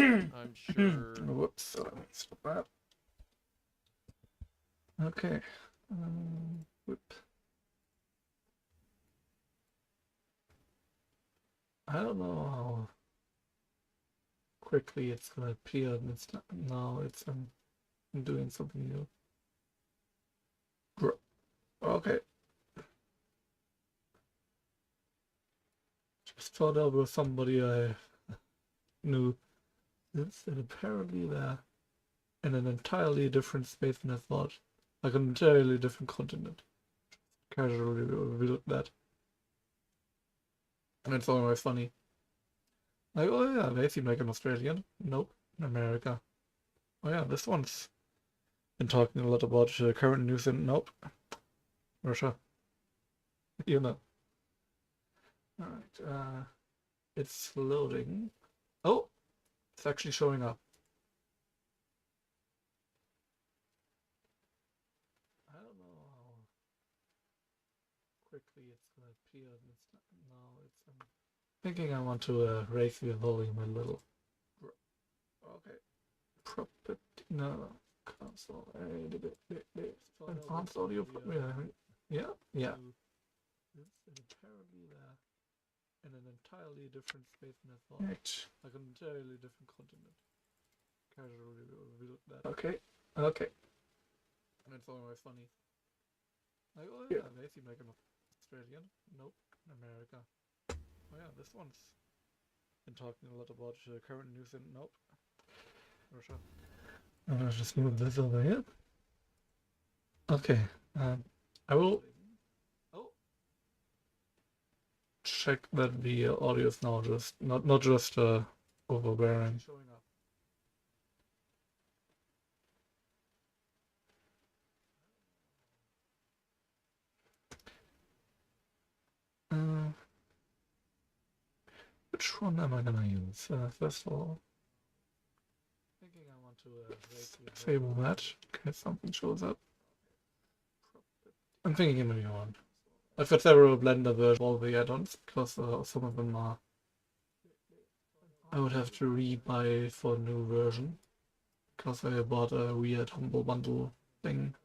I'm sure. Whoops, stop that. Okay. Whoop. I don't know how quickly it's gonna appear, and it's not, now it's I'm doing something new. Okay. Just thought there was somebody I knew. And apparently they're in an entirely different space than I thought. Like an entirely different continent. Casually revealed that. And it's always funny. Like, oh yeah, they seem like an Australian. Nope, in America. Oh yeah, this one's been talking a lot about current news and nope. Russia. You know. Alright, it's loading. Oh, it's actually showing up. I don't know how quickly it's gonna appear. It's not, now it's thinking I want to raise the volume a little. Okay. Property. No. Console. Enhanced audio. Yeah. Yeah. And apparently they're in an entirely different space than I thought. Right. Like an entirely different continent. Casually revealed that. Okay. Okay. And it's always funny. Like, oh yeah, they seem like an Australian. Nope, in America. Oh yeah, this one's been talking a lot about current news and nope, Russia. I'm gonna just move this over here. Okay, I will check that the audio is now just not just overbearing. Which one am I gonna use? First of all, thinking I want to disable that in case something shows up. I'm thinking of a new one. I've got several Blender versions of all the add-ons because some of them are. I would have to re-buy for a new version because I bought a weird Humble Bundle thing,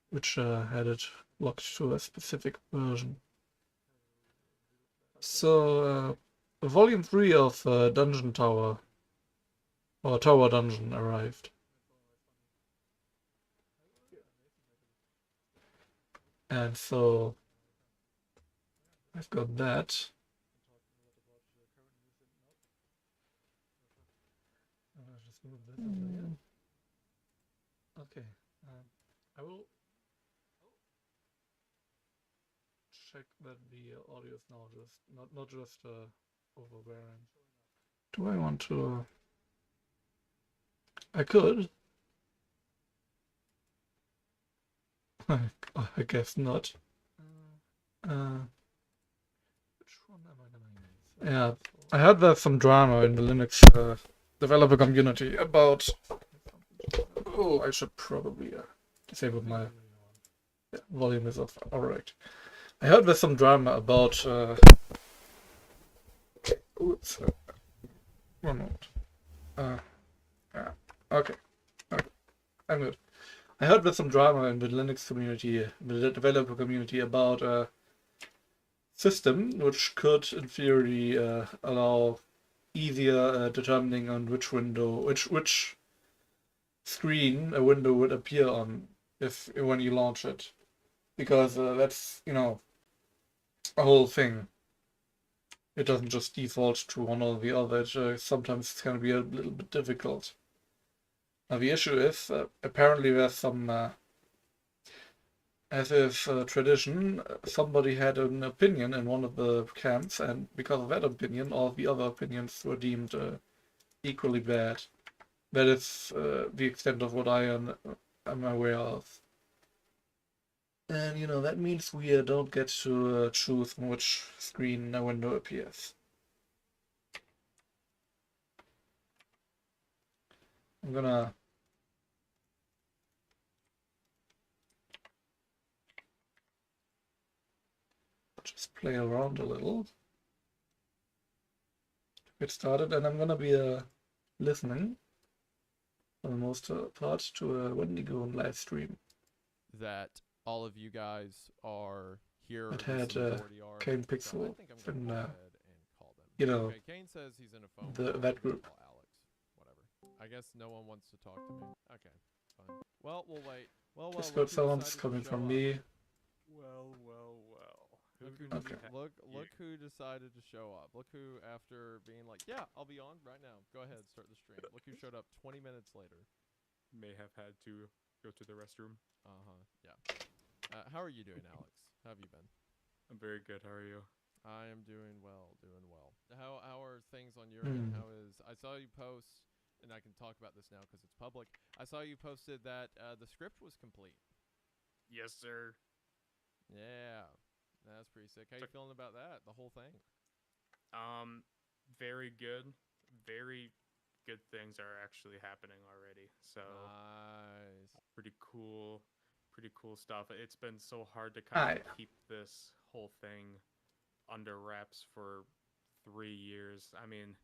which had it locked to a specific version. So, Volume 3 of Dungeon Tower, or Tower Dungeon, arrived. And so, I've got that. I'll just move this over here. Okay, I will check that the audio is now just not just overbearing. Do I want to? I could. I guess not. Which one am I gonna use? Yeah, I heard there's some drama in the Linux developer community about. Oh, I should probably disable my volume is off. All right. I heard there's some drama about. Oops. One moment. Yeah. Okay. I'm good. I heard there's some drama in the Linux community, the developer community, about a system which could, in theory, allow easier determining on which window, which screen a window would appear on if when you launch it, because that's a whole thing. It doesn't just default to one or the other. Sometimes it's gonna be a little bit difficult. Now the issue is apparently there's some, as is tradition, somebody had an opinion in one of the camps, and because of that opinion, all the other opinions were deemed equally bad. That is the extent of what I am aware of. And that means we don't get to choose on which screen a window appears. I'm gonna just play around a little to get started, and I'm gonna be listening for the most part to a Wendigo live stream. That all of you guys are here. It Or at least had the majority are. Kane So I Pixel think I'm gonna in, go ahead and call them. you know, Okay, Kane says he's in a phone the call. that I'm gonna group. call Alex. Whatever. I guess no one wants to talk to me. Okay, fine. Well, we'll wait. Well, Discord look who sounds decided to coming show from up. me. Well. Who Look who, do we Okay. have look here? who decided to show up. Look who, after being like, yeah, I'll be on right now. Go ahead, start the stream. Look who showed up 20 minutes later. May have had to go to the restroom. Yeah. How are you doing, Alex? How have you been? I'm very good. How are you? I am doing well, How are things on your end? Hmm. How is? I saw you post, and I can talk about this now because it's public. I saw you posted that the script was complete. Yes, sir. Yeah, that's pretty sick. How you feeling about that? The whole thing? Very good. Very good things are actually happening already. So Nice. pretty cool stuff. It's been so hard to kind of Aye. keep this whole thing under wraps for 3 years. I mean,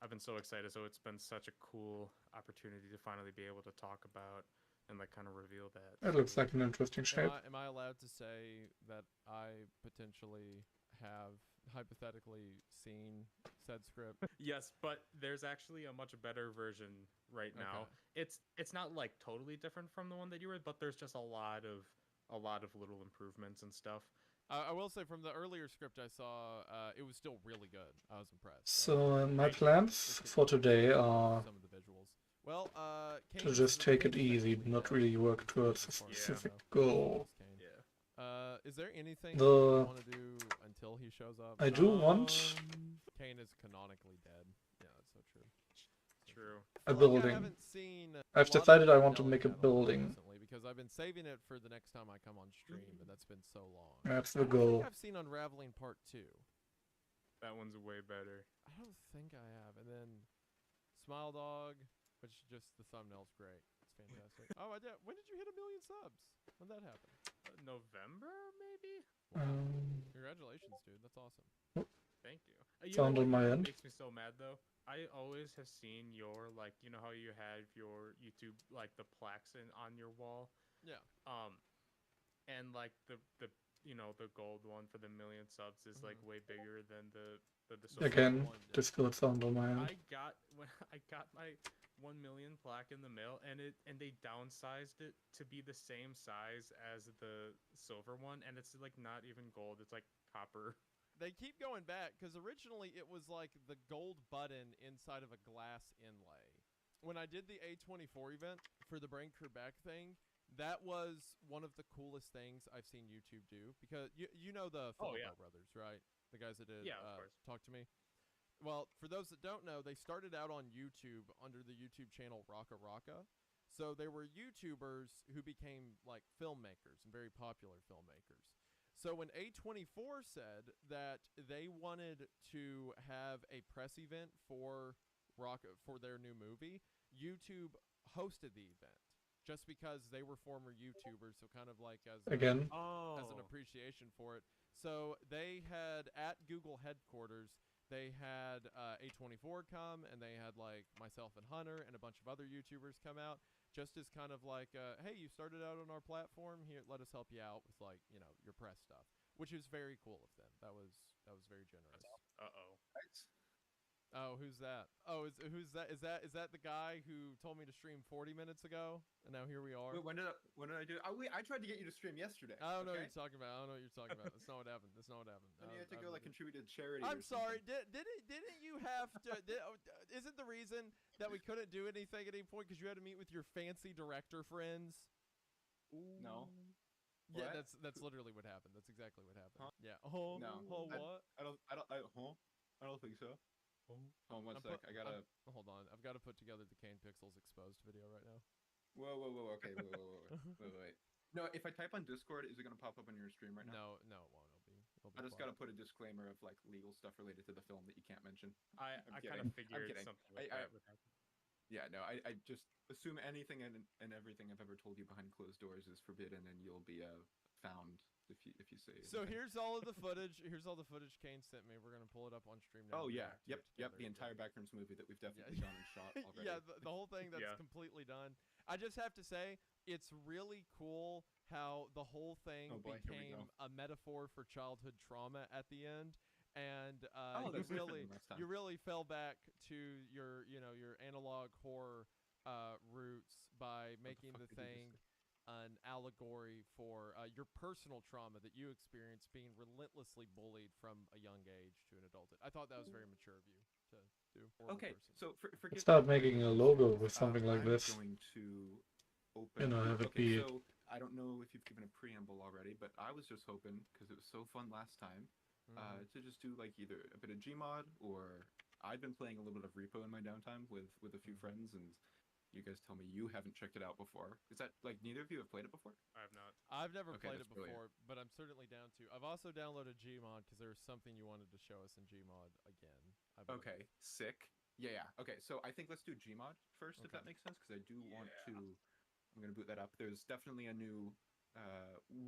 I've been so excited. So it's been such a cool opportunity to finally be able to talk about and like kind of reveal that. That looks like an interesting shape. Am I allowed to say that I potentially have hypothetically seen said script? Yes, but there's actually a much better version right now. It's not like totally different from the one that you were, but there's just a lot of little improvements and stuff. I will say from the earlier script I saw, it was still really good. I was impressed. So my Thank you. plans for today are some of the visuals. Well, to just take it easy, not really work towards a specific goal. Yeah. Is there anything The- you want to do until he shows up? I do want Kane is canonically dead. Yeah, that's so true. True. a I building. haven't seen I've a lot of decided I want to Vanilla make a Channel building. recently because I've been saving it for the next time I come on stream, and that's been so long. That's the I don't goal. think I've seen Unraveling Part 2. That one's way better. I don't think I have. And then Smile Dog, which just the thumbnail's great. It's fantastic. Oh, I did. When did you hit 1 million subs? When did that happen? November, maybe? Congratulations, dude. That's awesome. Thank you. Sound on my end. Makes me so mad though. I always have seen your like, you know how you have your YouTube like the plaques on your wall. Yeah. And like the the gold one for the 1 million subs is like way bigger than the silver Again, one. Discord sound on my end. When I got my 1 million plaque in the mail, and they downsized it to be the same size as the silver one, and it's like not even gold; it's like copper. They keep going back because originally it was like the gold button inside of a glass inlay. When I did the A24 event for the Brain Crew Back thing, that was one of the coolest things I've seen YouTube do because you know the Philippo brothers, right? The guys that did of course. Talk to Me. Well, for those that don't know, they started out on YouTube under the YouTube channel Raka Raka. So they were YouTubers who became like filmmakers and very popular filmmakers. So when A24 said that they wanted to have a press event for their new movie, YouTube hosted the event just because they were former YouTubers, so kind of like as Again. as an appreciation for it. So they had at Google headquarters, they had A24 come, and they had like myself and Hunter and a bunch of other YouTubers come out, just as kind of like, hey, you started out on our platform, here, let us help you out with like, your press stuff, which is very cool of them. That was very generous. Oh, who's that? Oh, who's that? Is that the guy who told me to stream 40 minutes ago? And now here we are. Wait, when did I do it? I tried to get you to stream yesterday. I don't know okay? what you're talking about. I don't know what you're talking about. That's not what happened. That's not what happened. Then you had to go like contribute to charity. I'm or sorry. something. Didn't you have to? Isn't the reason that we couldn't do anything at any point because you had to meet with your fancy director friends? No. Yeah, What? that's literally what happened. That's exactly what happened. Huh? Yeah. Oh, No. oh, what? I don't think so. Oh, one sec. I gotta. Hold on. I've got to put together the Kane Pixels exposed video right now. Whoa. Okay, wait. No, if I type on Discord, is it gonna pop up on your stream right now? No, it won't. It'll be I just quiet. gotta put a disclaimer of like legal stuff related to the film that you can't mention. I I'm kind kidding. of figured kidding. something like that would happen. Yeah, no, I just assume anything and everything I've ever told you behind closed doors is forbidden, and you'll be found if you say. So anything. here's all of the footage. Here's all the footage Kane sent me. We're gonna pull it up on stream now. Oh and yeah, react to yep, it yep. together. The entire Backrooms movie that we've definitely Yeah. done and shot already. Yeah, the whole thing that's Yeah. completely done. I just have to say, it's really cool how the whole thing Oh boy, here we became go. a metaphor for childhood trauma at the end, and Oh, that's different than last time. you really fell back to your your analog horror roots by making the fuck did you just thing an allegory for your personal trauma that you experienced being relentlessly bullied from a young age to an adulthood. I thought that was very mature of you to do. Horrible Okay, person. so forgive Start me, making a logo with something like I'm this. going to open. You know, have it okay, be- so I don't know if you've given a preamble already, but I was just hoping because it was so fun last time Mhm. to just do like either a bit of Gmod or I've been playing a little bit of Repo in my downtime with a few friends, and you guys tell me you haven't checked it out before. Is that like neither of you have played it before? I have not. I've never Okay, played it that's brilliant. before, but I'm certainly down to. I've also downloaded Gmod because there was something you wanted to show us in Gmod again. I believe. Okay, sick. Yeah. Okay, so I think let's do Gmod first, if Okay. that makes sense, because I do want to. I'm gonna boot that up. There's definitely a new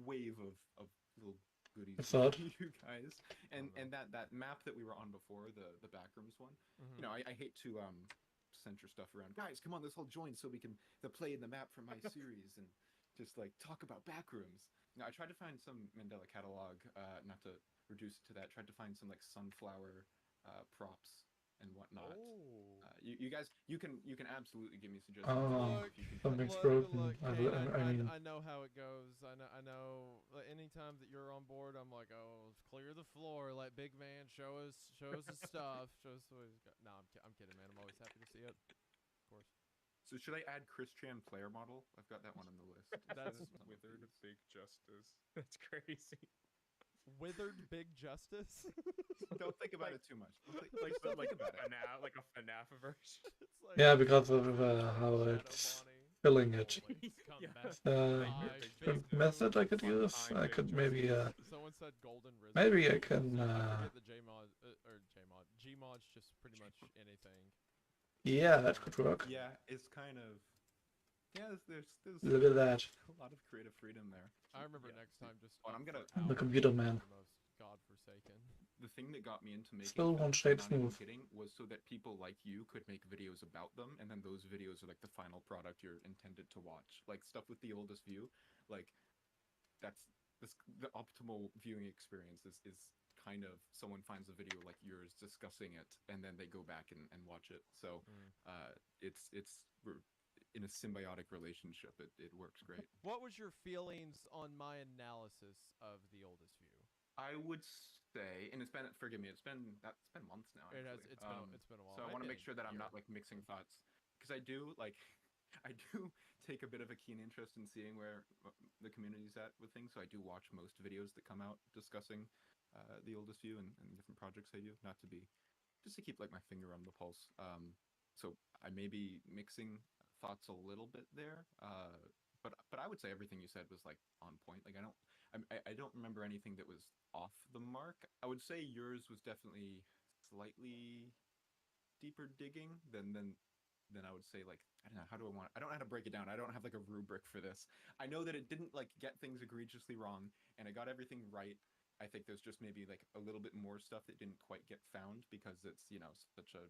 wave of little goodies What's that? for you guys, and Oh, no. and that map that we were on before, the Backrooms one. Mhm. You know, I hate to center stuff around. Guys, come on, let's all join so we can play in the map from my series and just like talk about Backrooms. Now, I tried to find some Mandela catalog, not to reduce it to that. Tried to find some like sunflower props and whatnot. Oh. You guys, you can absolutely give me suggestions. Oh, if you can something's find- broken. I Kane, mean- I know how it goes. I know. Anytime that you're on board, I'm like, oh, clear the floor. Let Big Man show us his stuff. Show us what he's got. No, I'm kidding, man. I'm always happy to see it. Of course. So should I add Chris Chan player model? I've got that one on the list. That's Withered Big Justice. That's crazy. Withered Big Justice. Don't think about it too much. Like Don't like think about it. like a FNAF version. It's like Yeah, because of how Shadow it's Bonnie. filling it. Holy, come Yeah. back. Nightmare Big Big Different method I could use. I could maybe Someone said Golden Risen. maybe I can I forget the Jmod or Jmod. Gmod's just pretty much anything. yeah, that could work. Yeah, it's kind of. Yeah, there's Look at that. a lot of creative freedom there. I remember Yeah. next time just. Oh, and I'm for gonna- The hours computer was man. the most godforsaken. The thing that got me into making Still films, one I'm shade not even smooth. kidding, was so that people like you could make videos about them, and then those videos are like the final product you're intended to watch. Like stuff with the oldest view, like that's the optimal viewing experience is kind of someone finds a video like yours discussing it, and then they go back and watch it. So we're in a symbiotic relationship. It works great. What was your feelings on my analysis of the oldest view? I would say, and forgive me, it's been months now. It has. Actually. It's been a while. So I Might want to be make a sure that I'm year. not like mixing thoughts, because I do take a bit of a keen interest in seeing where the community's at with things. So I do watch most videos that come out discussing the oldest view and different projects I do, just to keep like my finger on the pulse. So I may be mixing thoughts a little bit there, but I would say everything you said was like on point. Like I don't remember anything that was off the mark. I would say yours was definitely slightly deeper digging than I would say. Like I don't know how to break it down. I don't have like a rubric for this. I know that it didn't like get things egregiously wrong, and I got everything right. I think there's just maybe like a little bit more stuff that didn't quite get found because it's such a,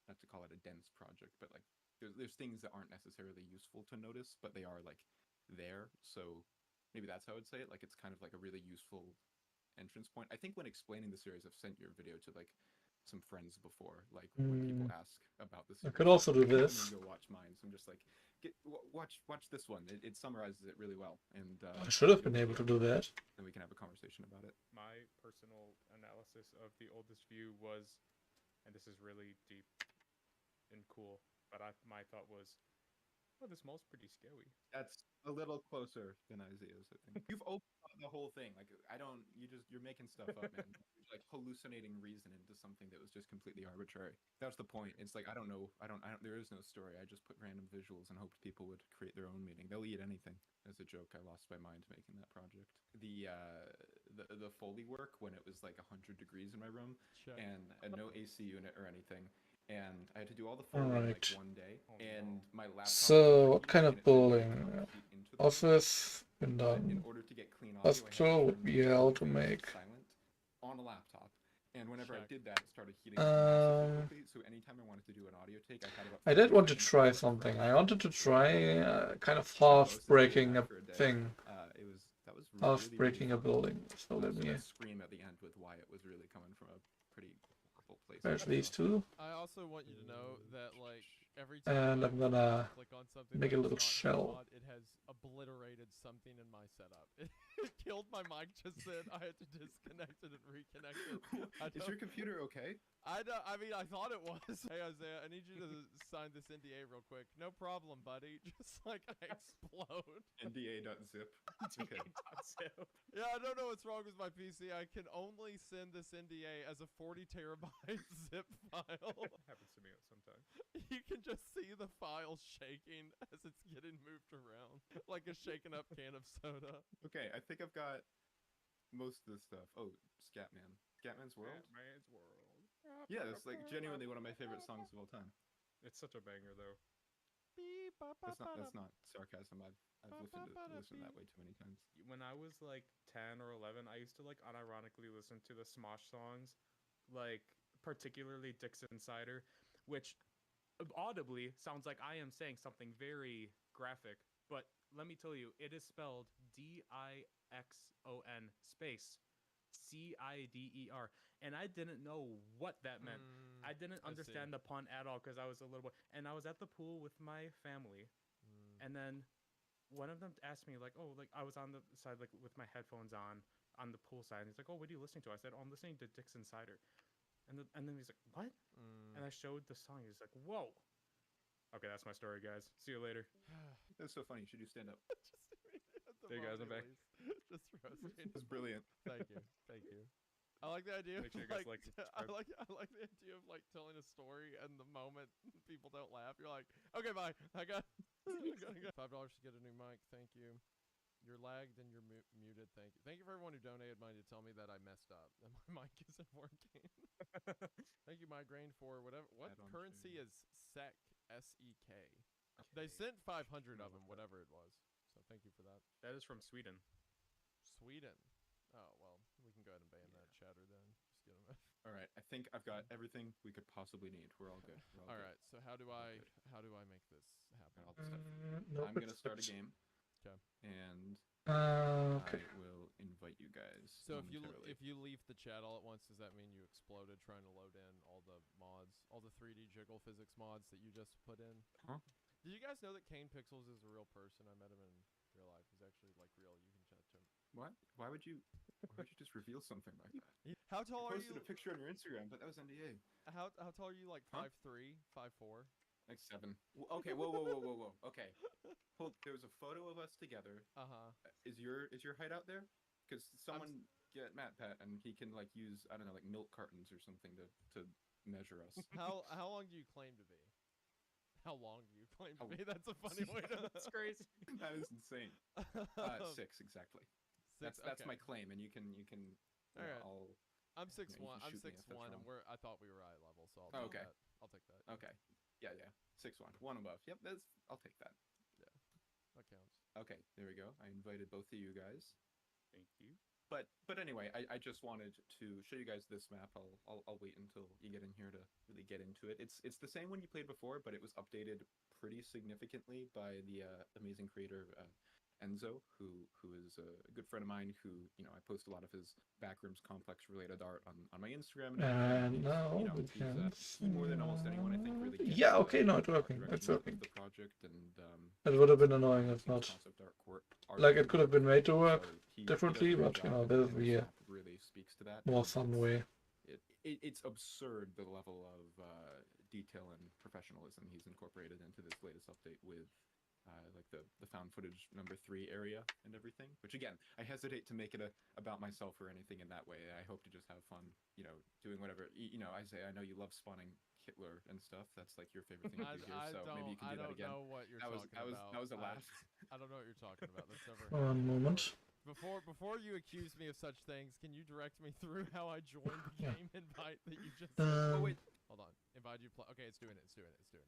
not to call it a dense project, but like there's things that aren't necessarily useful to notice, but they are like there. So maybe that's how I would say it. Like it's kind of like a really useful entrance point. I think when explaining the series, I've sent your video to like some friends before, like when people ask about the series. I could also do and then this. go watch mine. So I'm just like, watch this one. It summarizes it really well, and I should have been able to do that. then we can have a conversation about it. My personal analysis of the oldest view was, and this is really deep and cool, but my thought was, oh, this mall's pretty scary. That's a little closer than Isaiah's, I think. You've opened up the whole thing. Like you're making stuff up, man. You're like hallucinating reason into something that was just completely arbitrary. That's the point. It's like I don't know. There is no story. I just put random visuals and hoped people would create their own meaning. They'll eat anything. As a joke, I lost my mind making that project. The Foley work when it was like 100 degrees in my room Check. and no AC unit or anything. And I had to do all the Foley in like Alright. one day. Oh, And no. my laptop. So, what kind of and it fell bowling? 100 feet into the room. Office been But in done. order to get clean audio I had Astro would turned be to how to completely make. silent on a laptop. And whenever I Check. did that, it started heating up massively Um, quickly. So anytime I wanted to do an audio take, I had about I did 30 want to seconds try of something. frame I wanted to rate. try kind of Too close half to doing breaking that a for a day. thing, That was half really, really breaking a fun. building. So let So me that scream at the end with Wyatt was really coming from a pretty horrible place. merge these two, I also want you to know that like every time and I I'm gonna click on something make that a is little not shell. mod, it has obliterated something in my setup. It killed my mic just then. I had to disconnect it and reconnect it. I Is your computer okay? I mean, I thought it was. Hey Isaiah, I need you to sign this NDA real quick. No problem, buddy. Just like I explode. NDA.zip. Okay. Yeah, I don't know what's wrong with my PC. I can only send this NDA as a 40 terabyte zip file. Happens to me sometimes. You can just see the file shaking as it's getting moved around, like a shaken up can of soda. Okay, I think I've got most of this stuff. Oh, Scatman. Scatman's World? Man's World. Yeah, that's like genuinely one of my favorite songs of all time. It's such a banger though. That's not sarcasm. I've listened to that way too many times. When I was like 10 or 11, I used to like unironically listen to the Smosh songs, like particularly Dixon Cider, which audibly sounds like I am saying something very graphic, but let me tell you, it is spelled Dixon space Cider, and I didn't know what that meant. I didn't understand the pun at all because I was a little boy, and I was at the pool with my family, and then one of them asked me like, "Oh, like I was on the side like with my headphones on the pool side," and he's like, "Oh, what are you listening to?" I said, "Oh, I'm listening to Dixon Cider," and then he's like, "What?" And I showed the song. He's like, "Whoa." Okay, that's my story, guys. See you later. That's so funny. Should you stand up? There you guys, I'm back. Just roasting. That's brilliant. Thank you. Thank you. I like the idea. Make sure you of, guys like and I subscribe. like the idea of like telling a story, and the moment people don't laugh, you're like, okay, bye. I got $5 to get a new mic. Thank you. You're lagged and you're muted. Thank you. Thank you for everyone who donated money to tell me that I messed up and my mic isn't working. Thank you, Migraine, for whatever. What Add on currency stream. is SEK? SEK. They sent 500 of them, whatever it was. So thank you for that. That is from Sweden. Sweden. Oh well, we can go ahead and ban that chatter then. Just get them. All right, I think I've got everything we could possibly need. We're all good. All right. So how do I make this happen? I'll just No, I'm gonna it's start a switched. game. 'Kay. And Okay. I will invite you guys. So momentarily. if you leave the chat all at once, does that mean you exploded trying to load in all the mods, all the 3D jiggle physics mods that you just put in? Huh? Did you guys know that Kane Pixels is a real person? I met him in real life. He's actually like real. You can chat to him. What? Why would you just reveal something like that? How tall You are posted you? a picture on your Instagram, but that was NDA. How tall are you? Like Huh? 5'3", 5'4"? Like 7. Okay, whoa. Okay. Hold. There was a photo of us together. Is your height out there? Because someone get Matt Pat, and he can like use I don't know like milk cartons or something to measure us. How long do you claim to be? How long do you claim to Oh. be? That's a funny way to. That's crazy. That is insane. 6 exactly. Six, That's okay. my claim, and you can. All right. I'll. I'm 6'1". you can I'm shoot me if that's 6'1", and wrong. I thought we were eye level, so I'll Oh, take okay. that. I'll take that. Okay. Yeah. 6'1", one above. Yep. I'll take that. That counts. Okay. There we go. I invited both of you guys. Thank you. But anyway, I just wanted to show you guys this map. I'll wait until you get in here to really get into it. It's the same one you played before, but it was updated pretty significantly by the amazing creator Enzo, who is a good friend of mine. Who I post a lot of his Backrooms Complex related art on my Instagram. And he's, now you know, we he's, can. he more than almost anyone I think really gets, Yeah. Okay. No, it's working. direction It's of working. the project and It would have been annoying if his not. concept art Like it could have been made to so work he differently, does a but great you know, job, there's and the this map really speaks to that. more and fun it's- way. It's absurd the level of detail and professionalism he's incorporated into this latest update with like the found footage number 3 area and everything. Which again, I hesitate to make it about myself or anything in that way. I hope to just have fun, doing whatever. I know you love spawning Hitler and stuff. That's like your favorite thing to do here. So maybe you can do that again. I don't know what you're That was talking about. that was a laugh. I don't know what you're talking about. That's never. One moment. Before you accuse me of such things, can you direct me through how I joined the Yeah. game invite that you just? Oh wait, Hold on. Invite you. Okay, it's doing it. Okay,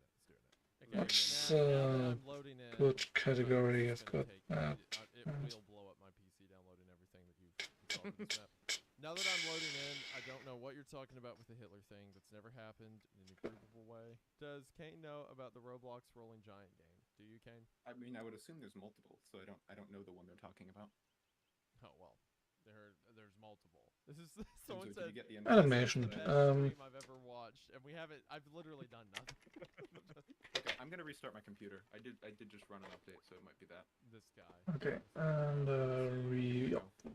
What's, now that I'm loading in. Good category it's is gonna good. take- it will blow up my PC downloading everything. on this map. Now that I'm loading in, I don't know what you're talking about with the Hitler thing. That's never happened in any provable way. Does Kane know about the Roblox Rolling Giant game? Do you, Kane? I mean, I would assume there's multiple, so I don't know the one they're talking about. Oh well, there's multiple. This is someone Enzo, said did you get the Animation. best Um, stream I've ever watched, and we haven't. I've literally done nothing. Okay, I'm gonna restart my computer. I did just run an update, so it might be that. This guy. okay, and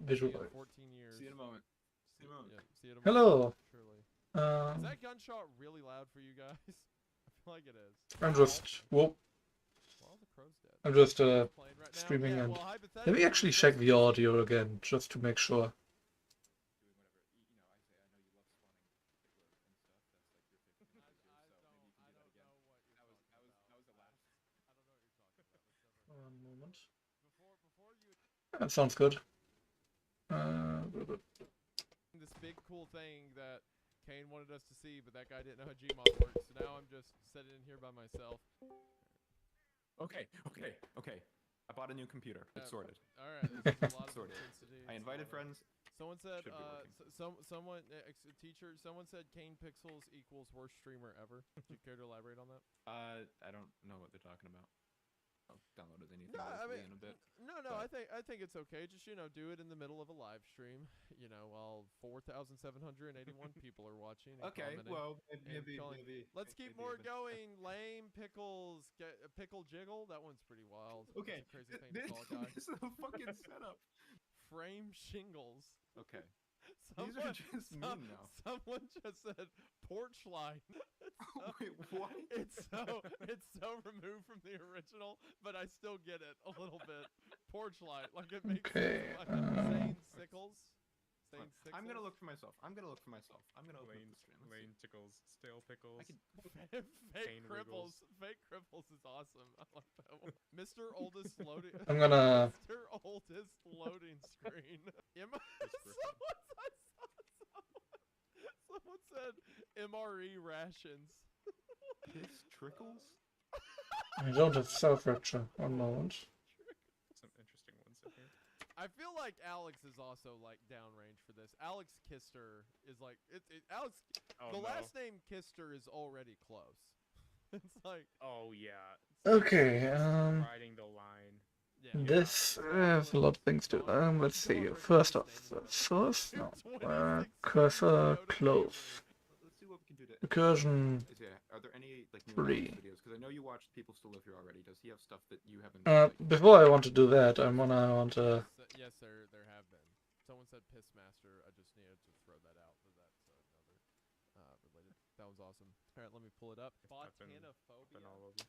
visualize. 14 years. See you in a moment. See, you in a moment. yeah, see you in a Hello. moment, Surely. Is Um, that gunshot really loud for you guys? I feel like it is. I'm just whoop. Well, the crow's dead. I'm just Playing right now? streaming Yeah, and well, let me hypothetically, actually the check crow's the audio again just to make sure. One moment. Before you That sounds good. this big cool thing that Kane wanted us to see, but that guy didn't know how Gmod works. So now I'm just sitting in here by myself. Okay. I bought a new computer. It's sorted. All right, this is a lot of Sorted. intensity. I It's a invited lot of- friends. Someone said, Should be working. someone, teacher, someone said Kane Pixels equals worst streamer ever. Do you care to elaborate on that? I don't know what they're talking about. I've downloaded anything No, I locally mean, in a bit. no, but- I think it's okay. Just do it in the middle of a live stream. While 4,781 people are watching. And Okay, commenting. well, maybe- Let's keep more going. Lame pickles, pickle jiggle. That one's pretty wild. That's a Okay, crazy thing to call a guy. this is a fucking setup. Frame shingles. Okay, these are just mean now. Someone just said porch line. Wait, what? It's so removed from the original, but I still get it a little bit. Porch light, like it makes Okay, sense. Like Zane Sickles. Zane Sickles. I'm gonna look for myself. I'm gonna open up Lane, the stream. Let's Lane see. tickles, stale pickles. I could, Fake Kane cripples. wiggles. Fake cripples is awesome. I like that one. Mr. Oldest loading. I'm gonna. Mr. Oldest loading screen. Someone said MRE rations. piss trickles. I don't have self rapture. One moment. Some interesting ones in here. I feel like Alex is also like downrange for this. Alex Kister is like Alex. Oh, The no. last name Kister is already close. It's like Oh yeah. Okay. Riding the line. yeah. This has a lot of things to. Let's see. First off, the source. No. 26 Cursor notifications. close. Let's see what we can do to. Recursion. Are there any like new Three. Alex videos? Because I know you watched People Still Live Here already. Does he have stuff that you haven't? Before I want to do that, I want to. Yes, there have been. Someone said Pissmaster. I just needed to throw that out, but that's another related. That was awesome. All right, let me pull it up. I've been Botanophobia. all over.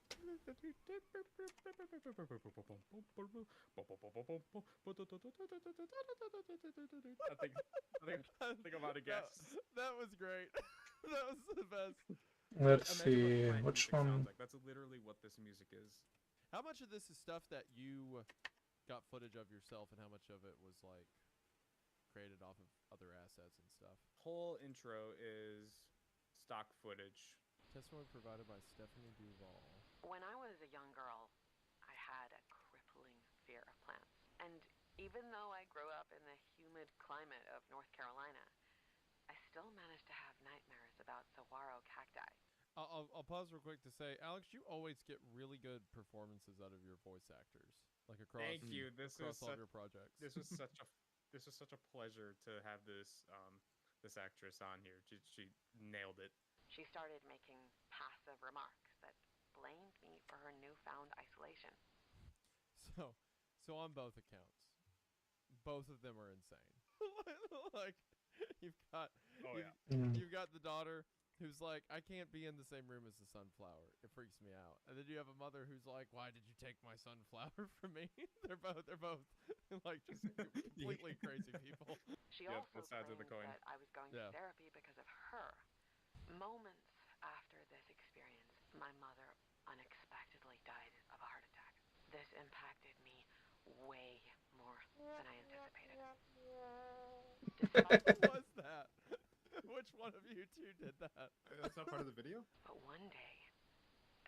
I think I'm out of gas. That was great. That was the best. Let's Imagine what see. live Which music sounds one? like. That's literally what this music is. How much of this is stuff that you got footage of yourself, and how much of it was like created off of other assets and stuff? Whole intro is stock footage. Testimony provided by Stephanie Duval. When I was a young girl, I had a crippling fear of plants. And even though I grew up in the humid climate of North Carolina, I still managed to have nightmares about saguaro cacti. I'll pause real quick to say, Alex, you always get really good performances out of your voice actors, like across. Thank you. This across was all such, your projects. this was such a pleasure to have this actress on here. She nailed it. She started making passive remarks that blamed me for her newfound isolation. So on both accounts, both of them are insane. Like you've got, Oh yeah. you've got the daughter who's like, I can't be in the same room as the sunflower. It freaks me out. And then you have a mother who's like, why did you take my sunflower from me? They're both like just completely crazy people. She Yep, also both sides of the claimed coin. that I was going Yeah. to therapy because of her. Moments after this experience, my mother unexpectedly died of a heart attack. This impacted me way more than I anticipated. Despite Who was that? Which one of you two did that? That's not part of the video. But one day,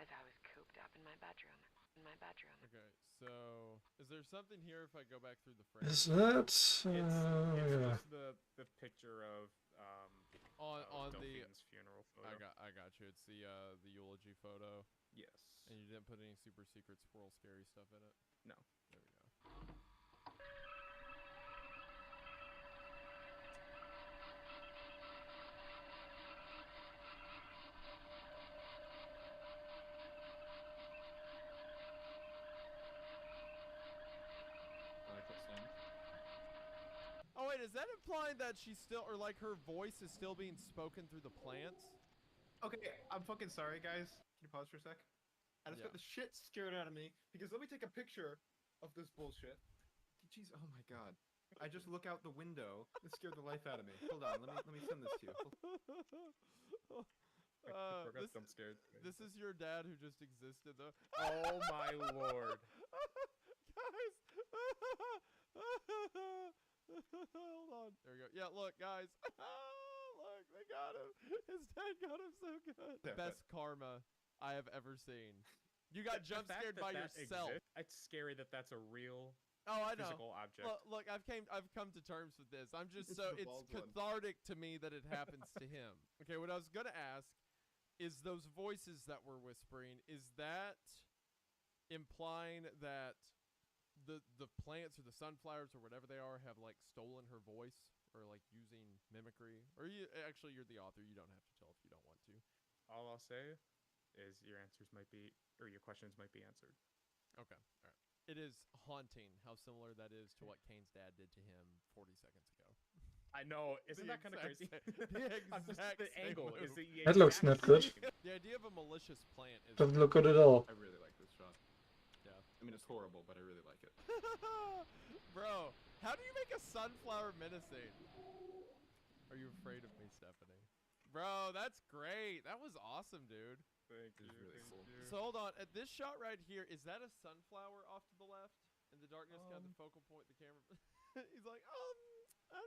as I was cooped up in my bedroom, my bedroom. Okay, so is there something here if I go back through the frame? Is that? It's Yeah. just the picture of on the Delphine's funeral photo. I got you. It's the eulogy photo, Yes. and you didn't put any super secret squirrel scary stuff in it. No. There we go. I like that sound. Oh wait, is that implying that she's still, or like her voice is still being spoken through the plants? Okay, I'm fucking sorry, guys. Can you pause for a sec? I just Yeah. got the shit scared out of me because let me take a picture of this bullshit. Jeez, oh my god. I just look out the window. It scared the life out of me. Hold on, let me send this to you. I forgot this, jump scared. this is your dad who just existed though. Oh my lord. Guys! Hold on. There we go. Yeah, look, guys. Look, they got him. His dad got him so good. There, Best karma I have ever seen. You got The jump fact scared that by that yourself. It's scary that that's a real Oh, I know. physical object. Look, I've come to terms with this. I'm just It's so the it's bald one. cathartic to me that it happens to him. Okay, what I was gonna ask is those voices that were whispering. Is that implying that the plants or the sunflowers or whatever they are have like stolen her voice or like using mimicry? Or you're the author. You don't have to tell if you don't want to. All I'll say is your answers might be, or your questions might be answered. Okay, all right. It is haunting how similar that is to what Kane's dad did to him 40 seconds ago. I know, isn't The that kind of exact crazy? the I'm just, exact the same angle move. is the That looks exact not good. same. The idea of a malicious plant is Doesn't look good at all. I really like this shot. Yeah. I mean, it's horrible, but I really like it. Bro, how do you make a sunflower menacing? Are you afraid of me, Stephanie? Bro, that's great. That was awesome, dude. Thank It's really thank cool. you. So hold on. At this shot right here, is that a sunflower off to the left? In the darkness, got the focal point, the camera. He's like, I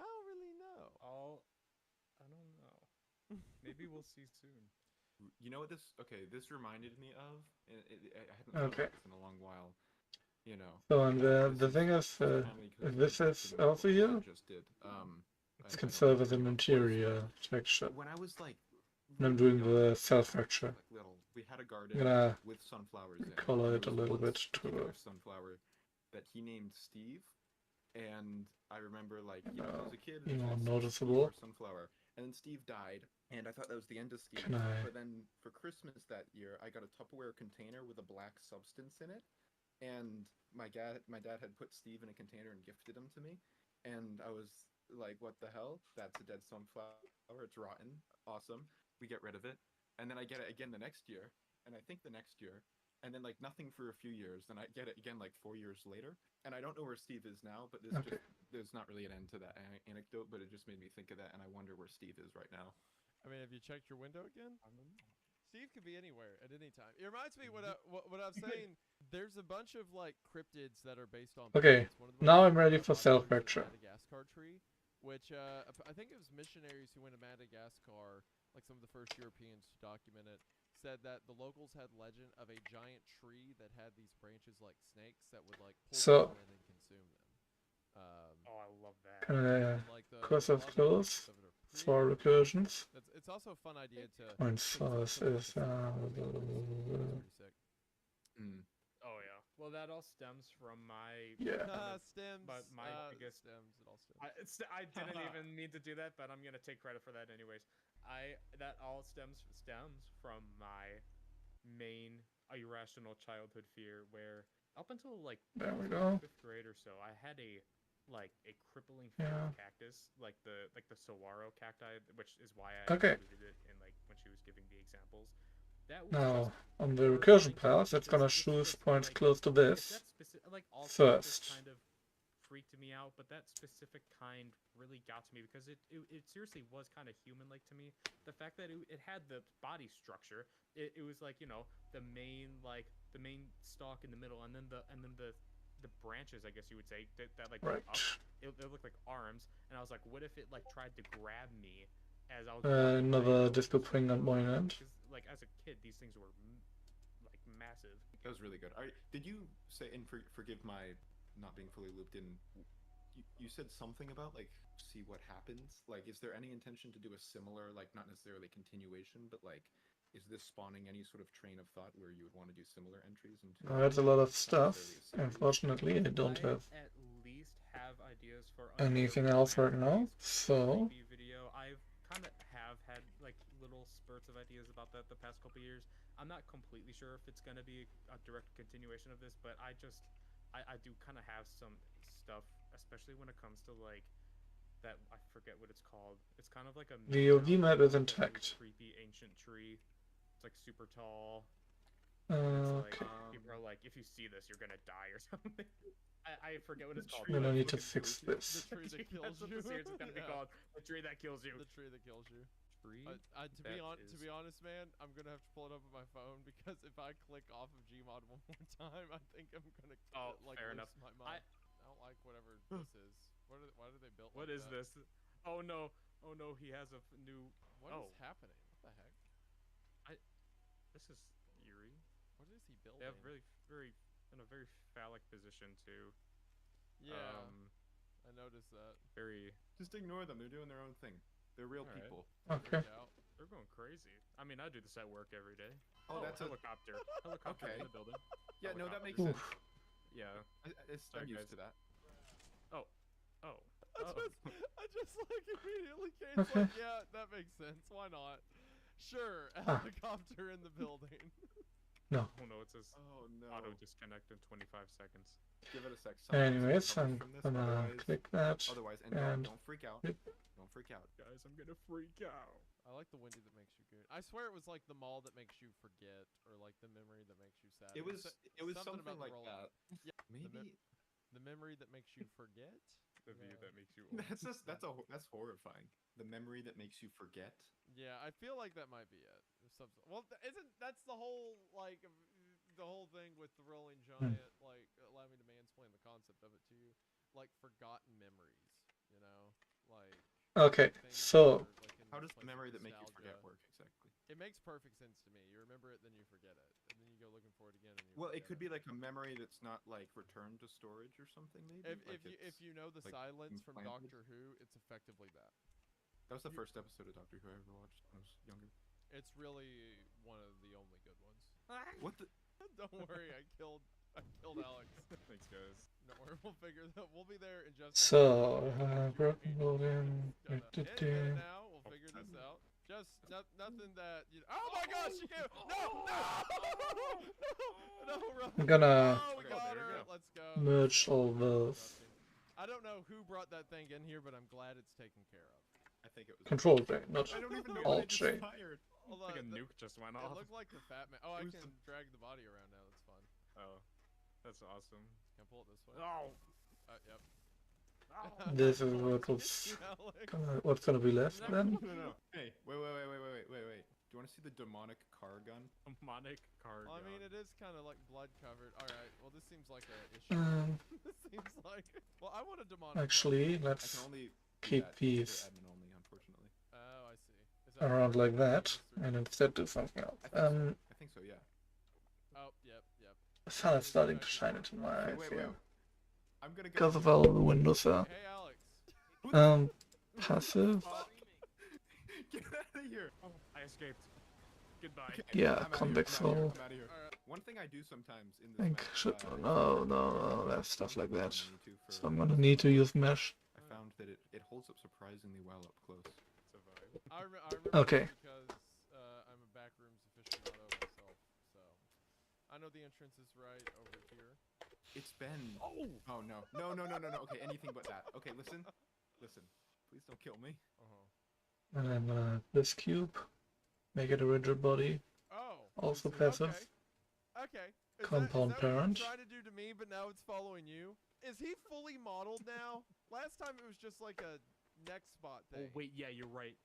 don't really know. I don't know. Maybe we'll see soon. You know what this? Okay, this reminded me of. I haven't thought Okay. about this in a long while. You know. So and the this thing is, family could this have is been also what here. I just did. It I can don't serve as remember an what it was. interior texture. When I was like, And I'm really doing young, the like, self-fracture. like little, we had a garden Gonna with sunflowers in it. color and it there a was little one bit to, particular sunflower that he named Steve, and I remember like as a kid, you know, it's noticeable. Steve or sunflower, and then Steve died, and I thought that was the end of Steve. Can I- But then for Christmas that year, I got a Tupperware container with a black substance in it, and my dad had put Steve in a container and gifted him to me, and I was like, what the hell? That's a dead sunflower. It's rotten. Awesome. We get rid of it, and then I get it again the next year, and I think the next year, and then like nothing for a few years, then I get it again like 4 years later, and I don't know where Steve is now, but Okay. there's not really an end to that anecdote, but it just made me think of that, and I wonder where Steve is right now. I mean, have you checked your window again? I don't know. Steve could be anywhere at any time. It reminds me what I was saying. There's a bunch of like cryptids that are based on. Okay, plants. One of the now most I'm ready for popular is the self-fracture. Madagascar tree, which I think it was missionaries who went to Madagascar, like some of the first Europeans to document it, said that the locals had legend of a giant tree that had these branches like snakes that would like pull So- people in and consume them. Oh, I love that. Can I and, like the curse of logic clothes of it are for pretty recursions? It's also a fun idea to. And put source some is focus on it. It's pretty sick. Oh yeah. Well, that all stems from my. yeah. Stems. But my biggest- stems. It all stems. I didn't even mean to do that, but I'm gonna take credit for that anyways. That all stems from my main irrational childhood fear, where up until like There we go. 5th grade or so, I had a crippling fear of Yeah. cactus, like the saguaro cacti, which is why I Okay. included it in like when she was giving the examples. That was Now just on the horrifying recursion to me path, it's gonna because choose just, points like, close to it's this. that like all first. cactus kind of freaked me out, but that specific kind really got to me because it seriously was kind of human-like to me. The fact that it had the body structure, it was like, you know, the main stalk in the middle, and then the branches, I guess you would say, that like Right. go up. It looked like arms, and I was like, what if it like tried to grab me as I was Another walking by? disco pring at my end. Because like as a kid, these things were like massive. That was really good. All right, did you say, and forgive my not being fully looped in, you said something about like see what happens? Like, is there any intention to do a similar, like not necessarily continuation, but like, is this spawning any sort of train of thought where you would want to do similar entries into? I heard a lot of not stuff. necessarily a series? Unfortunately, I don't have at least have ideas for anything another else right now, Remasteries so creepy video. I've kind of have had like little spurts of ideas about that the past couple years. I'm not completely sure if it's gonna be a direct continuation of this, but I do kind of have some stuff, especially when it comes to like that. I forget what it's called. It's kind of like a the OV map is really intact. creepy ancient tree. It's like super tall. And it's Okay. like people are like, if you see this, you're gonna die or something. I forget what it's called. Then I but need to it's fix The this. tree that kills That's what you. the series is gonna be Yeah. called. The tree that kills you. The tree that kills you. Tree. To be honest, man, I'm gonna have to pull it up on my phone because if I click off of Gmod one more time, I think I'm gonna like fair lose enough. my mind. I don't like whatever this is. Why do they build? What like is that? this? Oh no! Oh no! He has a new. What is Oh. happening? What the heck? This is eerie. What is he building? They have very in a very phallic position too. Yeah, I noticed that. Very. Just ignore them. They're doing their own thing. They're real Alright. people. Okay. Freak out. They're going crazy. I mean, I do this at work every day. Oh, that's a helicopter. Helicopter Okay. in the building. yeah. No, that makes Oof. sense. Yeah. I'm Sorry, used guys. to that. Oh. I just like immediately came like, yeah, that makes sense. Why not? Sure, a Ah. helicopter in the building. No. Oh no! It says Oh no. auto disconnect in 25 seconds. Give it a sec. Something's Anyways, coming I'm from this, gonna otherwise- click that. Otherwise, and, and- don't freak out. Yep. Don't freak out. Guys, I'm gonna freak out. I like the windy that makes you good. I swear it was like the mall that makes you forget, or like the memory that makes you sad. It was something something about the like roll- that. Yeah, Maybe the memory that makes you forget. The view Yeah. that makes you. Old. that's horrifying. The memory that makes you forget. Yeah, I feel like that might be it. Well, isn't that's the whole like the whole thing with the Rolling Giant? Like, allow me to mansplain the concept of it to you. Like forgotten memories, you know, like. Okay, things so that are, like, in How does place the of memory that make you forget nostalgia. work exactly? It makes perfect sense to me. You remember it, then you forget it, and then you go looking for it again. And you Well, it forget could be like a memory that's not like returned to storage or something. Maybe. If Like you know the like, silence from implanted. Doctor Who, it's effectively that. that was the first episode of Doctor Who I ever watched when I was younger. It's really one of the only good ones. What the? Don't worry, I killed Alex. Thanks, guys. Don't worry, we'll figure that. We'll be there in just. So, broken building. In now, we'll figure this out. Just nothing that you. Oh my gosh, she came! No, no, run. I'm gonna Oh, we Okay, got there we her. go. Let's go. merge all those. I don't know who brought that thing in here, but I'm glad it's taken care of. I think it was. Control J, not I don't even know Alt what I just J. fired. Although Like a the- nuke just went It off. looked like the Fat Man. Oh, I It was can the- drag the body around now. That's fun. Oh, that's awesome. Can I pull it this way? Oh. Yep. This is what was Alex. what's gonna be left then. No. Hey, wait. Do you want to see the demonic car gun? Demonic card. Well, I mean, gun. it is kind of like blood covered. All right. Well, this seems like a issue. This seems like. Well, I want a demonic. Actually, I let's can only do keep that these for admin only, unfortunately. Oh, I see. Is around like that, Mystery? and instead do something else. I think so. Yeah. Oh, yep. The sun is starting to shine into my eyes Wait. here I'm gonna go. because of all the windows are Hey, Alex. passive. Get out of here. I escaped. Goodbye. Okay, Yeah, I'm outta here, convex I'm outta here, hole. I'm outta here. All right. One thing I do sometimes in this Think map, should is no, that's stuff like that. I'm gonna need to So for- I'm gonna need to use mesh. I found that it holds up surprisingly well up close. It's a vibe. I remember Okay. this because I'm a backrooms aficionado myself, so I know the entrance is right over here. It's been. Oh no. Okay, anything but that. Okay, listen. Please don't kill me. Uh-huh. And then this cube, make it a rigid body. Oh. Also okay. passive. Okay. Compound is that parent. What you're trying to do to me, but now it's following you. Is he fully modeled now? Last time it was just like a neck spot Oh thing. wait, yeah, you're right.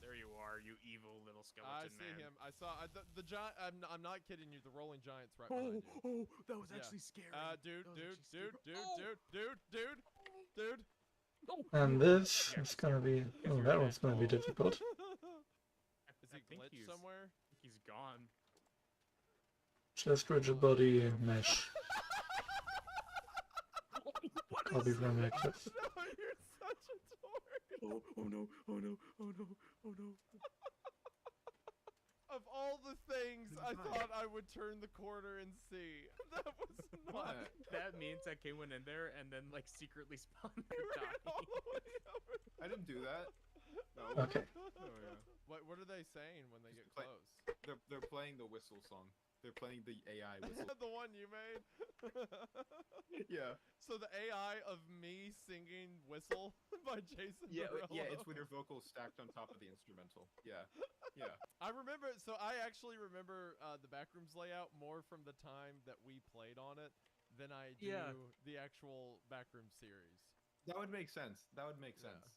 There you are, you evil little I skeleton see man. him. I saw the giant. I'm not kidding you. The rolling giant's right Oh, behind you. that was Yeah. actually scary. Dude. That was actually scary. And this is gonna be. Oh, that one's gonna be difficult. Is he I think glitched he's- somewhere? He's gone. Just rigid body mesh. Copy from Access. No, you're such a dork. Oh no! Oh no! Oh no! Oh no! Of all the things It's I fine. thought I would turn the corner and see, that was not. What? That means that Kay went in there and then like secretly spawned We their ran all Donnie. the way over. I didn't do that. No. Okay. Oh yeah. What are they saying when they get Just play- close? They're playing the whistle song. They're playing the AI whistle. The one you made? Yeah. So the AI of me singing Whistle by Jason Yeah, Derulo. yeah, it's with your vocals stacked on top of the instrumental. Yeah. Yeah. I remember, so I actually remember the Backrooms layout more from the time that we played on it than I do Yeah. the actual Backrooms series. That would make sense. That would make Yeah. sense.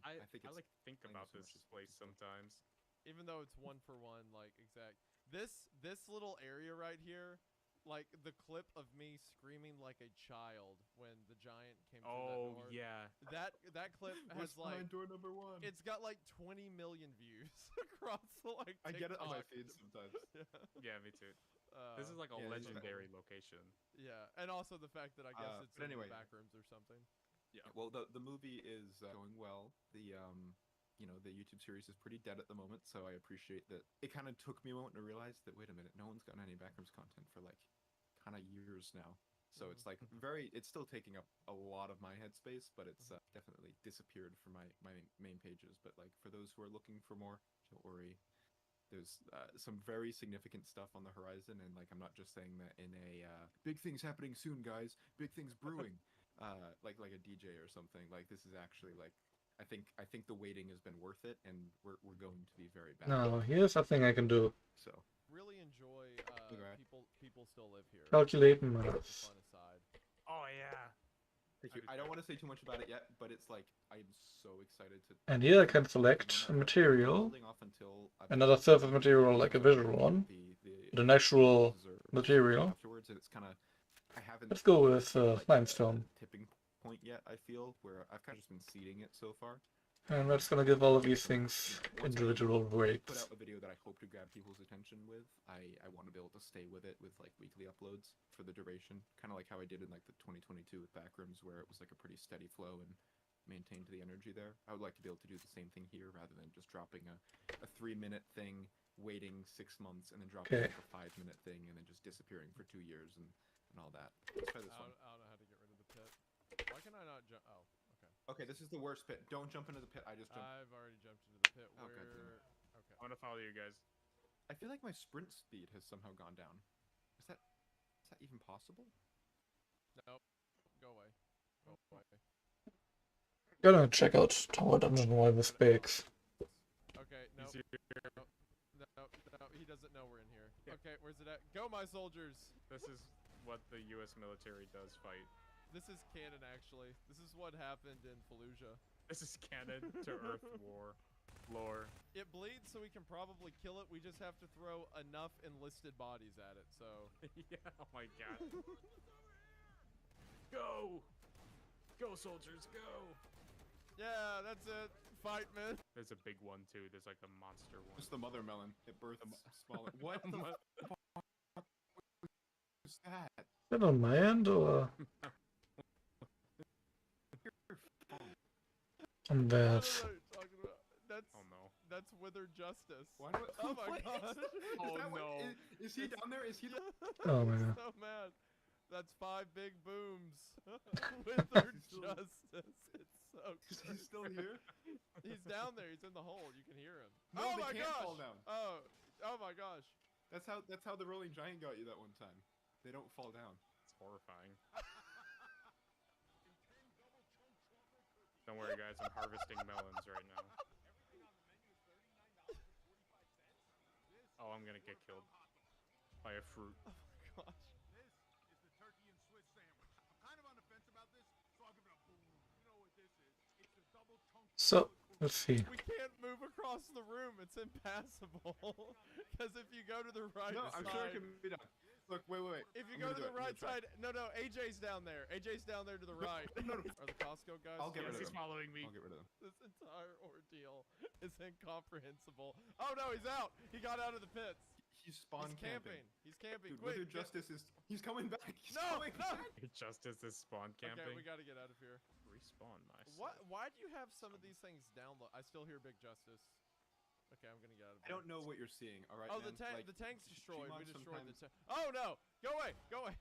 I think I it's like think playing about so this much as place possible. sometimes. Even though it's one for one, like exact. This little area right here, like the clip of me screaming like a child when the giant came through Oh that door. yeah. That clip has What's behind like door number 1? it's got like 20 million views across like I get it on my TikTok. feed sometimes. Yeah, me too. This is like a yeah, these are- legendary location. yeah, and also the fact that I guess it's but in anyway. the Backrooms or something. Yeah. Well, the movie is going well. The the YouTube series is pretty dead at the moment, so I appreciate that. It kind of took me a moment to realize that wait a minute, no one's gotten any Backrooms content for like kind of years now. So it's like it's still taking up a lot of my headspace, but it's definitely disappeared from my main pages. But like for those who are looking for more, don't worry. There's some very significant stuff on the horizon, and like I'm not just saying that in a big things happening soon, guys. Big things brewing, like a DJ or something. Like this is actually like I think the waiting has been worth it, and we're going to be very back. Now, here's something I can do. So Really enjoy Okay. people still live here. Calculating That's math. a fun aside. Oh yeah. thank you. That'd be I don't want to say too much about it yet, but it's like I'm so excited to. And here I can no select a matter- material, holding off until I've another surface material like a visual one, the an actual reserve material. afterwards, and it's kind of I haven't. Let's go with like, limestone. a tipping point yet. I feel where I've kind of just been seeding it so far. And we're just gonna give all of these So, things once I individual put breaks. out a video that I hope to grab people's attention with, I want to be able to stay with it with like weekly uploads for the duration, kind of like how I did in like the 2022 with Backrooms, where it was like a pretty steady flow and maintained the energy there. I would like to be able to do the same thing here rather than just dropping a 3-minute thing, waiting 6 months, and then dropping Okay. like a 5-minute thing, and then just disappearing for 2 years and all that. Let's try this one. I don't know how to get rid of the pit. Why can I not jump? Oh, okay. Okay, this is the worst pit. Don't jump into the pit. I just jumped. I've already jumped into the pit. Oh, Where? goddamn. Okay. I'm gonna follow you guys. I feel like my sprint speed has somehow gone down. Is that even possible? Nope. Go away. Go away. Gonna check out Tower Dungeon while this bakes. Okay. No. He's here. No. He doesn't know we're in here. Okay. Where's it at? Go, my soldiers. This is what the U.S. military does fight. This is canon, actually. This is what happened in Fallujah. This is canon to Earth War lore. It bleeds, so we can probably kill it. We just have to throw enough enlisted bodies at it. So. Yeah. Oh my god. Go! Go, soldiers, go! Yeah, that's it. Fight, man. There's a big one too. There's like a monster one. Just the mother melon. It births smaller. What the fuck was that? Is that on my end or on I theirs? don't know what you're talking about. Oh no. That's withered justice. Why do Oh my what is god. that? Is Oh that what- no. Is he down there? Is he? Oh my I'm god. so mad. That's 5 big booms. Withered Still- justice. It's so Is he great. still here? He's down there. He's in the hole. You can hear him. No, oh they my can't gosh. fall down. Oh my gosh. That's how the rolling giant got you that one time. They don't fall down. It's horrifying. Don't worry, guys. I'm harvesting melons right now. Oh, I'm gonna get killed by a fruit. Oh my gosh. So let's see. We can't move across the room. It's impassable. Because if you go to the right No, I'm side, sure it can be done. Look, wait. if you I'm go gonna to do the it. I'm right gonna try. side, no, AJ's down there. AJ's down there to the right. no. Are the Costco guys? I'll get Yes, rid of he's him. following me. I'll get rid of them. This entire ordeal is incomprehensible. Oh no, he's out. He got out of the pits. He's spawn He's camping. He's camping. Dude, Quick, Wizard Justice is. He's coming back. He's No, coming no. back. Justice is spawn camping. Okay, we gotta get out of here. Respawn myself. What? Why do you have some of these things download? I still hear Big Justice. Okay, I'm gonna get out of I here. don't know what you're seeing. All right. Oh, man. the tank's destroyed. We Gmod destroyed the sometimes- tank. Oh no! Go away! Go away!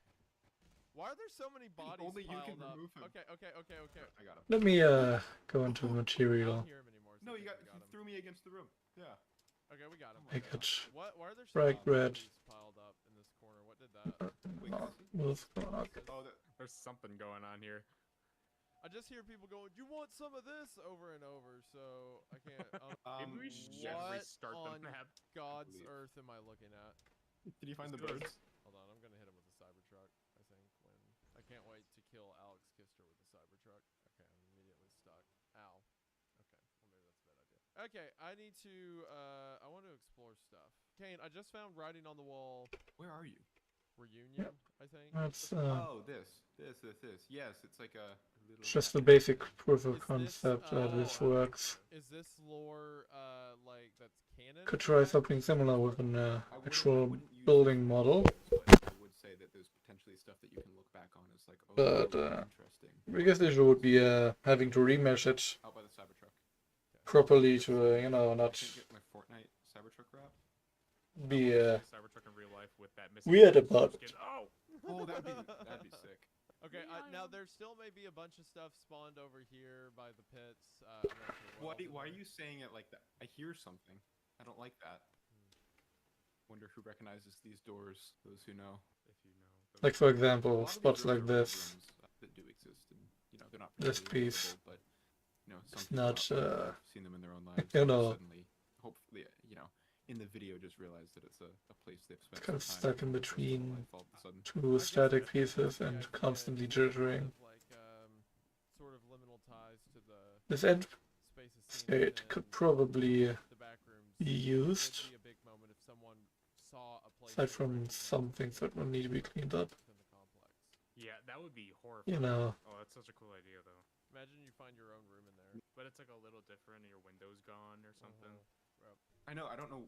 Why are there so many bodies only you can piled up? remove him. Okay. I got him. Let me go into I material. don't hear him anymore. so No, I you think got. we He him. threw me against the room. Yeah. Okay, we got him. I got Why are there so bright many red. bodies piled up in this corner? What did that? Wait, move. Okay. oh, that. There's something going on here. I just hear people going, "You want some of this?" over and over. So I can't. Maybe we should what restart on the map. God's believe. earth am I looking at? Did you find the Let's do it. birds? Hold on, I'm gonna hit him with a Cybertruck. I think when I can't wait to kill Alex Kister with a Cybertruck. Okay, I'm immediately stuck. Ow. Okay, well maybe that's a bad idea. Okay, I need to. I want to explore stuff. Kane, I just found writing on the wall. Where are you? Reunion, I think. That's Oh, this. Yes, it's like a little. just the basic proof Is of this, concept that this oh, works. Is this lore like that's canon? Could try something similar with an I actual wouldn't use building it, model. but I would say that there's potentially stuff that you can look back on as like, oh, But, interesting. Biggest issue would be having to remesh it Out by the Cybertruck. properly to not I can't get my Fortnite Cybertruck wrap. be Cybertruck in real life with that missing weird skin. about it. Oh, Oh, that'd be sick. Okay, Yeah, now yeah. there still may be a bunch of stuff spawned over here by the pits. I'm not sure Why, what else why are is you saying it like that? I hear something. I don't like that. Wonder who recognizes these doors. Those who know. if you know. like for A example lot of these spots rooms like are old this. rooms, that do exist, and they're not This particularly piece. visible, but some It's people not, out there have seen them in their own lives. you and know. suddenly, hopefully, in the video, just realize that it's a place they've spent Kind of some time stuck in for the rest of their between life all of a sudden. two static pieces and constantly jittering. like sort of liminal ties to the This end spaces state could probably the back rooms. be used, It'd be a big moment if someone saw a place aside where from you some know, things that will need to be cleaned up. within the complex. Yeah, that would be horrifying. You know, Oh, that's such a cool idea, though. Imagine you find your own room in there. But it's like a little different, and your window's gone or something. I know. I don't know.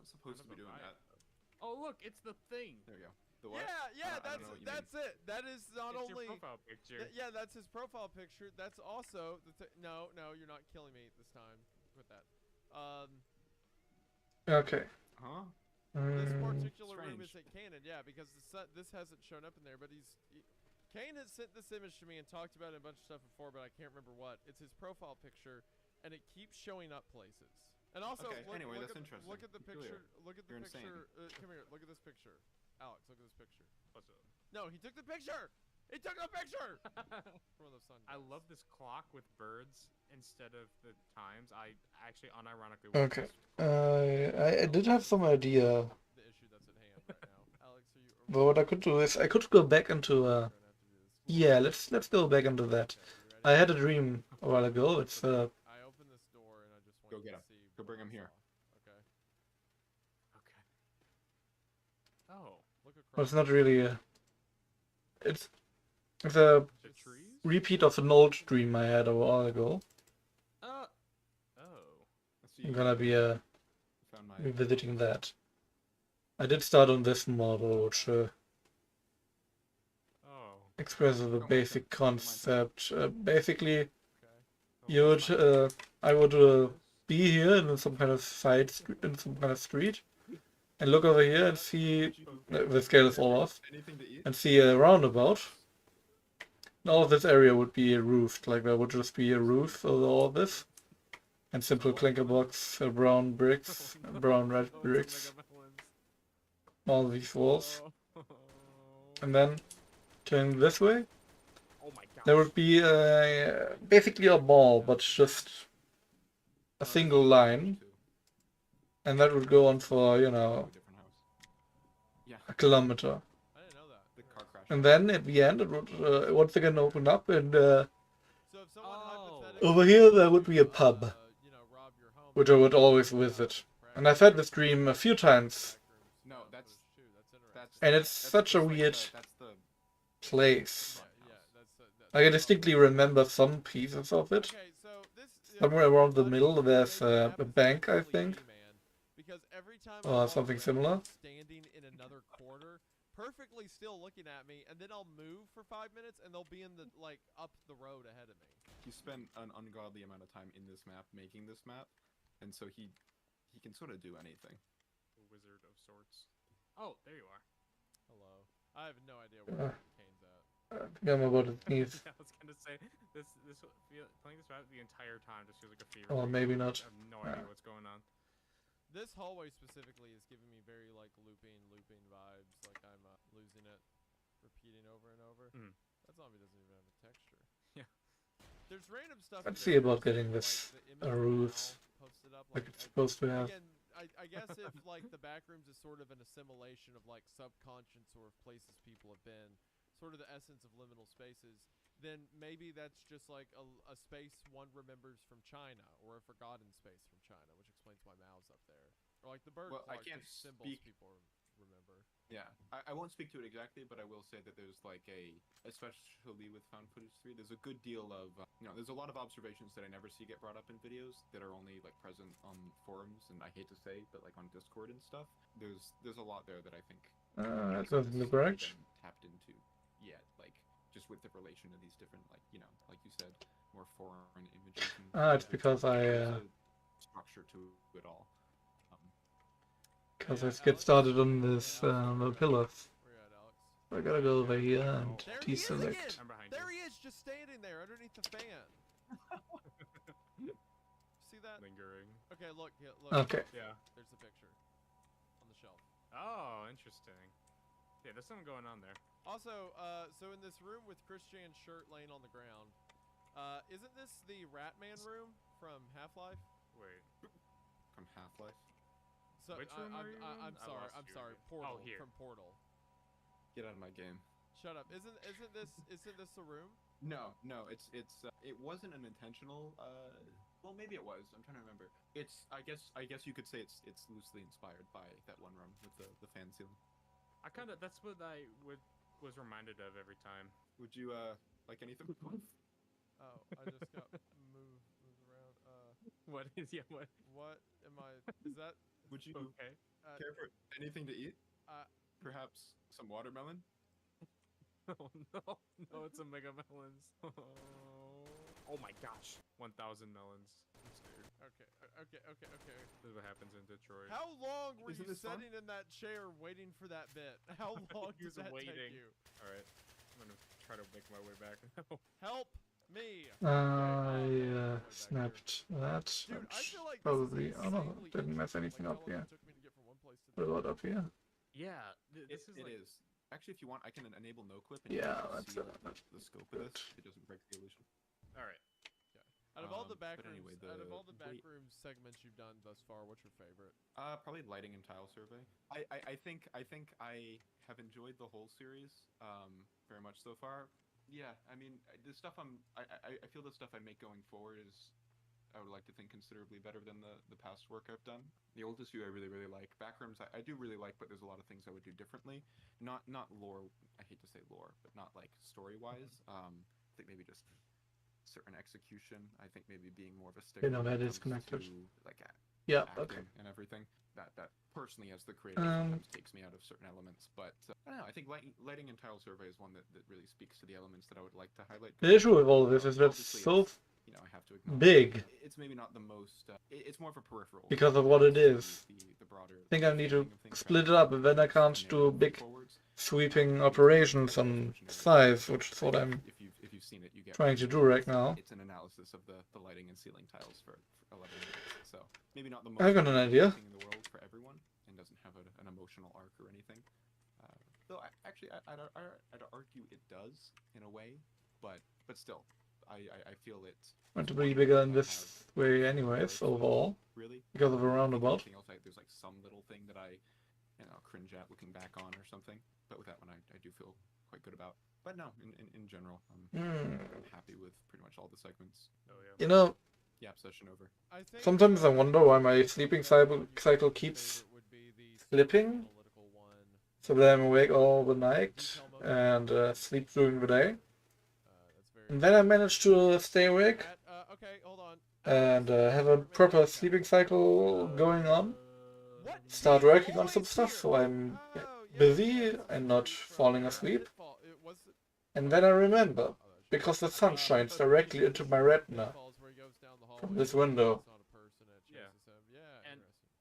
It's not supposed to be doing that. Oh, look, it's the thing. There you go. The what? Yeah, I don't know what you mean. that's it. That is not It's only your profile picture. yeah, that's his profile picture. That's also no, you're not killing me this time with that. okay. Huh? This Mm, particular room strange. isn't canon, yeah, because this hasn't shown up in there. But Kane has sent this image to me and talked about it in a bunch of stuff before, but I can't remember what. It's his profile picture, and it keeps showing up places. And also, Okay, anyway, look that's at, interesting. Look at the Be clear. picture. Look at the You're insane. picture. Come here. Look at this picture. Alex, look at this picture. What's up? No, he took the picture. He took the picture. From the sun. I love this clock with birds instead of the times. I actually unironically. Okay. I did have some idea, The issue that's at hand right now. Alex, are you? but what I could do is I could go back into We're gonna have to do this. yeah. Let's go back into that. Okay, you ready? I had a dream a while ago. It's I opened this door and I just want Go you get to him. see Go what bring I him here. saw. Okay. Okay. Oh, Look across. well, it's not really it's a the trees. repeat of an old dream I had a while ago. Oh. Let's see, I'm you gonna be found my. revisiting that. I did start on this model, which Oh. expresses the basic concept. Basically, Okay. you would I would be here in some kind of in some kind of street, and look over here and see the scale is all off, Anything to eat? and see a roundabout. And all of this area would be roofed, like there would just be a roof over all this, and simple clinker blocks, brown bricks, brown red bricks, all these walls, and then turning this way, Oh my god. there would be basically a mall, but just a single line, and that would go on for, Different house. Yeah, a kilometer. I didn't know that. the car crash. And then at the end, it would once again open up, and So if someone Oh. hypothetically over here there would be a pub, rob your home, which I would always visit. And I've had this dream a few times, No, that's interesting. and it's that's such a like weird that's the place. Yeah, that's I can distinctly remember some pieces of it. Okay, so this Somewhere around the middle, there's a bank, I think. because every time Or I walk something around, similar? I'm standing in another corner, perfectly still looking at me, and then I'll move for 5 minutes, and they'll be in the like up the road ahead of me. He spent an ungodly amount of time in this map making this map, and so he can sort of do anything. A wizard of sorts. Oh, there you are. Hello. I have no idea where Kane's at. I think I'm about to sneeze. Yeah, I was gonna say playing this map the entire time just feels like a fever. Or dream. maybe not. I have no idea what's going on. This hallway specifically is giving me very like looping vibes, like I'm losing it, repeating over and over. Mhm. That zombie doesn't even have a texture. Yeah. There's random stuff. Let's in see there, about like getting the this image of roof Mal posted up, like it's supposed to have. Again, I guess if like the backrooms is sort of an assimilation of like subconscious sort of places people have been, sort of the essence of liminal spaces, then maybe that's just like a space one remembers from China, or a forgotten space from China, which explains why Mao's up there. Or like the bird Well, I Clark, can't just symbols speak- people remember. Yeah, I won't speak to it exactly, but I will say that there's like especially with Found Footage 3, there's a good deal of, there's a lot of observations that I never see get brought up in videos that are only like present on forums, and I hate to say, but like on Discord and stuff. There's a lot there that I think That goes in the garage. tapped into yet, like just with the relation of these different, like you said, more foreign images. It's because there's a structure to it all. Because I get started on this the pillars. Where you at, Alex? I gotta go over here and There he is again! deselect. I'm behind There you. he is, just standing there underneath the fan. See that? Lingering. Okay, look. Okay. Yeah. There's the picture on the shelf. Oh, interesting. Yeah, there's something going on there. Also, so in this room with Christian's shirt laying on the ground, isn't this the Ratman room from Half-Life? Wait. From Half-Life. So Which room are you in? I'm I sorry. lost I'm you sorry. again. Portal. Oh, here. From Portal. Get out of my game. Shut up. Isn't this the room? No, it wasn't an intentional. Well, maybe it was. I'm trying to remember. I guess you could say it's loosely inspired by that one room with the fan ceiling. That's what I was reminded of every time. Would you like anything? Oh, I just got moved around. What is what? What am I? Is that? Would you Okay. care for anything to eat? Uh, Perhaps some watermelon? Oh no, it's a mega melons. Oh my gosh, 1,000 melons. I'm scared. Okay. This is what happens in Detroit. How long were Isn't you this fun? sitting in that chair waiting for that bit? How long He did was that waiting. take you? All right, I'm gonna try to make my way back now. Help me! I snapped that. Dude, I which feel like probably. this is Oh no, insanely didn't mess interesting, anything like up how long here. it took me to get from one place to the What other. about up here? Yeah, this is It like, is. Actually, if you want, I can enable no clip and Yeah, you can that's see that's the scope of this. It doesn't break the illusion. all right. Out of all the but backrooms, anyway, out of all the wait. backroom segments you've done thus far, what's your favorite? Probably lighting and tile survey. I think I have enjoyed the whole series very much so far. Yeah, I mean the stuff I feel the stuff I make going forward is I would like to think considerably better than the past work I've done. The oldest view I really like. Backrooms I do really like, but there's a lot of things I would do differently. Not lore. I hate to say lore, but not like story wise. I think maybe just certain execution. I think maybe being more of a stick. Okay, now that is connected. Like Yeah. acting Okay. and everything. That personally, as the creator, sometimes takes me out of certain elements. But I don't know. I think lighting and tile survey is one that really speaks to the elements that I would like to highlight. The issue with all of this is that it's Obviously, so I have to acknowledge big it's maybe not the most. It's more of a peripheral because of what it to is. The broader. I think I need to thing of things split it rather up, and then I than can't narrative do big forwards. sweeping operations on size, which is what I'm If you've seen it, you get trying to do right now. It's an analysis of the lighting and ceiling tiles for 11 minutes. So maybe not the most. I've got an idea. thing in the world for everyone, and doesn't have an emotional arc or anything. Though I'd argue it does in a way, but still, I feel it. Want to be bigger in this way anyways, overall, Really. because of a roundabout. Anything else, there's like some little thing that I cringe at looking back on or something. But with that one, I do feel quite good about. But no, in general, I'm happy with pretty much all the segments. Oh yeah. You know, Yeah, session over. I think, sometimes I wonder why my sleeping cycle your keeps favorite would be the slipping, political one. so that I'm awake all the night and sleep during the day. That's very. And then I manage to stay awake Okay, hold on. and have a proper sleeping cycle going on. start working on some Always stuff, here. so I'm Oh, yeah, busy yeah, and not from, falling asleep. Pitfall. It was And then I remember, oh, that's because the right. sun shines directly into my retina Pitfalls where he goes down the from hallway this and window. it's not a person, it Yeah. chases him. Yeah, And- interesting.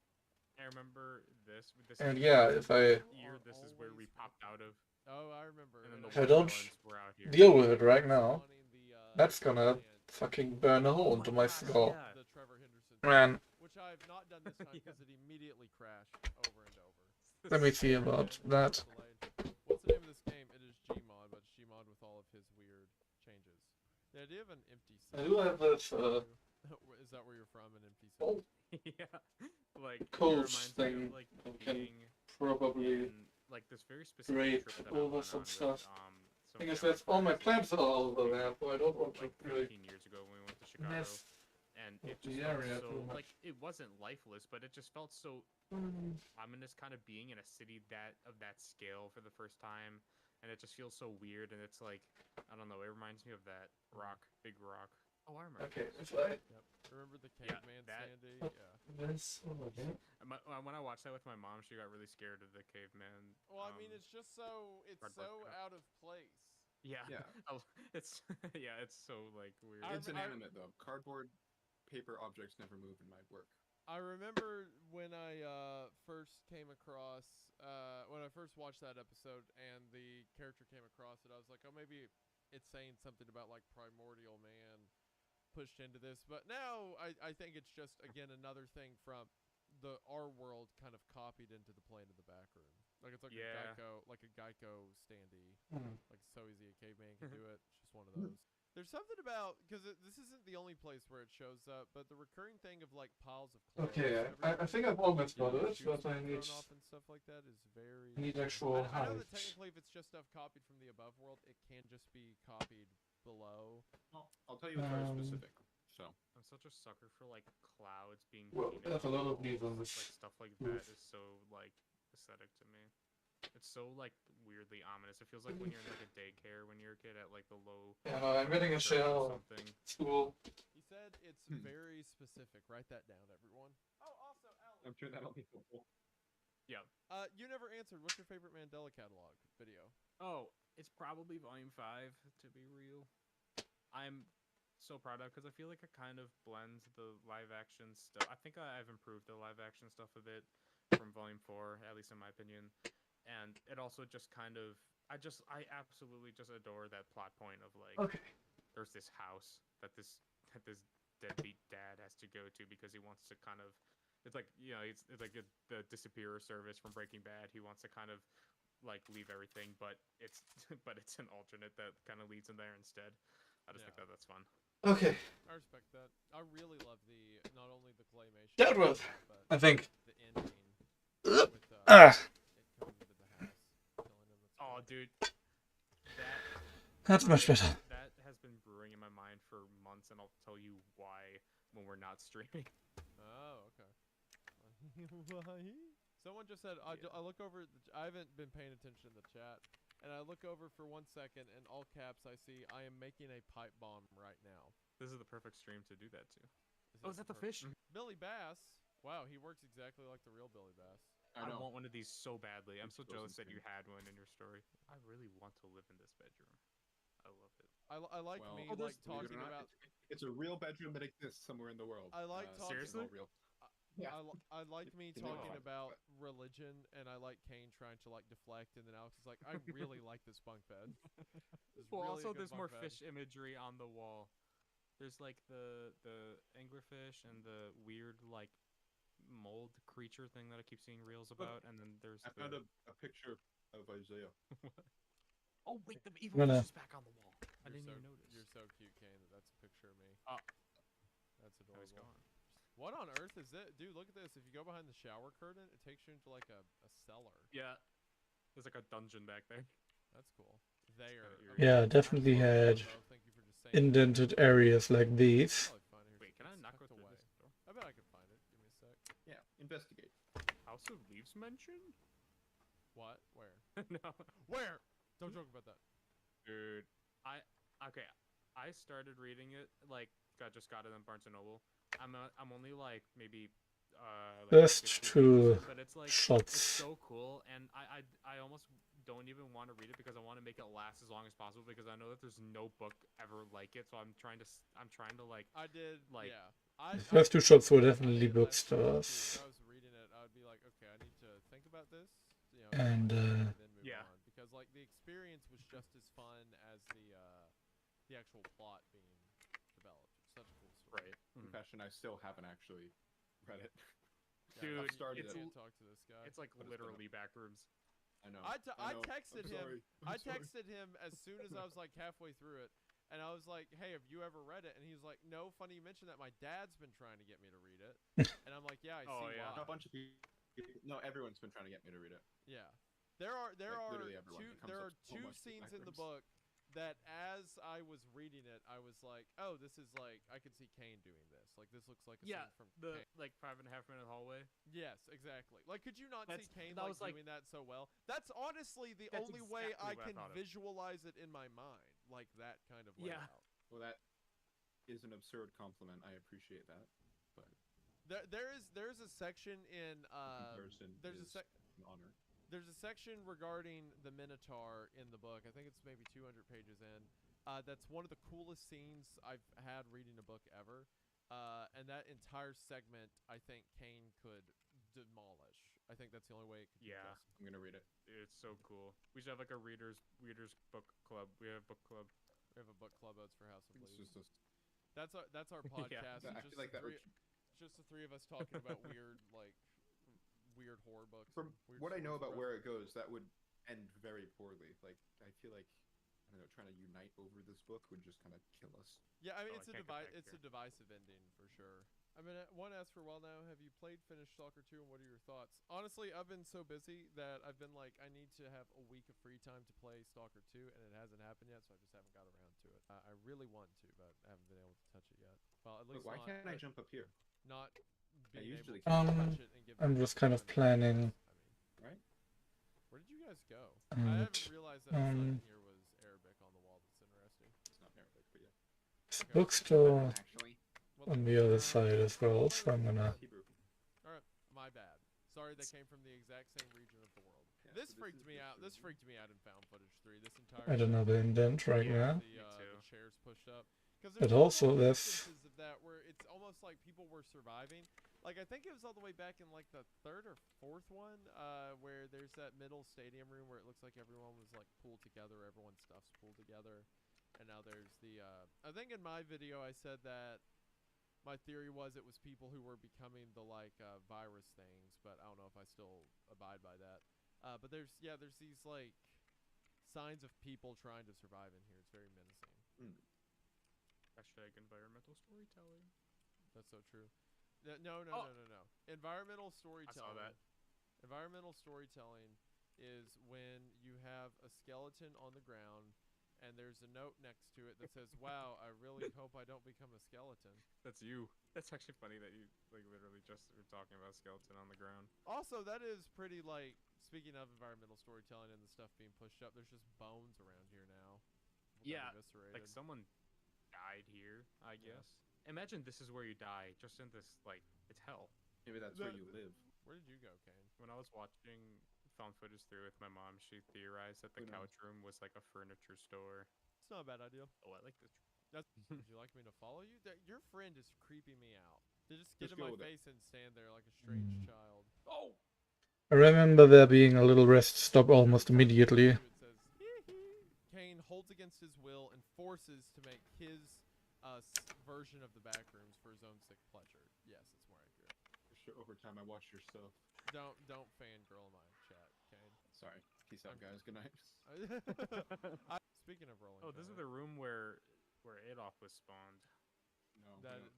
I remember this. This And is yeah, the if I year, this is where we Always popped out of, Oh, I remember. and then the If I White don't Villains were out here. deal with it right now, spawning the, that's gonna giant- fucking burn a hole Oh into my my gosh, skull. yeah. the Trevor Henderson, Man, which I have not done this time Yeah. because it immediately crashed over and over. let me see about that. Delayed. What's the name of this game? It is Gmod, but it's Gmod with all of his weird changes. The idea of an empty I set. do have this Is that where you're from? An empty set? Oh. Yeah, like it Coach reminds me thing of like can being probably. in like this very specific drape trip that I over went some on stuff. with, some Thing is, family that's all my friends, plants are all over there, so I don't want to like really 15 years ago when we went to Chicago, mess and with it the just felt area so too much. like it wasn't lifeless, but it just felt so ominous, kind of being in a city that of that scale for the first time, and it just feels so weird, and it's like I don't know, it reminds me of that rock, big rock. Oh, I remember. Okay, this. if I Yep. Remember the Yeah, caveman that- Sandy? Oh. Yeah. this over there. When I watched that with my mom, she got really scared of the caveman. Well, I mean, it's just so cardboard cutout. out of place. Yeah, Yeah. it's yeah, it's so like weird. It's I- inanimate though. Cardboard, paper objects never move in my work. I remember when I first came across when I first watched that episode and the character came across it, I was like, oh, maybe it's saying something about like primordial man pushed into this. But now I think it's just again another thing from the our world kind of copied into the plane of the back room. Like it's like Yeah. a Geico standee. Hmm. Like so easy a caveman can do it. It's just one of those. There's something about because this isn't the only place where it shows up, but the recurring thing of like piles of clothes. Okay, I everywhere, think I've almost you know, got it, shoes but I being need thrown off and stuff like that is very. actual I know that height. technically, if it's just stuff copied from the above world, it can just be copied below. I'll tell you it's very Um, specific. So I'm such a sucker for like clouds being. Well, painted there's a on lot of walls, these on like this stuff like roof. that is so like aesthetic to me. It's so like weirdly ominous. It feels like when you're in like a daycare when you're a kid at like the low. Yeah, no, I'm getting a church or shell. something. School. He said it's very specific. Write that down, everyone. Oh, also, Alex. I'm sure that'll be helpful. You never answered. What's your favorite Mandela catalog video? Oh, it's probably Volume 5 to be real. I'm so proud of because I feel like it kind of blends the live action stuff. I think I've improved the live action stuff a bit from Volume 4, at least in my opinion. And it also just kind of I absolutely just adore that plot point of like Okay. there's this house that this deadbeat dad has to go to because he wants to kind of it's like it's like the disappearer service from Breaking Bad. He wants to kind of like leave everything, but it's it's an alternate that kind of leads him there instead. I just think Yeah. that's fun. Okay. I respect that. I really love the not only the claymation, That was- but I think. the ending Ugh. with Ah. it coming into the house, killing him. That's Oh, great. dude, that That's much better. that has been brewing in my mind for months, and I'll tell you why when we're not streaming. Oh, okay. Why? Someone just said, I look over, I haven't been paying attention to the chat, and I look over for 1 second, and all caps I see, I am making a pipe bomb right now. This is the perfect stream to do that to. this Oh, is that the fish? Billy Bass. Wow, he works exactly like the real Billy Bass. I I know. want one of these so badly. I'm so It's jealous that insane. you had one in your story. I really want to live in this bedroom. I love it. I like Well, me, Oh, like, believe it talking or not, about, it's a real bedroom that exists somewhere in the world. I like it's talking- all Seriously? real. Yeah. I like me You know talking what? about religion, and I like Kane trying to, like, deflect, and then Alex is like, I really like this bunk bed. It's Well, really a also good there's more bunk bed. fish imagery on the wall. There's like the anglerfish and the weird like mold creature thing that I keep seeing reels Look, about, and then there's I found a picture of Isaiah. oh wait, the evil Gonna- fish is back on the wall. I You're didn't so, even notice. You're so cute, Kane. That's a picture of me. Oh. That's Now he's adorable. gone. What on earth is it? Dude, look at this. If you go behind the shower curtain, it takes you into like a cellar. Yeah, there's like a dungeon back there. That's cool. There. eerie. Yeah, definitely had Thank you for just saying that. indented areas like these. Probably find it. Wait, can I It's not go tucked through away. this door? I bet I could find it. Give me a sec. Yeah, investigate. House of Leaves mentioned? What? Where? No, Where? Don't joke about that. dude. I started reading it like just got it on Barnes and Noble. I'm only like maybe Best different two pieces, but it's like it's shots. so cool, and I almost don't even want to read it because I want to make it last as long as possible because I know that there's no book ever like it. So I'm trying to like I did, like- yeah. The first two shots were I definitely did last year, too. bookstores. If I was reading it, I would be like, okay, I need to think about this, And, then move Yeah. on, because like the experience was just as fun as the actual plot being developed. It's such a cool story. right. Mhm. Confession, I still haven't actually read it. Yeah, Dude, you started it's it. can't talk to this guy. It's like But it's been a- literally backrooms. I know. I know. texted I'm him. sorry. I'm I sorry. texted him as soon as I was like halfway through it, and I was like, "Hey, have you ever read it?" And he was like, "No." Funny you mentioned that. My dad's been trying to get me to read it, and I'm like, "Yeah, I Oh, see yeah. why." A bunch of people. No, everyone's been trying to get me to read it. Yeah, there are Like, literally everyone. It comes there up are so two much with scenes in the backrooms. book that as I was reading it, I was like, "Oh, this is like I could see Kane doing this. Like this looks like a Yeah, scene from the Kane." like 5.5 minute hallway. Yes, exactly. Like, could you not see That's- Kane that like was, like- doing that so well? That's honestly the That's only way exactly I what I can thought of. visualize it in my mind, like that kind of Yeah. layout. Well, that is an absurd compliment. I appreciate that. But There's a section in comparison there's a is sec an honor. there's a section regarding the Minotaur in the book. I think it's maybe 200 pages in. That's one of the coolest scenes I've had reading a book ever. And that entire segment, I think Kane could demolish. I think that's the only way it could Yeah. be just. I'm gonna read it. It's so cool. We should have like a readers book club. We have book club. We have a book club. That's for House of It's Blues. just That's our Yeah. podcast. I It's feel like that would. just the three of us talking about weird horror books. From and weird what I know stories about from- where it goes, that would end very poorly. Like I feel like I don't know, trying to unite over this book would just kind of kill us. Yeah, I mean Oh, it's I a can't get back it's a here. divisive ending for sure. I mean, one asks for a while now. Have you played Finished Stalker 2, and what are your thoughts? Honestly, I've been so busy that I've been like, I need to have a week of free time to play Stalker 2, and it hasn't happened yet, so I just haven't got around to it. I really want to, but I haven't been able to touch it yet. Well, at Look, least why not, can't I jump up here? not being usually able to can. touch it and give I'm it just kind of time to planning. I mean, Right? where did you guys go? I And, haven't realized that the sign here was Arabic on the wall. That's interesting. It's not Arabic, but yeah. This bookstore Actually, Well, on the other side as well, so I'm gonna. Hebrew. my bad. Sorry, they came from the exact same region of the world. Yeah, This so freaked is me the out. This Hebrew. freaked me out in Found Footage 3. This entire I don't know the indent right Yeah. now. the, Me too. the chairs pushed up. Because But also this- instances of that where it's almost like people were surviving. Like I think it was all the way back in like the third or fourth one, where there's that middle stadium room where it looks like everyone was like pulled together, everyone's stuff's pulled together, and now there's the. I think in my video I said that my theory was it was people who were becoming the like virus things, but I don't know if I still abide by that. But there's these like signs of people trying to survive in here. It's very menacing. Hashtag environmental storytelling. That's so true. No. Oh. Environmental storytelling. that. Environmental storytelling is when you have a skeleton on the ground and there's a note next to it that says, "Wow, I really hope I don't become a skeleton." That's you. That's actually funny that you like literally just were talking about skeleton on the ground. Also, that is pretty like speaking of environmental storytelling and the stuff being pushed up. There's just bones around here now. People got Yeah, eviscerated. Like someone died here, I guess. Imagine this is where you die, just in this like it's hell. Maybe that's where you live. Where did you go, Kane? When I was watching Found Footage 3 with my mom, she theorized that the Who knows? couch room was like a furniture store. It's not a bad idea. Oh, I like this. Would you like me to follow you? Your friend is creeping me out. To just get Just in my go with it. face and stand there like a strange child. Oh, I remember there being a little rest stop almost immediately. It says, "Hee hee." Kane holds against his will and forces to make his version of the back rooms for his own sick pleasure. Yes, it's more accurate. For sure, over time, I watched your stuff. Don't fangirl my chat, Kane. Sorry. Peace out, guys. Good night. Speaking of rolling. oh, this is Kane, the room where Adolf was spawned. No. that. no.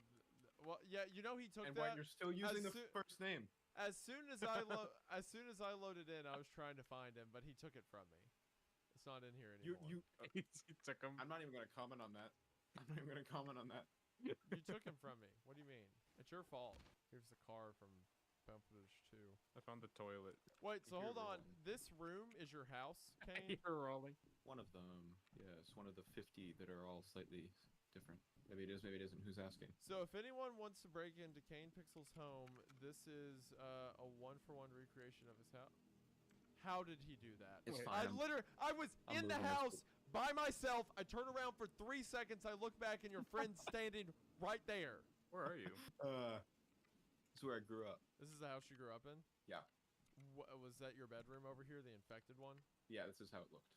Well, yeah, you know he took And that. why you're still using the soo- first name? As soon as I loaded in, I was trying to find him, but he took it from me. It's not in here anymore. You. he took him. I'm not even gonna comment on that. I'm not even gonna comment on that. You took him from me. What do you mean? It's your fault. Here's the car from Found Footage 2. I found the toilet. Wait, so You're hold on. rolling. This room is your house, Kane? You're rolling. One of them, yes, one of the 50 that are all slightly different. Maybe it is, maybe it isn't. Who's asking? So if anyone wants to break into Kane Pixel's home, this is a one-for-one recreation of his house. How did he do that? It's Wait, fine. I was I'm in the moving this house by myself. I turn around for 3 seconds. I look back, and your friend's standing right there. Where are you? This is where I grew up. This is the house you grew up in? Yeah. Was that your bedroom over here, the infected one? Yeah, this is how it looked.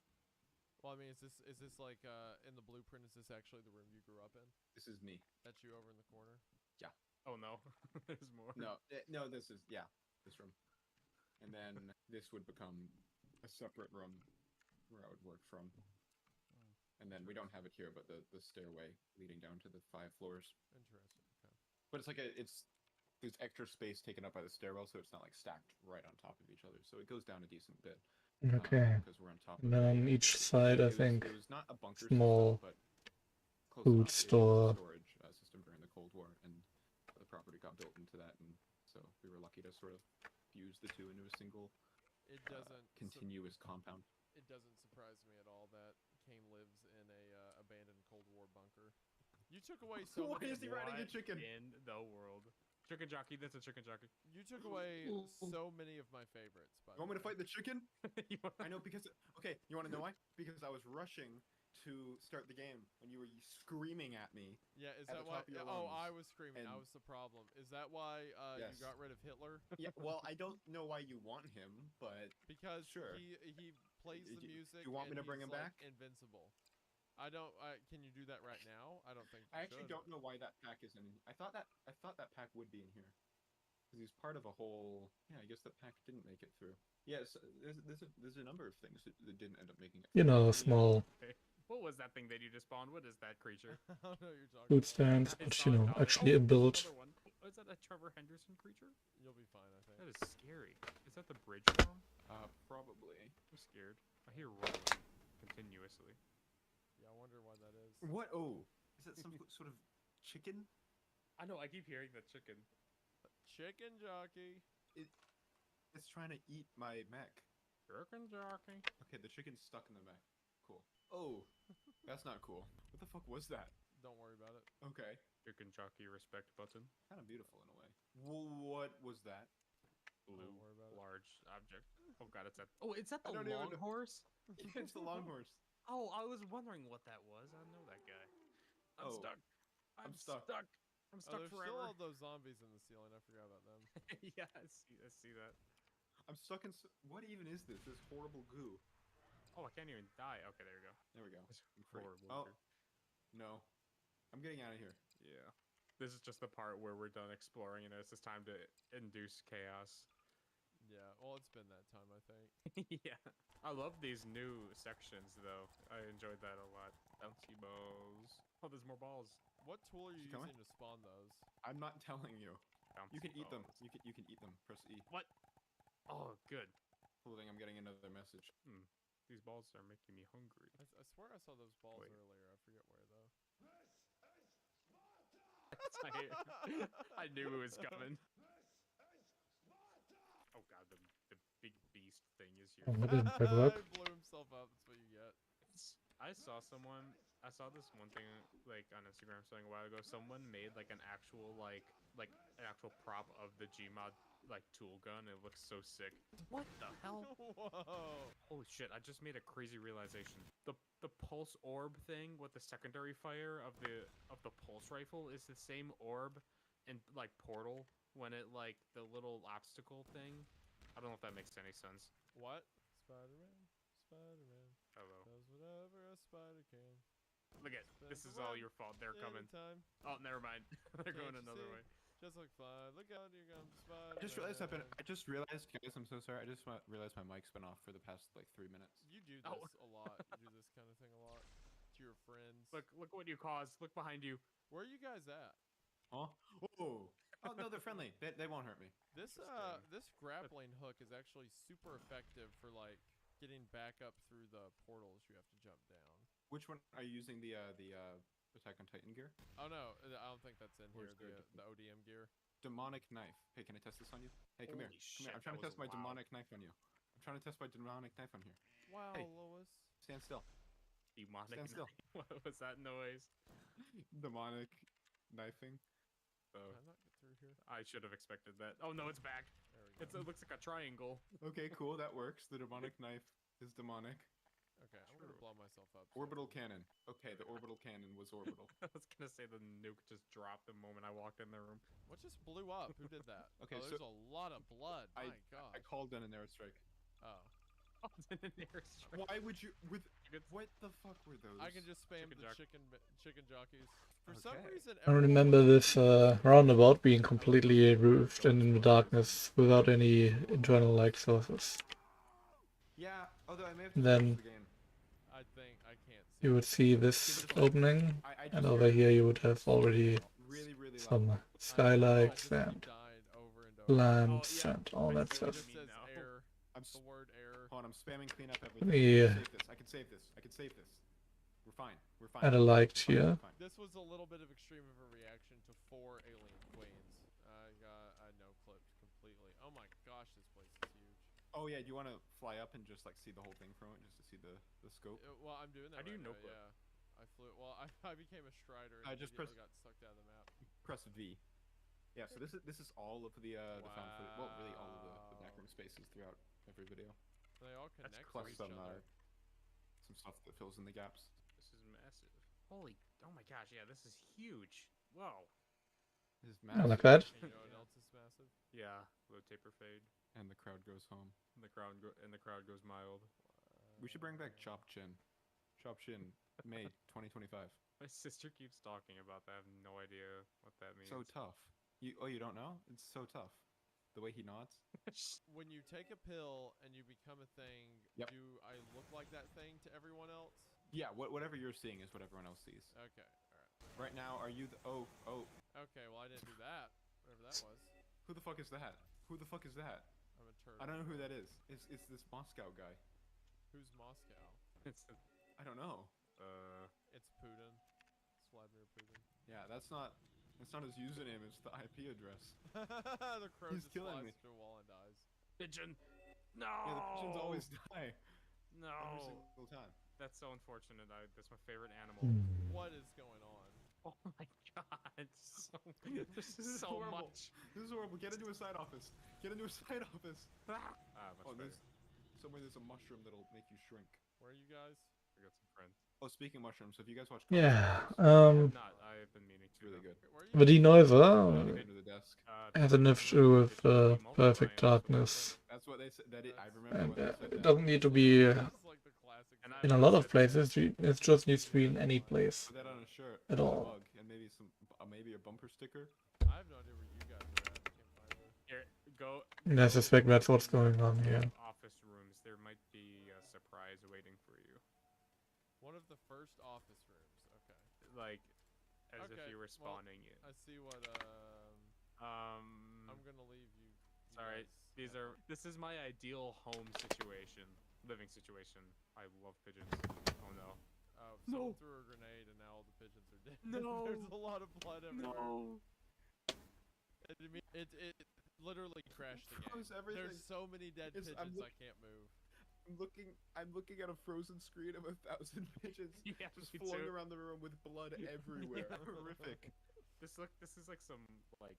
Well, I mean, is this like in the blueprint? Is this actually the room you grew up in? This is me. That's you over in the corner. Oh no, there's more. No, this is, yeah, this room. And then this would become a separate room where I would work from. And then we don't have it here, but the stairway leading down to the 5 floors. Interesting. Okay. But it's like there's extra space taken up by the stairwell, so it's not like stacked right on top of each other. So it goes down a decent bit. Okay. Because we're on top And of then on each side, I think, it was not a bunker small system, but close food enough. It was a store. storage system during the Cold War, and the property got built into that, and so we were lucky to sort of fuse the two into a single It doesn't continuous compound. It doesn't surprise me at all that Kane lives in a abandoned Cold War bunker. You took away so Why many. is he riding a What chicken? in the world? Chicken jockey. That's a chicken jockey. You took away so many of my favorites. By You want me to way. fight the chicken? You wanna- I know because okay, you want to know why? Because I was rushing to start the game when you were screaming at me. Yeah, is at that the why? top of your Oh, lungs, I was screaming. I and- was the problem. Is that why Yes. you got rid of Hitler? Yeah, well, I don't know why you want him, but Because Sure. he plays the Do music. you want me and to bring he's, him like, back? Invincible. I don't. Can you do that right now? I don't think. I you actually should. don't know why that pack is in. I thought that pack would be in here. Because he's part of a whole. Yeah, I guess that pack didn't make it through. Yes, there's a number of things that didn't end up making it. you through. know, small What was that thing that you just spawned? What is that creature? I don't know what you're talking food about. stands, I but saw you know, another- actually oh, a build. another one. Oh, is that a Trevor Henderson creature? You'll be fine, I think. That is scary. Is that the bridge farm? Probably. I'm scared. I hear rolling continuously. Yeah, I wonder why that is. What? Oh, is that some sort of chicken? I know. I keep hearing that chicken. Chicken jockey. It's trying to eat my mech. Chicken jockey. Okay, the chicken's stuck in the mech. Cool. Oh, that's not cool. What the fuck was that? Don't worry about it. Okay. Chicken jockey respect button. Kind of beautiful in a way. What was that? Blue worry about it. large object. Oh god, it's that. Oh, is that I the don't even long know. horse? It's the long horse. Oh, I was wondering what that was. I know that guy. I'm Oh, stuck. I'm stuck. I'm Oh, stuck there's still forever. all those zombies in the ceiling. I forgot about them. Yeah, I see that. I'm stuck in. What even is this? This horrible goo. Oh, I can't even die. Okay, there we go. There we go. It's I'm free. horrible. Oh, dude. no. I'm getting out of here. Yeah. This is just the part where we're done exploring and it's just time to induce chaos. Yeah, well, it's been that time, I think. Yeah. I love these new sections, though. I enjoyed that a lot. Bouncy balls. Oh, there's more balls. What tool are you Is it coming? using to spawn those? I'm not telling you. Bouncy You can eat them. balls. You can eat them. Press E. Oh, good. Holding. I'm getting another message. These balls are making me hungry. I swear I saw those balls Wait. earlier. I forget where, though. I knew it was coming. Oh god, the big beast thing is here. Oh, that didn't pick up. He blew himself up. That's what you get. I saw this one thing like on Instagram something a while ago. Someone made like an actual like an actual prop of the Gmod like tool gun. It looks so sick. What the hell? Whoa. Holy shit! I just made a crazy realization. The pulse orb thing with the secondary fire of the pulse rifle is the same orb in like Portal when it like the little obstacle thing. I don't know if that makes any sense. What? Spider-Man. Spider-Man Hello. does whatever a spider can. Look at this is Spider-Man. all your fault. They're coming. Anytime. Oh, never mind. They're going Can't you another see? way. Just like fun. Look out, here comes Spider-Man. I just realized guys. I'm so sorry. I just realized my mic's been off for the past like 3 minutes. You do this Oh. a lot. You do this kind of thing a lot to your friends. Look what you caused. Look behind you. Where are you guys at? Huh? Oh. Oh no, they're friendly. They won't hurt me. This Interesting. this grappling hook is actually super effective for like getting back up through the portals you have to jump down. Which one are you using? The Attack on Titan gear? Oh no, I don't think that's in here. Where's the The ODM gear. Demonic knife. Hey, can I test this on you? Hey, come here. Holy Come here. shit, I'm trying to that test my was loud. demonic knife on you. I'm trying to test my demonic knife on here. Wow, Hey. Lois. Stand still. Demonic. Stand still. What was that noise? demonic knifing. So Can I not get through here? I should have expected that. Oh no, it's back. There we go. It looks like a triangle. okay, cool, that works. The demonic knife is demonic. Okay, I'm gonna True. blow myself up. so- Orbital cannon. Okay, the orbital cannon was orbital. I was gonna say the nuke just dropped the moment I walked in the room. What just blew up? Who did that? Okay, oh, so- there's a lot of blood. My I gosh. called in an airstrike. Oh, Oh, it's in an airstrike. Why would you with Chicken- what the fuck were those? I can just spam Chicken the jock- chicken jockeys. For some Okay. reason, I everyone remember was this roundabout being completely roofed and in the darkness without any internal light sources. Yeah, although I may have to Then- change the game. I think I can't see. You would see this opening, I and just over hear here you would have already really loud. some I skylights just keep and dying over and over. lamps yeah. and all I that see what stuff. It you just mean says now. error. I'm The word error. hold on, I'm spamming clean up everything. Yeah. I can save this. I can save this. We're fine. We're fine. Add a light We're fine, here. we're fine. This was a little bit of extreme of a reaction to 4 alien queens. I no clipped completely. Oh my gosh, this place is huge. Oh yeah, do you want to fly up and just like see the whole thing from it, just to see the scope? Well, I'm doing that. How do you right now, no-clip? Yeah, I flew. Well, I became a Strider. And I just immediately pressed- got sucked out of the map. Press V. Yeah, so this is all of the found footage. Well, really all of the Wow. backroom spaces throughout every video. They all That's connect Plus to each some other. some stuff that fills in the gaps. This is massive. Holy, oh my gosh, yeah, this is huge. Whoa. This is I massive. like that. And you know what Yeah. else is massive? Yeah, low taper fade, And the crowd goes home. and the crowd goes mild. We should bring back Chop Chin. Chop Chin, May 2025. My sister keeps talking about that. I have no idea what that means. So tough. You don't know? It's so tough. The way he nods. When you take a pill and you become a thing, Yep. do I look like that thing to everyone else? Yeah, whatever you're seeing is what everyone else sees. Okay, alright. Right now, are you the oh Okay, well I didn't do that. Whatever that was. who the fuck is that? Who the fuck is that? I'm a turtle. I don't know who that is. It's this Moscow guy. Who's Moscow? It's I don't know. It's Putin. It's Vladimir Putin. Yeah, that's not his username, it's the IP address. The crow He's just killing flies me. through a wall and dies. pigeon. No. Yeah, the pigeons always die No. every single time. That's so unfortunate. That's my favorite animal. What is going on? Oh my god. So, This is so horrible. much. This is horrible. Get into a side office. Get into a side office. Much Oh, better. there's somewhere there's a mushroom that'll make you shrink. Where are you guys? I got some friends. Oh, speaking of mushrooms, have you guys watched? Yeah. Not. I have been meaning It's to. really though. good. Where are you? The Denoiser Under the desk. has an issue with perfect darkness. That's what they said. I remember And when they said it that. doesn't need to be This is like the classic. And Zelda. in a lot of places. It just needs to be in any place. Put that on a shirt. At a all. mug, and maybe maybe a bumper sticker. I have no idea where you guys are at. I can't find it. Here, go. And I suspect that's what's going on go here. to Office rooms. There might be a surprise waiting for you. One of the first office rooms. Okay. Like, as if Okay, you were well, spawning it. I see what. I'm gonna leave you. you Sorry. guys These at are. This is my ideal home situation, living situation. I love pigeons. Oh no. Oh, No. someone threw a grenade and now all the pigeons are dead. No. There's a lot of blood everywhere. It literally crashed the game. Froze everything. There's so many dead It's- I'm pigeons I can't move. I'm looking at a frozen screen of 1,000 pigeons Yeah, just me floating too. around the room with blood everywhere. Yeah. Horrific. This is like some like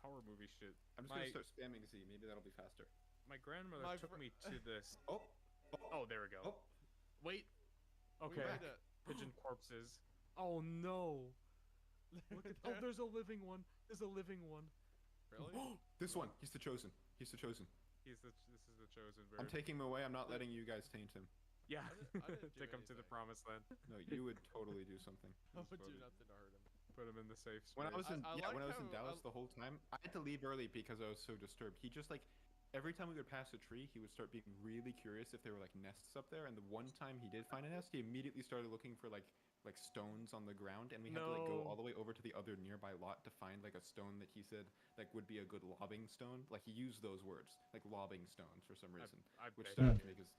horror movie shit. I'm just My- gonna start spamming Z. Maybe that'll be faster. My grandmother My took fr- me to this. Oh. Oh, there we go. Oh. Wait. We Okay. made it. Pigeon corpses. Oh no. Look at, oh, there's a living one. There's a living one. Really? This one. He's the chosen. He's the chosen. This is the chosen bird. I'm taking him away. I'm not letting you guys taint him. Yeah. I didn't do Take him to the anything. promised land. No, you would totally do something. I That's would do funny. nothing to hurt him. Put him in the safe space. When I was in I like when I was in how- Dallas the whole time, I had to leave early because I was so disturbed. He just like every time we would pass a tree, he would start being really curious if there were like nests up there. And the one time he did find a nest, he immediately started looking for like stones on the ground, and we had to like go No. all the way over to the other nearby lot to find like a stone that he said like would be a good lobbing stone. Like he used those words, like lobbing stones for some reason, I which bet started you to make his.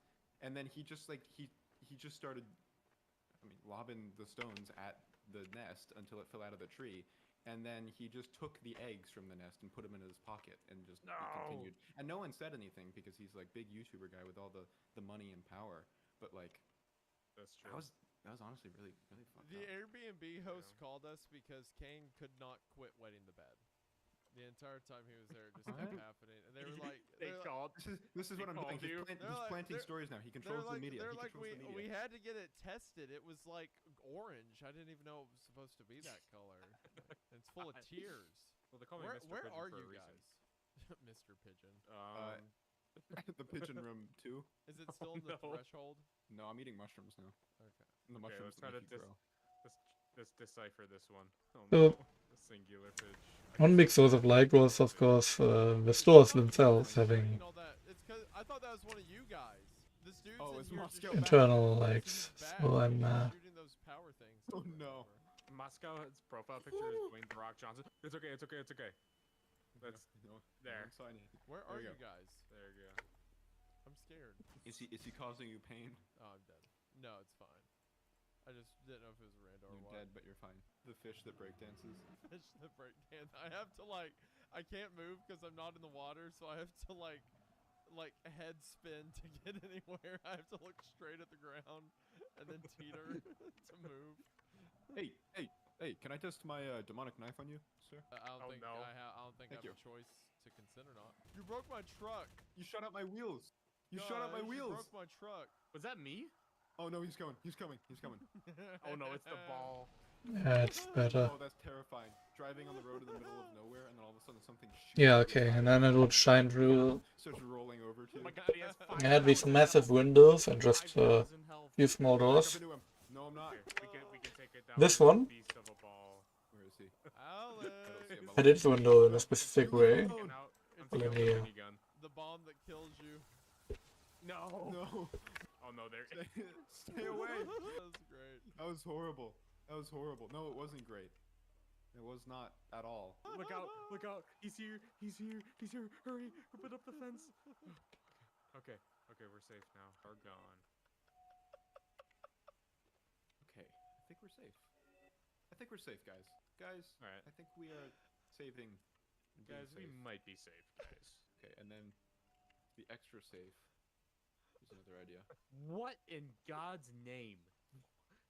And then he just like he just started, I mean, lobbing the stones at the nest until it fell out of the tree. And then he just took the eggs from the nest and put them in his pocket and just he No. continued. And no one said anything because he's like big YouTuber guy with all the money and power. But like, That's true. That was honestly really fucked The up. Airbnb host Yeah. called us because Kane could not quit wetting the bed. The entire time he was there, it just What? kept happening. And they were like, they they're like, called. This is They what I'm doing. called you. They're He's like- planting they're- stories now. He they're controls like, the media. they're He like, controls the media. we had to get it tested. It was like orange. I didn't even know it was supposed to be that color. It's full of God. tears. Well, they call me Where, Mr. where Pigeon are for you a reason. guys? Mr. Pigeon. The pigeon room too. Is it still in the no. threshold? No, I'm eating mushrooms now. Okay. And the Okay, mushrooms let's try to make you grow. Let's decipher this one. Oh So- no. The singular pigeon. One big source of light was, of course, the stores themselves having All that. It's 'cause I thought that was one of you guys. This dude's Oh, in it's here Moscow just back. internal shooting lights. his back. So I'm He's shooting those power things. Oh, over and no. over. Moscow's profile picture is Dwayne The Rock Johnson. It's okay. It's okay. It's okay. That's No, there. I'm signing. Where There are you you go. guys? There you go. I'm scared. Is he causing you pain? Oh, I'm dead. No, it's fine. I just didn't know if it was Randall or You're what. dead, but you're fine. The fish that breakdances. Fish the break dance. I have to I can't move because I'm not in the water, so I have to like head spin to get anywhere. I have to look straight at the ground and then teeter to move. Hey! Can I test my demonic knife on you, sir? I don't Oh, think no. I don't think Thank I have a choice to consider not. You broke my truck. You shot out my wheels. You shot out my Guys, You wheels. broke my truck. Was that me? Oh no, he's coming. He's coming. He's coming. Oh no, it's the ball. That's better. Oh, that's terrifying. Driving on the road in the middle of nowhere, and then all of a sudden something shoots. Yeah, at your okay, side and then it would shine through. starts rolling over to Oh you. my god, he has I had these 5,000 massive health. windows and just 5,000 health. few small Back up doors. into him. No, I'm not. Here, we can take it down. This with a one? Beast of a ball. Where is he? Alex. I did the window in a specific way. Taking out- I'm It's taking out the- the minigun. The bomb that kills you. No. No. Oh no, there. Stay away. That was great. That was horrible. That was horrible. No, it wasn't great. It was not at all. Look out! Look out! He's here! He's here! He's here! Hurry! Open up the fence! Okay, okay, we're safe now. We're gone. Okay, I think we're safe. I think we're safe, guys. Guys, Alright. I think we are saving. and being Guys, we safe. might be safe, guys. Okay, and then the extra safe is another idea. What in God's name?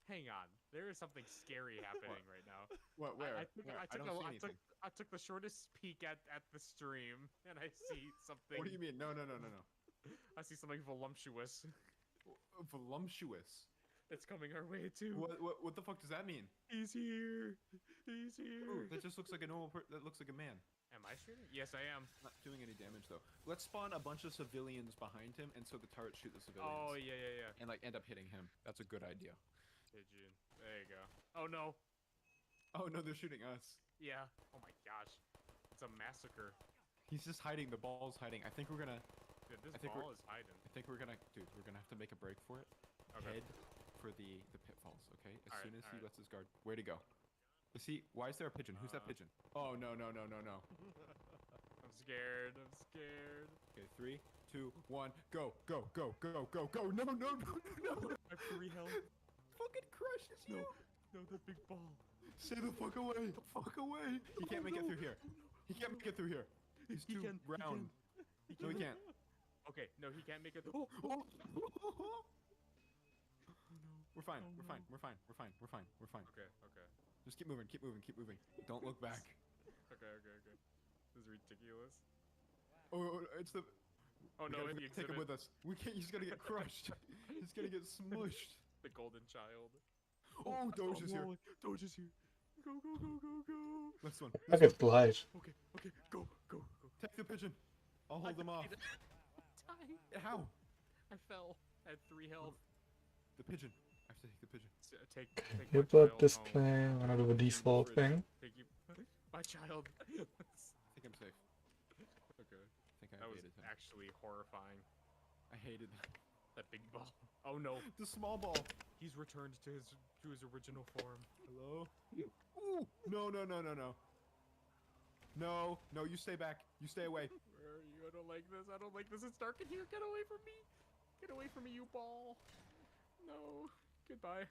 Hang on. There is something scary happening right now. What? Where? I took, Where? I, took don't a, see I, took, anything. I took the shortest peek at the stream, and I see something. What do you mean? No. I see something voluptuous. Voluptuous. It's coming our way too. What the fuck does that mean? He's here. He's here. Ooh, that just looks like a normal. That looks like a man. Am I shooting? Yes, I am. Not doing any damage though. Let's spawn a bunch of civilians behind him, and so the turrets shoot the civilians. Oh yeah. And like end up hitting him. That's a good idea. Pigeon. There you go. Oh no. Oh no, they're shooting us. Yeah. Oh my gosh. It's a massacre. He's just hiding. The ball's hiding. I think we're gonna. Dude, this I think we're- ball is hiding. I think we're gonna. Dude, we're gonna have to make a break for it. Okay. Head for the pitfalls. Okay. As Alright, soon as he alright. lets his guard. Where to go? Is he? Why is there a pigeon? Who's that pigeon? Oh no. I'm scared. I'm scared. Okay, 3, 2, 1, go. No. I have 3 health. Fucking crushes you. No, the big ball. Stay the fuck away. Fuck away. He can't make it through here. He can't make it through here. He's He too can, he round. No, he can't. Okay, no, he can't make it. Oh, We're fine. Oh, We're no. fine. We're fine. We're fine. We're fine. We're fine. okay. Just keep moving. Keep moving. Keep moving. Don't look back. Okay. This is ridiculous. Oh, it's the. Oh we no, gotta the take him exhibit. with us. We can't. He's gonna get crushed. He's gonna get smushed. The golden child. Oh, Doge is here. Whoa, Doge is here. Go. Next one. I get light. Okay, go. Take the pigeon. I'll hold him off. Die. How? I fell. I had 3 health. The pigeon. I have to take the pigeon. Take my Hippo child home. display, one of the default thing. Take you, my child. I think I'm safe. Okay. I think I That was hated him. actually horrifying. I hated That big ball. Oh no, the small ball. he's returned to his original form. Hello? Ooh! No. No, you stay back. You stay away. Where are you? I don't like this. I don't like this. It's dark in here. Get away from me. Get away from me, you ball. No. Goodbye.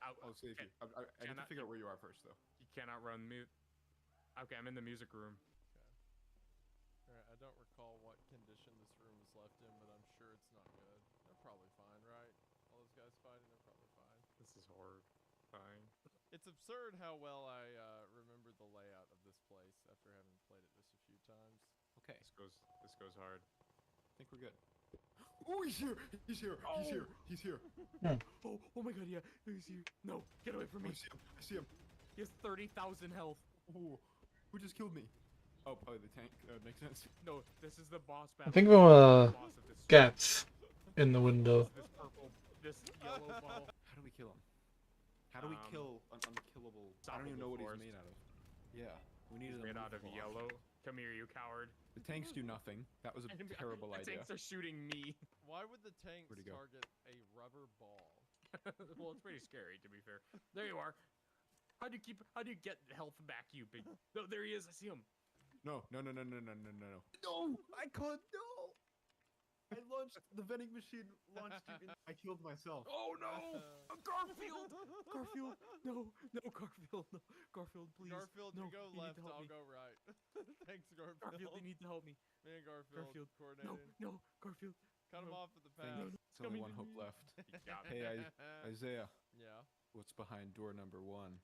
I'll save you. I need to cannot- figure out where you are first, though. You cannot run mute. Okay, I'm in the music room. Alright, I don't recall what condition this room was left in, but I'm sure it's not good. They're probably fine, right? All those it's absurd how well I remember the layout of this place after having played it just a few times. Okay, This goes hard. I think we're good. Oh, he's here! He's here! He's here! He's here! Oh my god, yeah. He's here. No, get away from I me. see him! I see him! He has 30,000 health. Oh, who just killed me? Oh, probably the tank. Makes sense. No, this is the boss I battle. think there were Boss of this gaps in the window. This purple, this yellow ball. How do we kill him? How do we kill an unkillable? I don't even know what Stoppable he's made out of. Yeah, we needed Made out of unmovable yellow. object. Come here, you coward. The tanks do nothing. That was a terrible The idea. tanks are shooting me. Why would the tanks Where'd he go? target a rubber ball? Well, it's pretty scary, to be fair. There you are. How do you get health back, you big? No, there he is. I see him. No, no, no, no, no, no, no, no, no. No, I can't. No. I launched the vending machine. Launched you. I killed myself. Oh no! Garfield! Garfield! No, no, Garfield! No, Garfield, please. Garfield, no, you go you need left, to help I'll me. go right. Thanks, Garfield. Garfield, you need to help me. Me and Garfield, Garfield. coordinating. No, Garfield. Cut him no. off at the Thank pass. you. no, There's only coming one to hope me. left. You got me. Hey, Isaiah, Yeah. what's behind door number 1?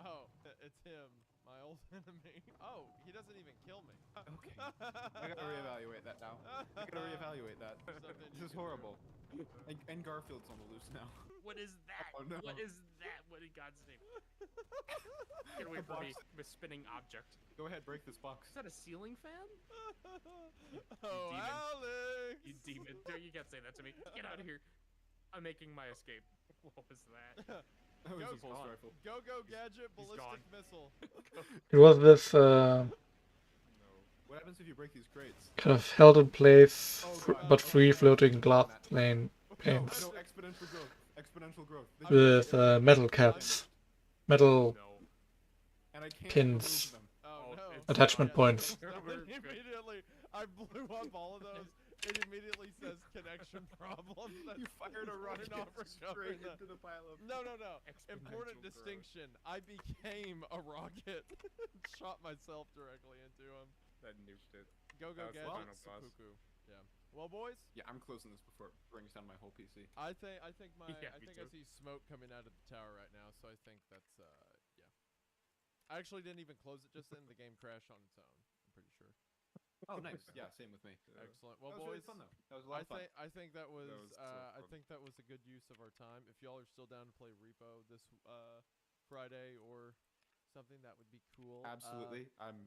Oh, it's him, my old enemy. Oh, he doesn't even kill me. Okay. I gotta reevaluate that now. I gotta reevaluate that. Something you This is can do. horrible. And Garfield's on the loose now. What is that? Oh, no. What is that? What in God's name? Get away The from me, box. with spinning object. Go ahead, break this box. Is that a ceiling fan? Oh, demon. Alex! You demon. No, you can't say that to me. Get out of here. I'm making my escape. What was that? That was Go, a pulse gone. rifle. Go gadget He's ballistic gone. missile. It was this No. What happens if you break these crates? kind of held in place, Oh, God. but free floating glass plane No, panes no, exponential growth. Exponential growth. This with is- metal caps, metal No. and I can't pins. remove them. Oh, Oh, no. it's Attachment Yeah, points. so We're then good. immediately, I blew up all of those. It immediately says connection problem. That's You fired a we're rocket not recovering straight that. into the pile of. No. Important Exponential growth. distinction. I became a rocket. Shot myself directly into him. That nuked it. Go That was the gadget final boss. seppuku. Yeah. Well, boys, Yeah, I'm closing this before it brings down my whole PC. I think I think Yeah, me I too. see smoke coming out of the tower right now, so I think that's yeah. I actually didn't even close it just then. The game crashed on its own. I'm pretty sure. Oh, nice. Yeah, same with me. Excellent. Well, That was boys, really fun though. That was a lot of fun. I think that was, was so I fun. think that was a good use of our time. If y'all are still down to play Repo this Friday or something, that would be cool. Absolutely. I'm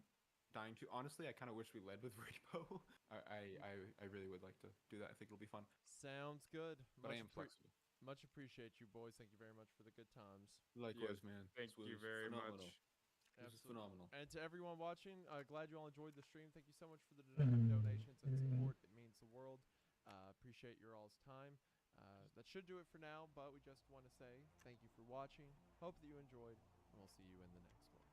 dying to. Honestly, I kind of wish we led with Repo. I really would like to do that. I think it'll be fun. Sounds good. But I am flexible. Much appreciate you boys. Thank you very much for the good times. Likewise, man. Thank This you was very phenomenal. much. This is Absolutely. phenomenal. And to everyone watching, glad you all enjoyed the stream. Thank you so much for the donations and support. It means the world. Appreciate your all's time. That should do it for now, but we just want to say thank you for watching. Hope that you enjoyed, and we'll see you in the next one.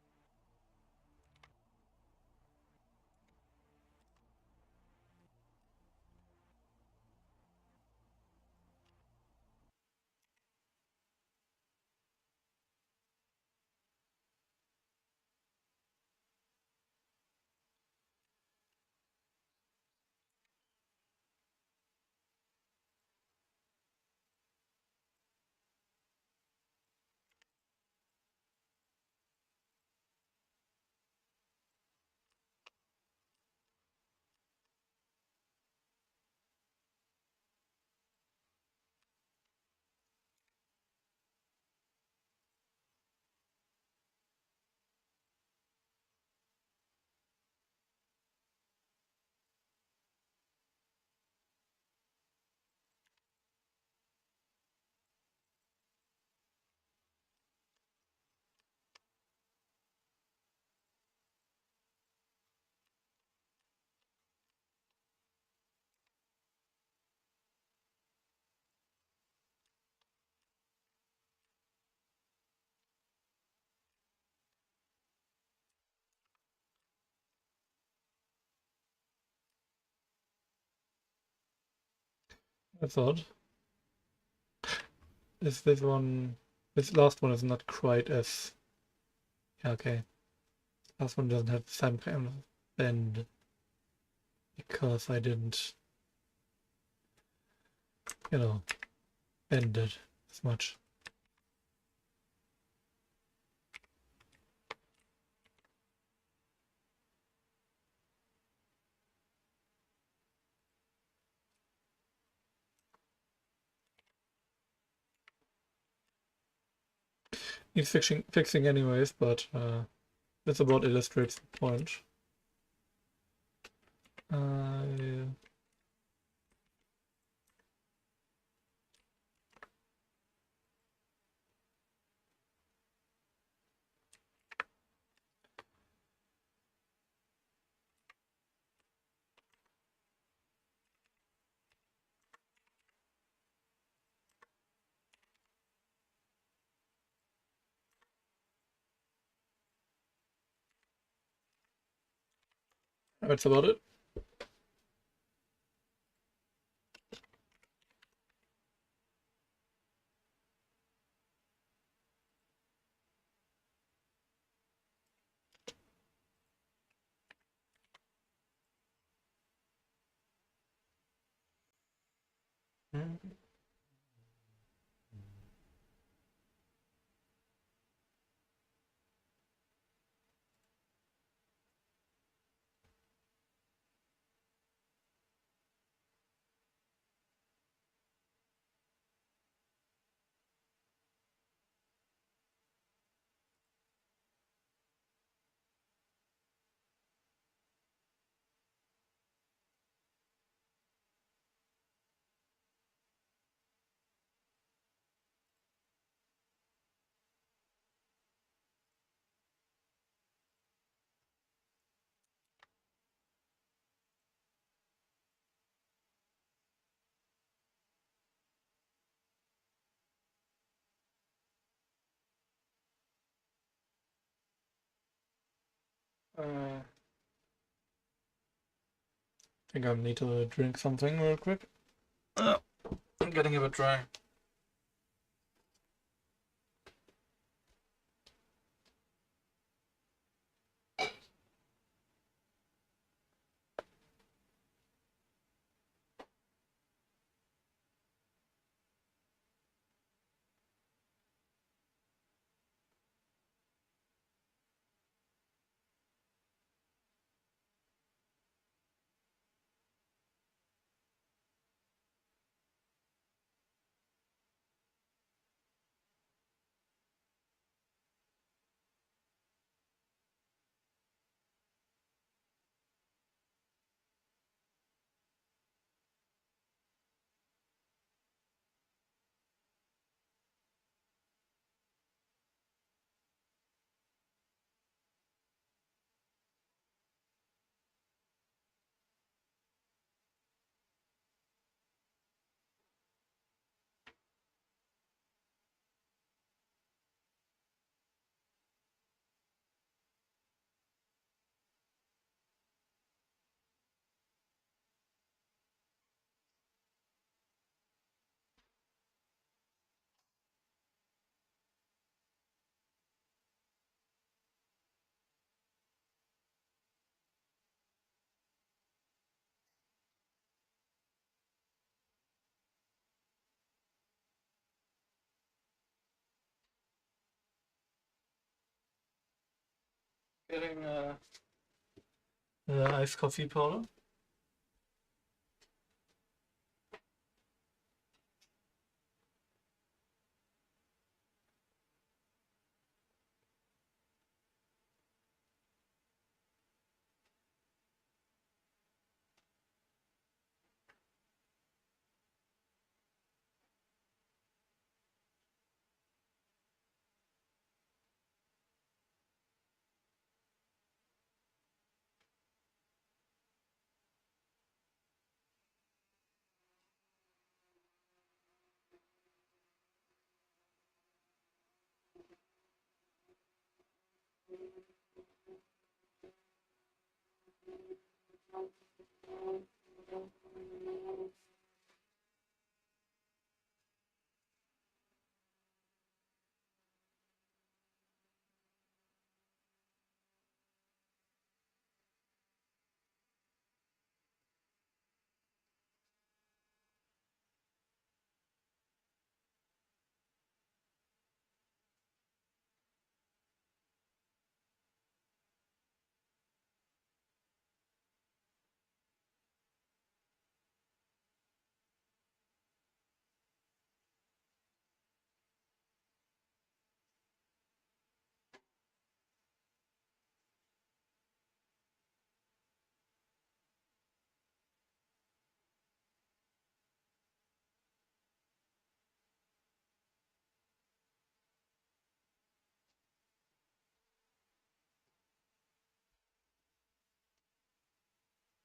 That's odd. Is this one? This last one is not quite as. Yeah, okay. Last one doesn't have the same kind of bend because I didn't, bend it as much. needs fixing anyways, but this about illustrates the point. Yeah. That's about it. I think I need to drink something real quick. I'm getting a bit dry. Getting the iced coffee powder.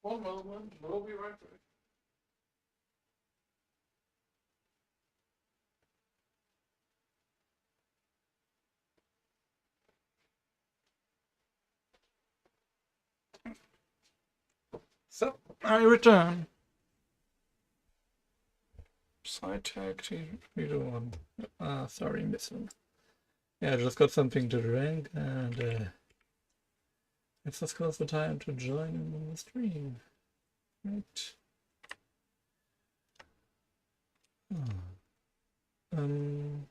One moment, we'll be right back. So, I return. Side tag team, we don't want. Sorry, missing. Yeah, I just got something to drink, and it's just close the time to join in the stream. Right. Um.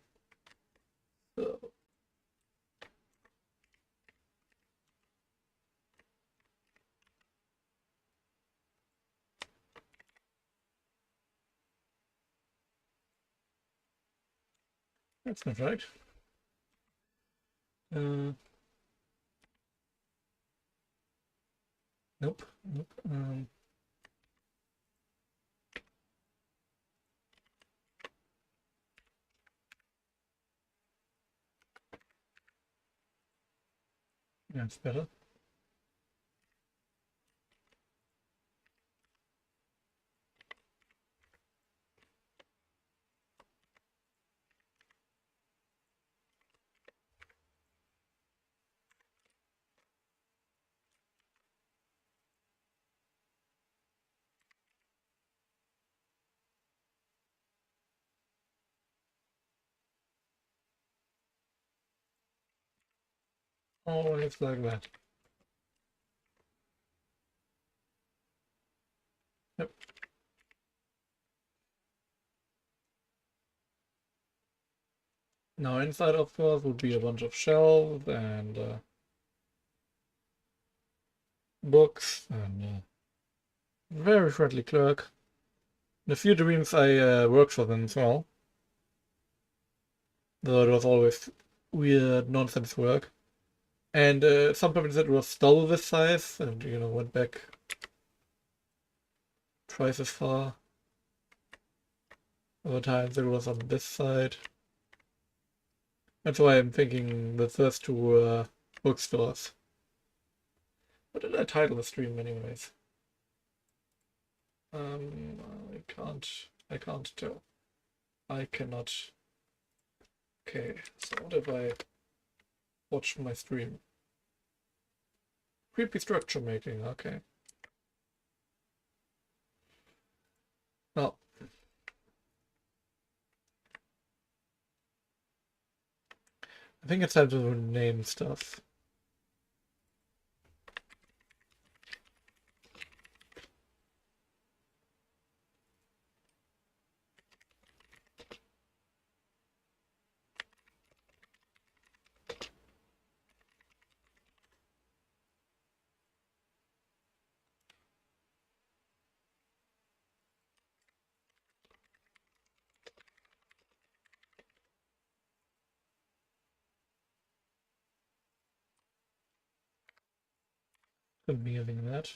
So. That's not right. Nope. Nope. That's better. Always like that. Yep. Now inside, of course, would be a bunch of shelves and books and very friendly clerk. In a few dreams, I worked for them as well. Though it was always weird nonsense work. And sometimes it was double this size and, went back twice as far. Other times it was on this side. That's why I'm thinking the first two were bookstores. What did I title the stream anyways? I can't tell. I cannot. Okay, so what if I watch my stream? Creepy structure making, okay. Well. I think it's time to name stuff. Amazing that.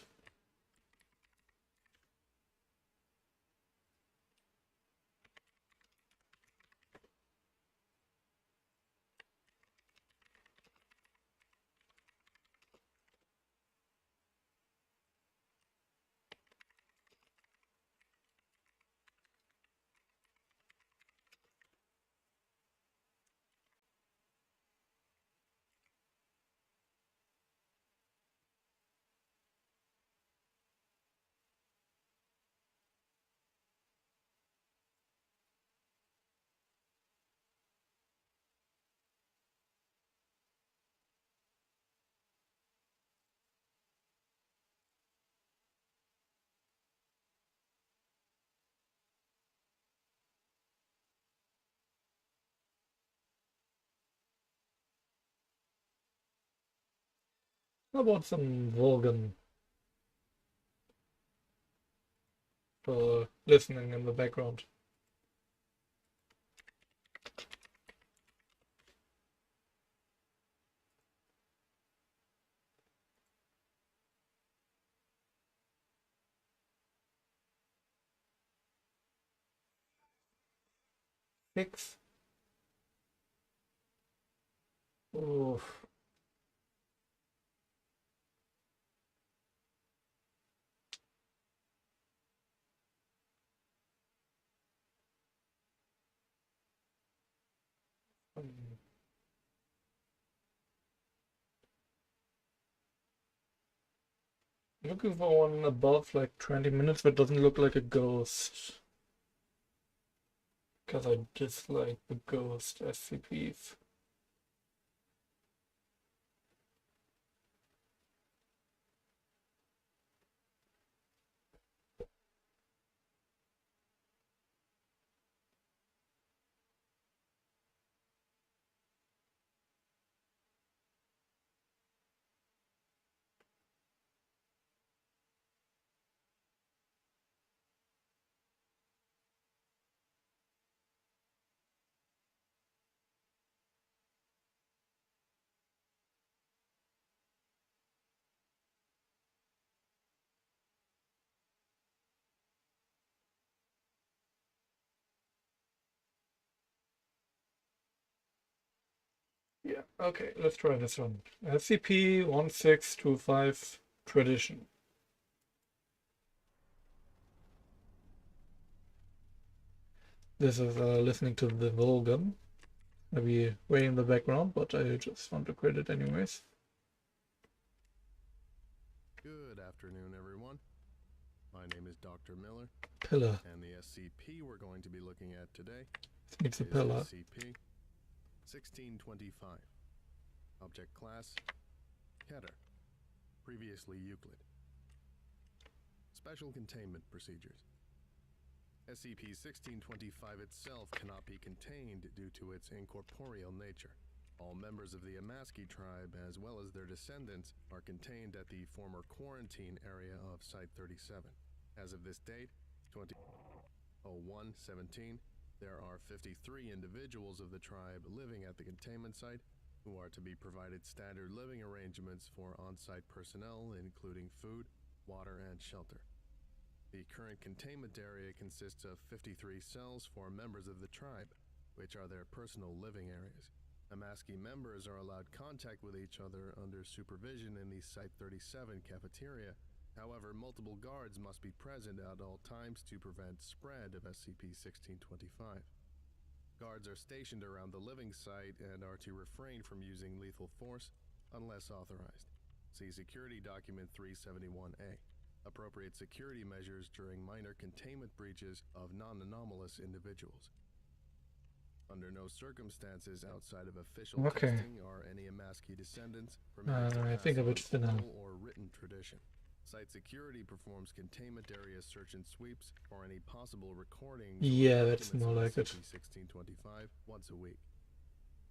How about some Volgan for listening in the background? Six. Oof. Looking for one above like 20 minutes that doesn't look like a ghost. Because I dislike the ghost SCPs. Yeah, okay, let's try this one. SCP-1625 Tradition. This is listening to the Volgan. Maybe way in the background, but I just want to quit it anyways. Good afternoon, everyone. My name is Dr. Miller, Pillar. and the SCP we're going to be looking at today It's a is pillar. SCP-1625. Object Class, Keter. Previously Euclid. Special Containment Procedures. SCP-1625 itself cannot be contained due to its incorporeal nature. All members of the Amaski tribe, as well as their descendants, are contained at the former quarantine area of Site-37. As of this date, 20/01/17, there are 53 individuals of the tribe living at the containment site who are to be provided standard living arrangements for on-site personnel, including food, water, and shelter. The current containment area consists of 53 cells for members of the tribe, which are their personal living areas. Amaski members are allowed contact with each other under supervision in the Site-37 cafeteria. However, multiple guards must be present at all times to prevent spread of SCP-1625. Guards are stationed around the living site and are to refrain from using lethal force unless authorized. See Security Document 371-A. Appropriate security measures during minor containment breaches of non-anomalous individuals. Under no circumstances outside of official Okay. testing are any Amaski descendants permitted to I pass think I on would spin out. oral or written tradition. Site security performs containment area search and sweeps for any possible recordings or Yeah, that's documents more of like it. SCP-1625 once a week.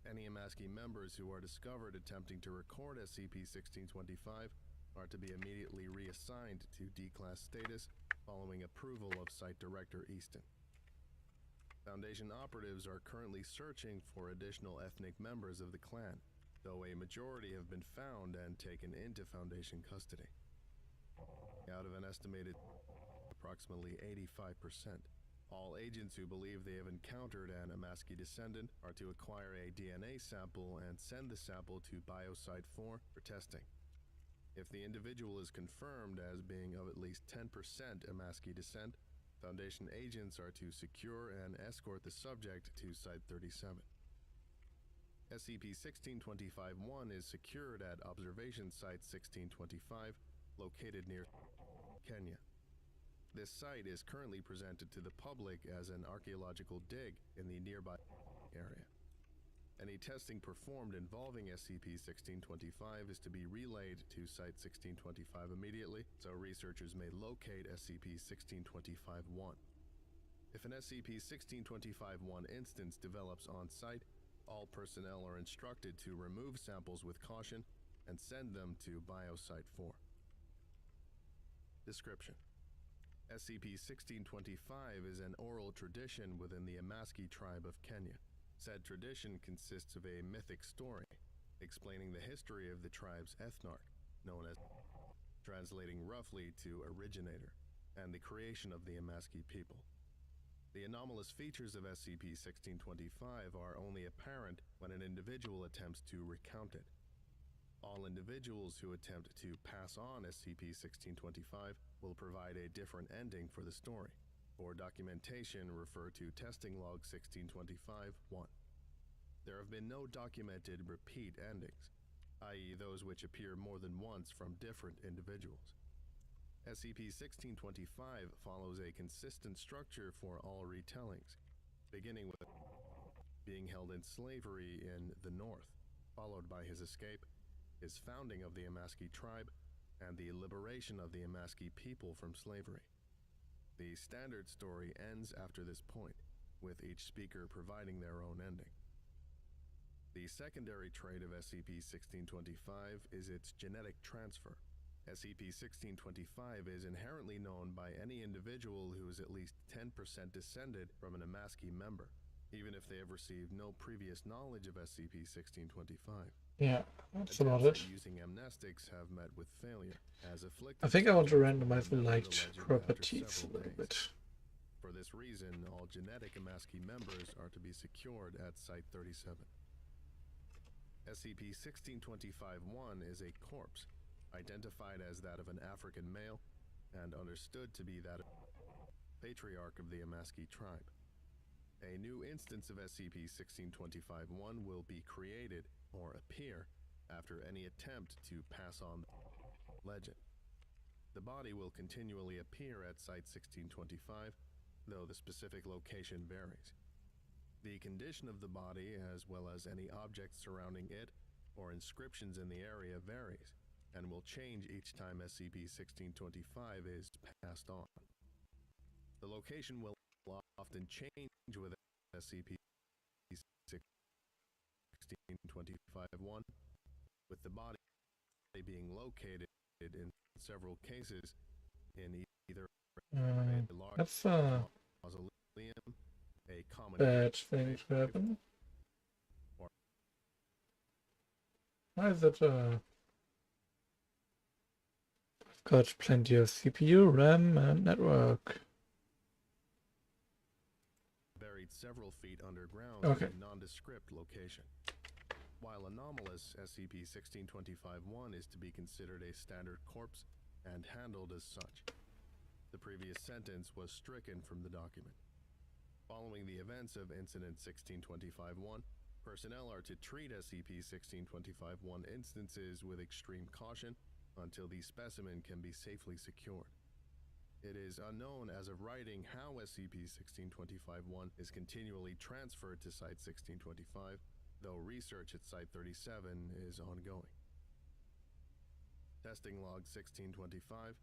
Any Amaski members who are discovered attempting to record SCP-1625 are to be immediately reassigned to D-Class status following approval of Site Director Easton. Foundation operatives are currently searching for additional ethnic members of the clan, though a majority have been found and taken into Foundation custody. Out of an estimated approximately 85%, all agents who believe they have encountered an Amaski descendant are to acquire a DNA sample and send the sample to Biosite-4 for testing. If the individual is confirmed as being of at least 10% Amaski descent, Foundation agents are to secure and escort the subject to Site-37. SCP-1625-1 is secured at Observation Site 1625, located near Kenya. This site is currently presented to the public as an archaeological dig in the nearby area. Any testing performed involving SCP-1625 is to be relayed to Site-1625 immediately, so researchers may locate SCP-1625-1. If an SCP-1625-1 instance develops on-site, all personnel are instructed to remove samples with caution and send them to Biosite-4. Description: SCP-1625 is an oral tradition within the Amaski tribe of Kenya. Said tradition consists of a mythic story explaining the history of the tribe's ethnarch, known as, translating roughly to originator, and the creation of the Amaski people. The anomalous features of SCP-1625 are only apparent when an individual attempts to recount it. All individuals who attempt to pass on SCP-1625 will provide a different ending for the story. For documentation, refer to Testing Log 1625-1. There have been no documented repeat endings, i.e. those which appear more than once from different individuals. SCP-1625 follows a consistent structure for all retellings, beginning with being held in slavery in the North, followed by his escape, his founding of the Amaski tribe, and the liberation of the Amaski people from slavery. The standard story ends after this point, with each speaker providing their own ending. The secondary trait of SCP-1625 is its genetic transfer. SCP-1625 is inherently known by any individual who is at least 10% descended from an Amaski member, even if they have received no previous knowledge of SCP-1625. Yeah, that's about Attempts it. at using amnestics have met with failure, as I think I want to afflicted randomize the remember liked legend after properties a several little days. bit. For this reason, all genetic Amaski members are to be secured at Site-37. SCP-1625-1 is a corpse, identified as that of an African male, and understood to be that of the patriarch of the Amaski tribe. A new instance of SCP-1625-1 will be created, or appear, after any attempt to pass on the legend. The body will continually appear at Site-1625, though the specific location varies. The condition of the body, as well as any objects surrounding it or inscriptions in the area, varies, and will change each time SCP-1625 is passed on. The location will often change with SCP-1625-1, with the body being located in several cases in either a large That's a mausoleum, a common bad thing to happen. Or- Why is it I've got plenty of CPU, RAM, and network. buried several feet underground Okay. in a nondescript location. While anomalous, SCP-1625-1 is to be considered a standard corpse and handled as such. The previous sentence was stricken from the document. Following the events of Incident 1625-1, personnel are to treat SCP-1625-1 instances with extreme caution until the specimen can be safely secured. It is unknown as of writing how SCP-1625-1 is continually transferred to Site-1625, though research at Site-37 is ongoing. Testing Log 1625-1.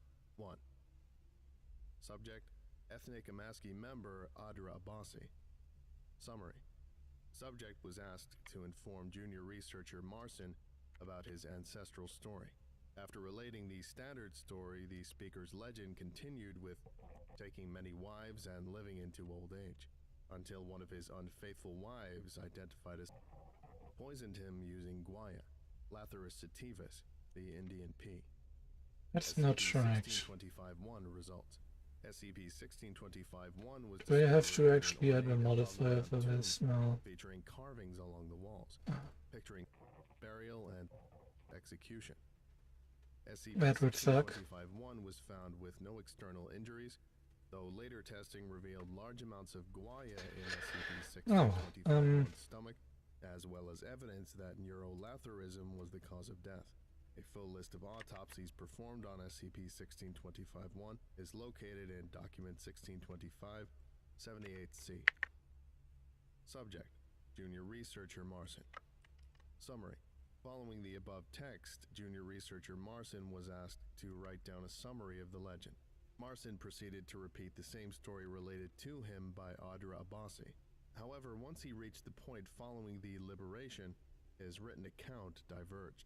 Subject: Ethnic Amaski member Adra Abbasi. Summary: Subject was asked to inform junior researcher Marson about his ancestral story. After relating the standard story, the speaker's legend continued with taking many wives and living into old age, until one of his unfaithful wives, identified as, poisoned him using guaya, Lathyrus sativus, the Indian pea. That's not right. SCP-1625-1 results. SCP-1625-1 was Do I have discovered to in an actually add a ornate modifier above for ground this tomb now? featuring carvings along the walls, picturing burial and execution. That would suck. SCP-1625-1 was found with no external injuries, though later testing revealed large amounts of guaya in SCP-1625-1's stomach, as well as evidence that neurolathyrism was the cause of death. A full list of autopsies performed on SCP-1625-1 is located in Document 1625, 78C. Subject: Junior Researcher Marson. Summary: Following the above text, Junior Researcher Marson was asked to write down a summary of the legend. Marson proceeded to repeat the same story related to him by Adra Abbasi. However, once he reached the point following the liberation, his written account diverged.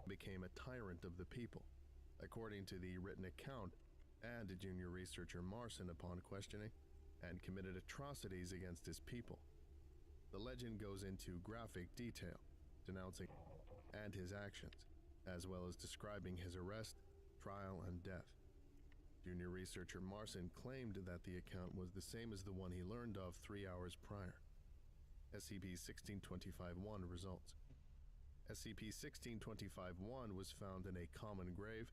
He became a tyrant of the people, according to the written account, and Junior Researcher Marson upon questioning, and committed atrocities against his people. The legend goes into graphic detail, denouncing and his actions, as well as describing his arrest, trial, and death. Junior Researcher Marson claimed that the account was the same as the one he learned of 3 hours prior. SCP-1625-1 results. SCP-1625-1 was found in a common grave,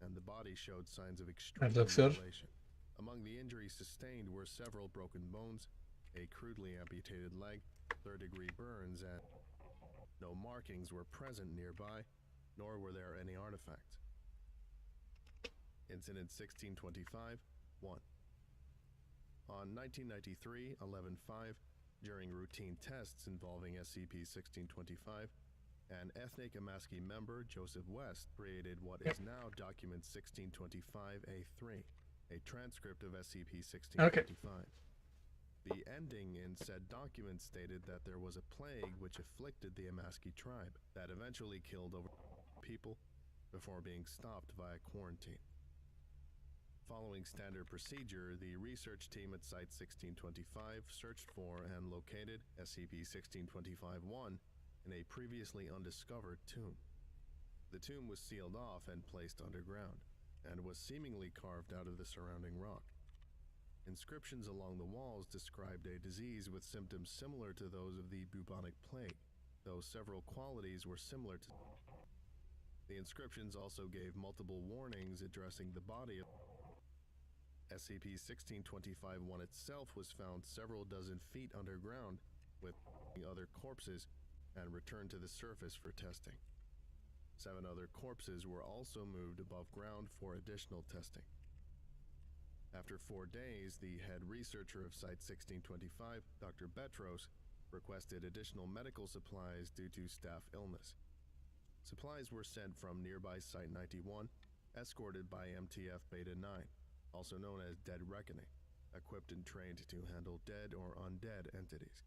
and the body showed signs of extreme That looks good. mutilation. Among the injuries sustained were several broken bones, a crudely amputated leg, third-degree burns, and no markings were present nearby, nor were there any artifacts. Incident 1625-1. On 1993-11-5, during routine tests involving SCP-1625, an ethnic Amaski member, Joseph West, created what is now document 1625-A3, a transcript of SCP-1625. The ending in said document stated that there was a plague which afflicted the Amaski tribe that eventually killed over people before being stopped via quarantine. Following standard procedure, the research team at Site-1625 searched for and located SCP-1625-1 in a previously undiscovered tomb. The tomb was sealed off and placed underground, and was seemingly carved out of the surrounding rock. Inscriptions along the walls described a disease with symptoms similar to those of the bubonic plague, though several qualities were similar to. The inscriptions also gave multiple warnings addressing the body of SCP-1625-1 itself was found several dozen feet underground with other corpses and returned to the surface for testing. 7 other corpses were also moved above ground for additional testing. After 4 days, the head researcher of Site-1625, Dr. Betros, requested additional medical supplies due to staff illness. Supplies were sent from nearby Site-91, escorted by MTF Beta-9, also known as Dead Reckoning, equipped and trained to handle dead or undead entities.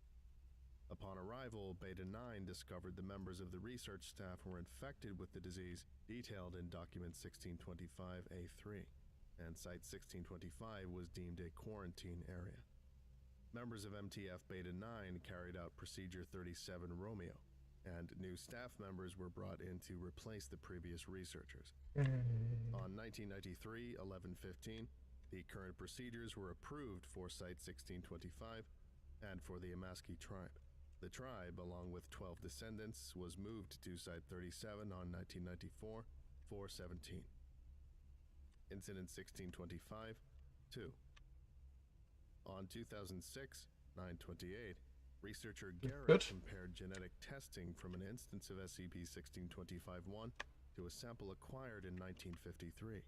Upon arrival, Beta-9 discovered the members of the research staff were infected with the disease detailed in Document 1625-A3, and Site-1625 was deemed a quarantine area. Members of MTF Beta-9 carried out Procedure 37 Romeo, and new staff members were brought in to replace the previous researchers. On 1993-11-15, the current procedures were approved for Site-1625 and for the Amaski tribe. The tribe, along with 12 descendants, was moved to Site-37 on 1994-4-17. Incident 1625-2. On 2006-9-28, researcher Garrett compared genetic testing from an instance of SCP-1625-1 to a sample acquired in 1953.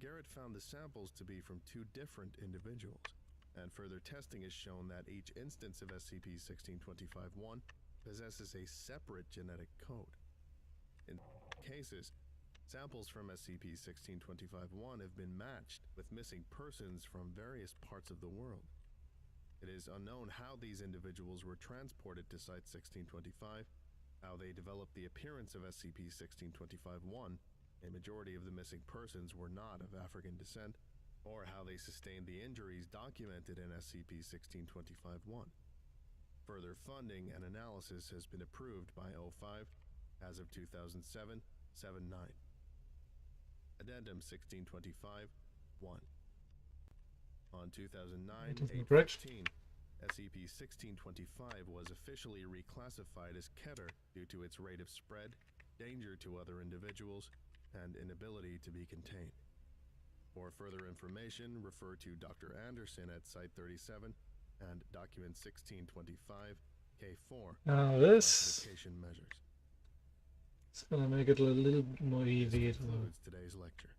Garrett found the samples to be from 2 different individuals, and further testing has shown that each instance of SCP-1625-1 possesses a separate genetic code. In cases, samples from SCP-1625-1 have been matched with missing persons from various parts of the world. It is unknown how these individuals were transported to Site-1625, how they developed the appearance of SCP-1625-1, a majority of the missing persons were not of African descent, or how they sustained the injuries documented in SCP-1625-1. Further funding and analysis has been approved by O5 as of 2007-79. Addendum 1625-1. On 2009-8-15, SCP-1625 was officially reclassified as Keter due to its rate of spread, danger to other individuals, and inability to be contained. For further information, refer to Dr. Anderson at Site-37 and Document 1625-K4. Now this Classification measures. is gonna make it a little bit more easy to Concludes today's lecture.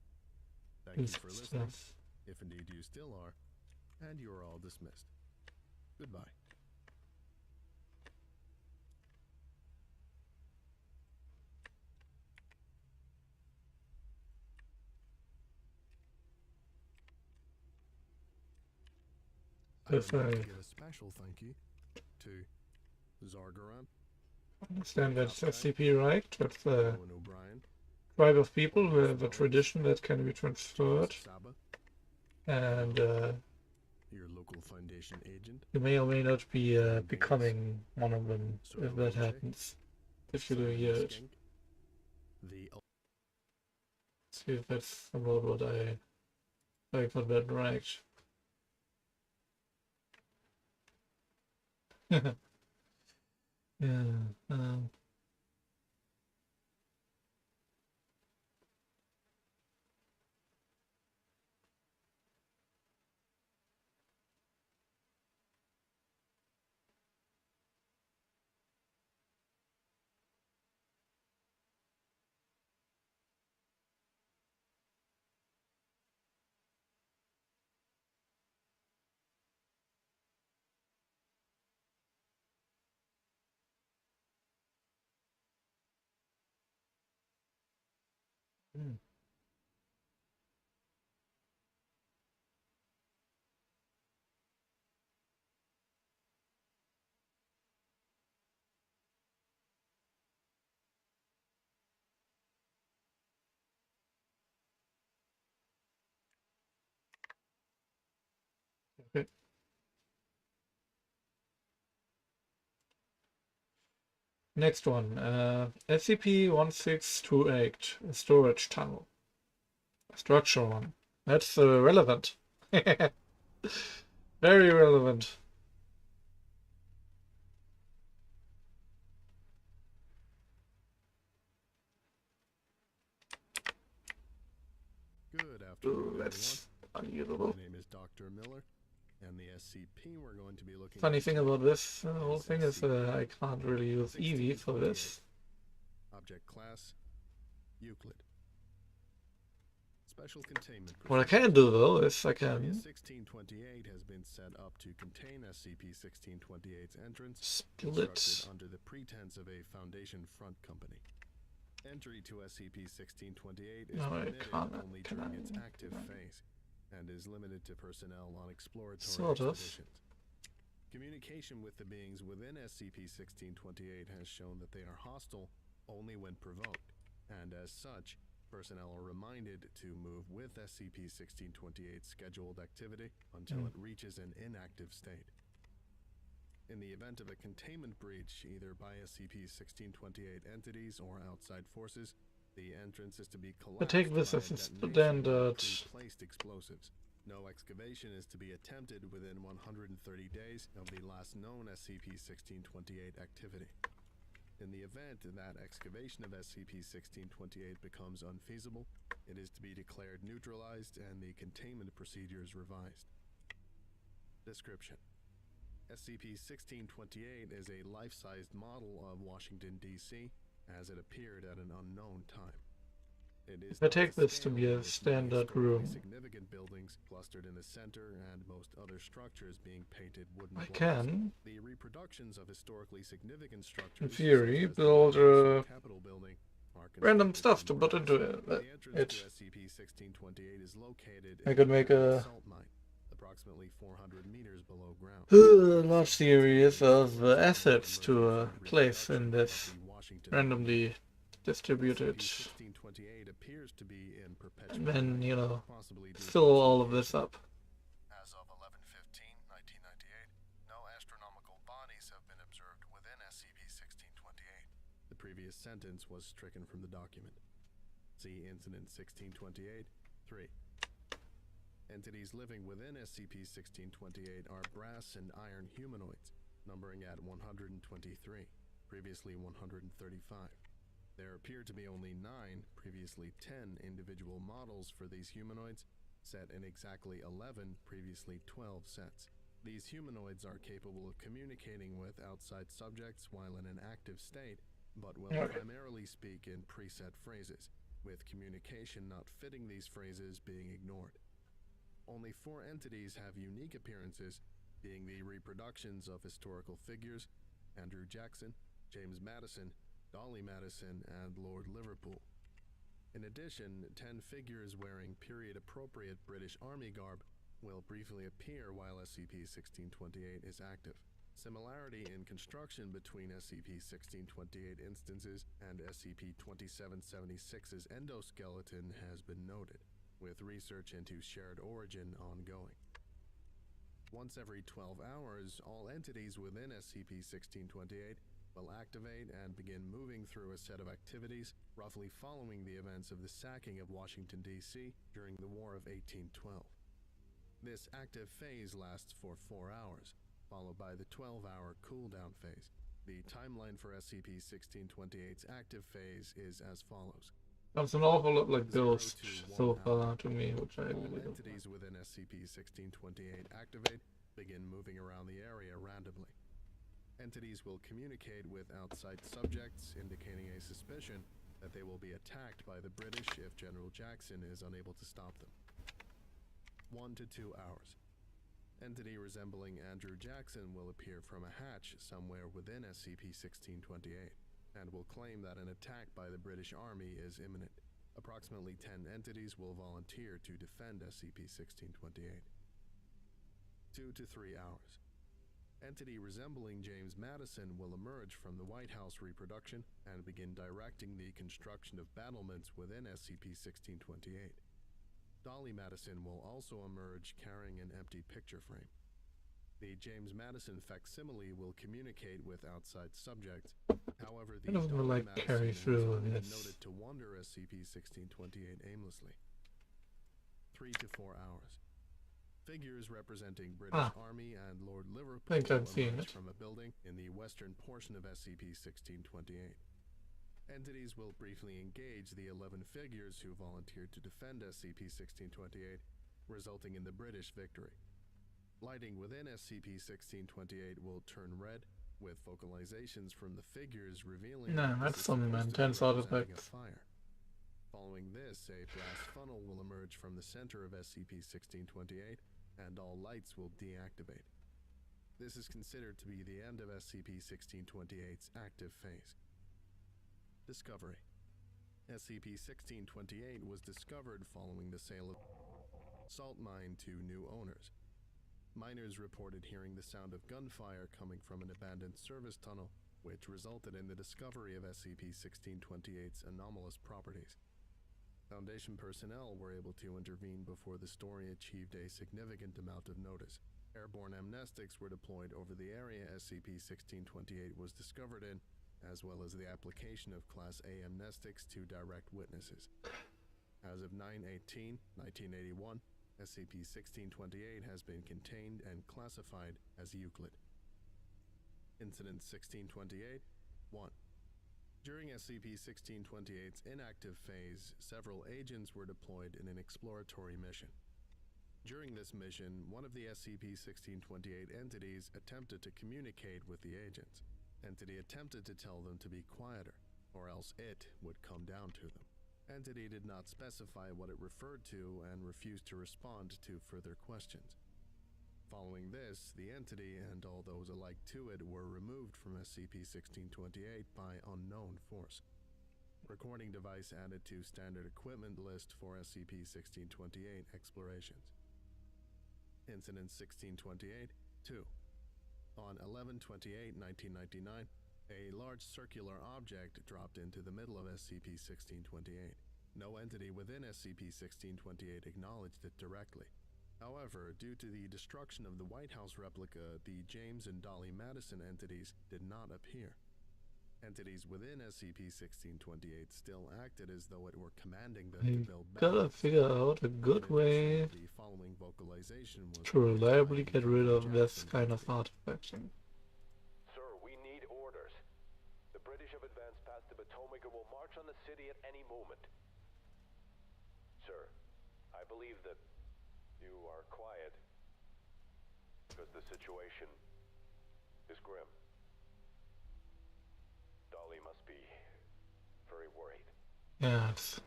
Thank you do for listening, stuff. if indeed you still are, and you are all dismissed. Goodbye. I would like to give a special thank you to Zargaran, Understand that's SCP, right? That's a Owen O'Brien, tribe of people who have a tradition that can be transferred, Saba, and your local Foundation agent, you may or may not be becoming one of them if that happens. If you do hear it. Skink, the See if that's about what I got that right. Yeah. Okay. Next one, SCP-1628, storage tunnel. Structure one. That's relevant. Very relevant. Good afternoon, That's everyone. unusable. My name is Dr. Miller, and the SCP we're going to be looking Funny at thing today about this is whole thing is I can't really use Eevee for this. Object class, Euclid. Special containment What I procedures. can do though is I Area can 1628 has been set up to contain SCP-1628's entrance, split. constructed under the pretense of a Foundation front company. Entry to SCP-1628 is No, I permitted can't. only Can during I? its active phase, and is limited to personnel on exploratory Sort of. expeditions. Communication with the beings within SCP-1628 has shown that they are hostile only when provoked, and as such, personnel are reminded to move with SCP-1628's scheduled activity until it reaches an inactive state. In the event of a containment breach, either by SCP-1628 entities or outside forces, the entrance is to be collapsed take this by as a detonation standard. of pre-placed explosives. No excavation is to be attempted within 130 days of the last known SCP-1628 activity. In the event that excavation of SCP-1628 becomes unfeasible, it is to be declared neutralized and the containment procedures revised. Description: SCP-1628 is a life-sized model of Washington, D.C., as it appeared at an unknown time. It is If I not take this to scale be a with the standard historically room, significant buildings clustered in the center and most other structures being painted wooden I blocks. can, The reproductions of historically significant structures, in theory, such as the build Universal Capitol building, are random constructed stuff to from put brass. into it. The entrance It. to SCP-1628 is located I in could the make Granite a salt mine, approximately 400 meters below ground. large series of assets to place in this randomly distributed, SCP-1628 appears to be in perpetual and then, you know, possibly due to fill its all of this location. up. As of 11/15/1998, no astronomical bodies have been observed within SCP-1628. The previous sentence was stricken from the document. See Incident 1628-3. Entities living within SCP-1628 are brass and iron humanoids, numbering at 123, previously 135. There appear to be only 9, previously 10 individual models for these humanoids, set in exactly 11, previously 12 sets. These humanoids are capable of communicating with outside subjects while in an active state, but will Okay. primarily speak in preset phrases, with communication not fitting these phrases being ignored. Only 4 entities have unique appearances, being the reproductions of historical figures: Andrew Jackson, James Madison, Dolly Madison, and Lord Liverpool. In addition, 10 figures wearing period-appropriate British Army garb will briefly appear while SCP-1628 is active. Similarity in construction between SCP-1628 instances and SCP-2776's endoskeleton has been noted, with research into shared origin ongoing. Once every 12 hours, all entities within SCP-1628 will activate and begin moving through a set of activities roughly following the events of the sacking of Washington, D.C. during the War of 1812. This active phase lasts for 4 hours, followed by the 12-hour cooldown phase. The timeline for SCP-1628's active phase is as follows. Sounds an awful lot like 0 Ghost to 1 so hour. far to me, which I All really don't like. entities within SCP-1628 activate begin moving around the area randomly. Entities will communicate with outside subjects, indicating a suspicion that they will be attacked by the British if General Jackson is unable to stop them. 1 to 2 hours. Entity resembling Andrew Jackson will appear from a hatch somewhere within SCP-1628 and will claim that an attack by the British Army is imminent. Approximately 10 entities will volunteer to defend SCP-1628. 2 to 3 hours. Entity resembling James Madison will emerge from the White House reproduction and begin directing the construction of battlements within SCP-1628. Dolly Madison will also emerge carrying an empty picture frame. The James Madison facsimile will communicate with outside subjects. However, the It doesn't Dolly like Madison carry has through only been this. noted to wander SCP-1628 aimlessly. 3 to 4 hours. Figures representing British Army and Lord Liverpool think I've seen emerge it. from a building in the western portion of SCP-1628. Entities will briefly engage the 11 figures who volunteered to defend SCP-1628, resulting in the British victory. Lighting within SCP-1628 will turn red, with vocalizations from the figures revealing No, that that's this is some supposed to be intense representing artifacts. a fire. Following this, a blast funnel will emerge from the center of SCP-1628, and all lights will deactivate. This is considered to be the end of SCP-1628's active phase. Discovery. SCP-1628 was discovered following the sale of salt mine to new owners. Miners reported hearing the sound of gunfire coming from an abandoned service tunnel, which resulted in the discovery of SCP-1628's anomalous properties. Foundation personnel were able to intervene before the story achieved a significant amount of notice. Airborne amnestics were deployed over the area SCP-1628 was discovered in, as well as the application of Class A amnestics to direct witnesses. As of 9/18/1981, SCP-1628 has been contained and classified as Euclid. Incident 1628-1. During SCP-1628's inactive phase, several agents were deployed in an exploratory mission. During this mission, one of the SCP-1628 entities attempted to communicate with the agents. Entity attempted to tell them to be quieter, or else it would come down to them. Entity did not specify what it referred to and refused to respond to further questions. Following this, the entity and all those alike to it were removed from SCP-1628 by unknown force. Recording device added to standard equipment list for SCP-1628 explorations. Incident 1628-2. On 11/28/1999, a large circular object dropped into the middle of SCP-1628. No entity within SCP-1628 acknowledged it directly. However, due to the destruction of the White House replica, the James and Dolly Madison entities did not appear. Entities within SCP-1628 still acted as though it were commanding them to build back. Gotta figure out a good way The following vocalization was to reliably get rid of this kind of artifacting. Sir, we need orders. The British have advanced past the Potomac and will march on the city at any moment. Sir, I believe that you are quiet because the situation is grim. Dolly must be very worried. Yeah, it's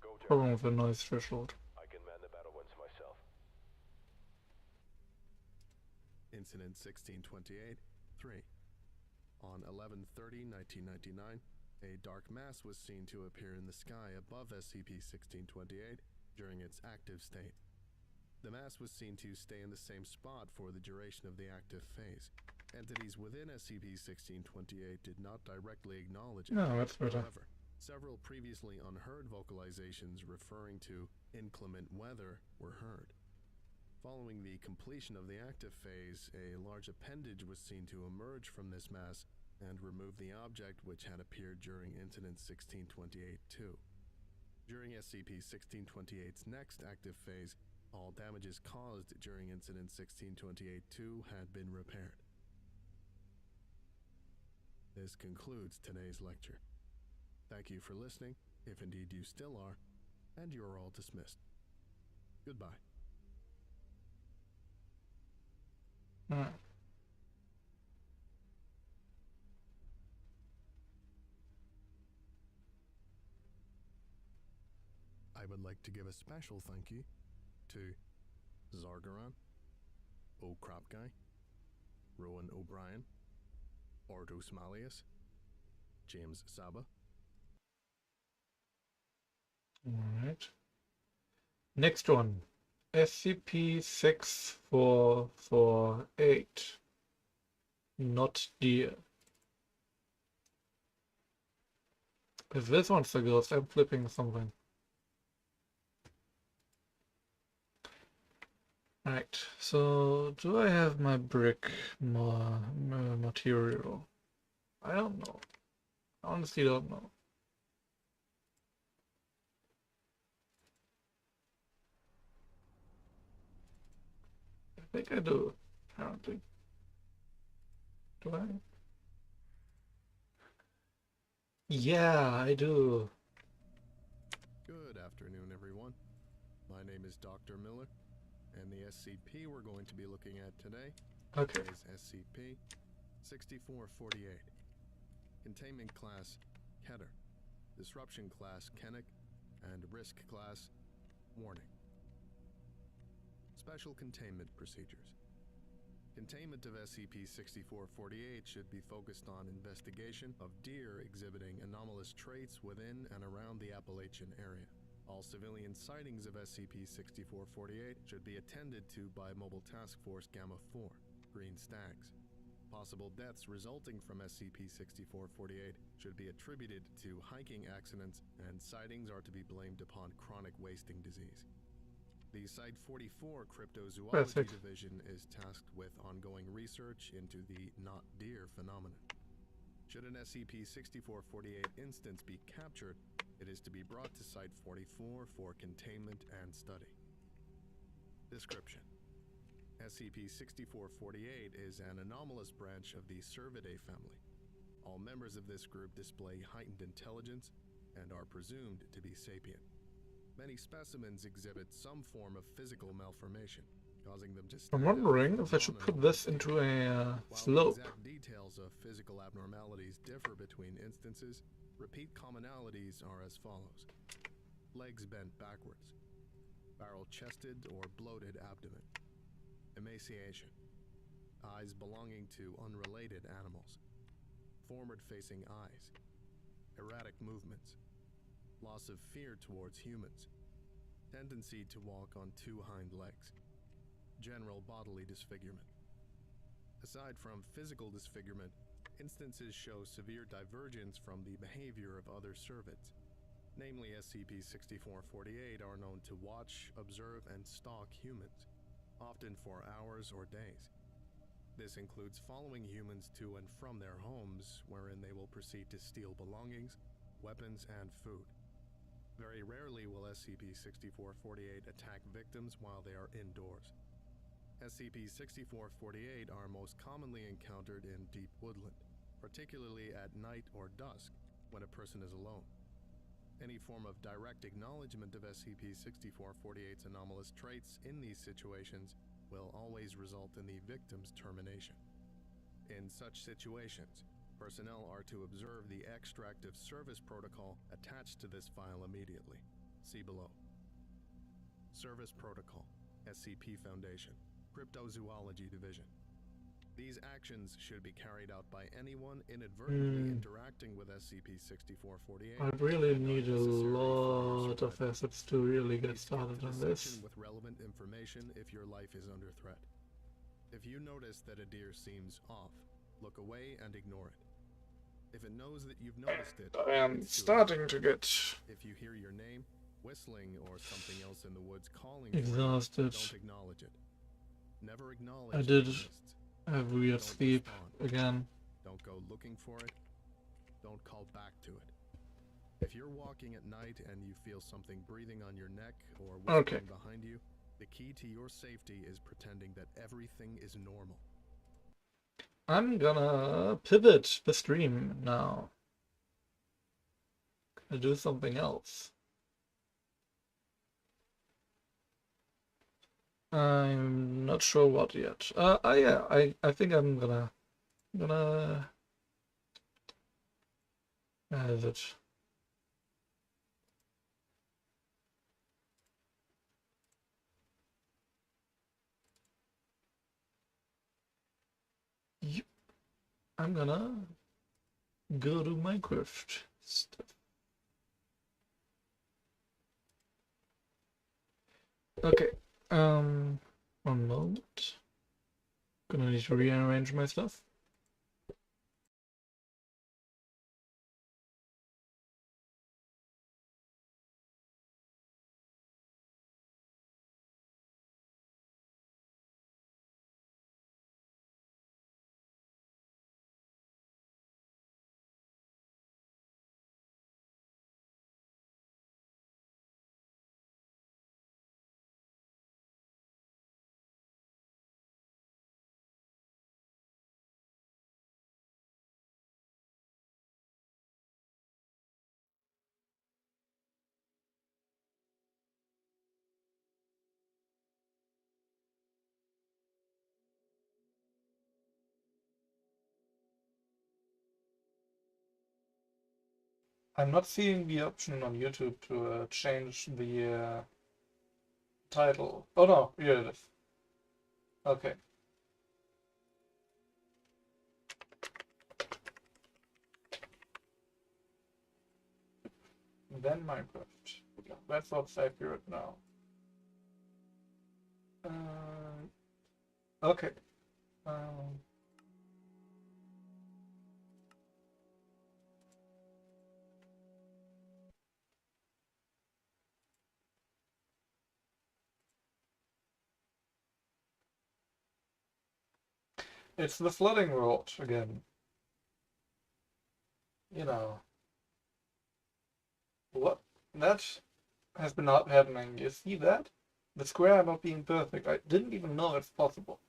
Go, Jack. problem with the noise threshold. I can man the battle once myself. Incident 1628-3. On 11/30/1999, a dark mass was seen to appear in the sky above SCP-1628 during its active state. The mass was seen to stay in the same spot for the duration of the active phase. Entities within SCP-1628 did not directly acknowledge it. No, that's better. However, several previously unheard vocalizations referring to inclement weather were heard. Following the completion of the active phase, a large appendage was seen to emerge from this mass and remove the object which had appeared during Incident 1628-2. During SCP-1628's next active phase, all damages caused during Incident 1628-2 had been repaired. This concludes today's lecture. Thank you for listening, if indeed you still are, and you are all dismissed. Goodbye. I would like to give a special thank you to Zargaran, O'Crop Guy, Rowan O'Brien, Ordos Malleus, James Saba. Alright. Next one. SCP-6448. Not dear. If this one's the ghost, I'm flipping something. Right, so do I have my brick material? I don't know. I honestly don't know. I think I do, apparently. Do I? Yeah, I do. Good afternoon, everyone. My name is Dr. Miller, and the SCP we're going to be looking at today Okay. is SCP-6448. Containment Class Keter, Disruption Class Kennick, and Risk Class Warning. Special Containment Procedures. Containment of SCP-6448 should be focused on investigation of deer exhibiting anomalous traits within and around the Appalachian area. All civilian sightings of SCP-6448 should be attended to by Mobile Task Force Gamma-4, Green Stags. Possible deaths resulting from SCP-6448 should be attributed to hiking accidents, and sightings are to be blamed upon chronic wasting disease. The Site-44 Cryptozoology Perfect. Division is tasked with ongoing research into the not deer phenomenon. Should an SCP-6448 instance be captured, it is to be brought to Site-44 for containment and study. Description: SCP-6448 is an anomalous branch of the Cervidae family. All members of this group display heightened intelligence and are presumed to be sapient. Many specimens exhibit some form of physical malformation, causing them to I'm stand out wondering from if I should the put non-normal this into a While slope. the exact details of physical abnormalities differ between instances, repeat commonalities are as follows: legs bent backwards, barrel-chested or bloated abdomen, emaciation, eyes belonging to unrelated animals, forward-facing eyes, erratic movements, loss of fear towards humans, tendency to walk on two hind legs, general bodily disfigurement. Aside from physical disfigurement, instances show severe divergence from the behavior of other cervids. Namely, SCP-6448 are known to watch, observe, and stalk humans, often for hours or days. This includes following humans to and from their homes, wherein they will proceed to steal belongings, weapons, and food. Very rarely will SCP-6448 attack victims while they are indoors. SCP-6448 are most commonly encountered in deep woodland, particularly at night or dusk, when a person is alone. Any form of direct acknowledgement of SCP-6448's anomalous traits in these situations will always result in the victim's termination. In such situations, personnel are to observe the extract of service protocol attached to this file immediately. See below. Service Protocol, SCP Foundation, Cryptozoology Division. These actions should be carried out by anyone inadvertently interacting with SCP-6448. I really need a Necessary for your lot of survival. assets to really get Please skip started to on the this. section with relevant information if your life is under threat. If you notice that a deer seems off, look away and ignore it. If it knows that you've noticed it, I am it's to starting attack. to get If you hear your name, whistling, or something else in the woods calling for you, exhausted. don't acknowledge it. Never acknowledge I that did it exists. have weird Don't sleep respond. again. Don't go looking for it. Don't call back to it. If you're walking at night and you feel something breathing on your neck or whispering Okay. behind you, the key to your safety is pretending that everything is normal. I'm gonna pivot the stream now. Gonna do something else. I'm not sure what yet. Yeah, I think I'm gonna have it. Yep. I'm gonna go to Minecraft stuff. Okay. One moment. Gonna need to rearrange my stuff. I'm not seeing the option on YouTube to change the title. Oh no, here it is. Okay. Then Minecraft. Yeah, that's what's accurate now. Okay. It's the flooding road again. You know. What? That has been not happening. You see that? The square not being perfect. I didn't even know it's possible.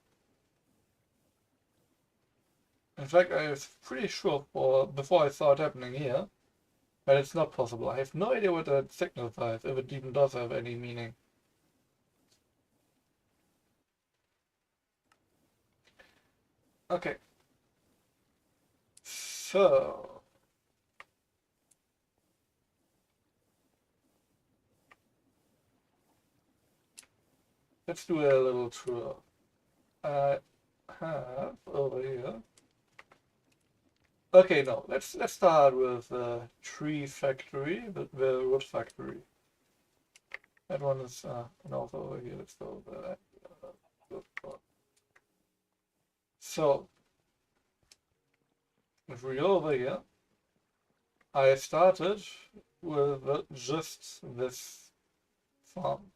In fact, I was pretty sure before I saw it happening here that it's not possible. I have no idea what that signifies, if it even does have any meaning. Okay. So... let's do a little tour. I have over here... okay, no, let's start with the tree factory, the wood factory. That one is and also over here. Let's go there. So if we go over here, I started with just this farm.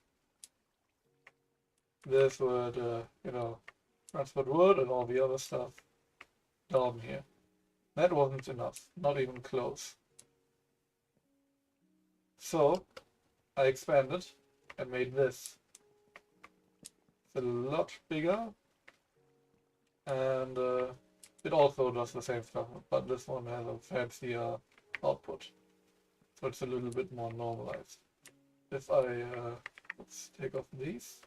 This would, you know, transport wood and all the other stuff down here. That wasn't enough, not even close. So I expanded and made this. It's a lot bigger, and it also does the same stuff, but this one has a fancier output, so it's a little bit more normalized. If I let's take off these.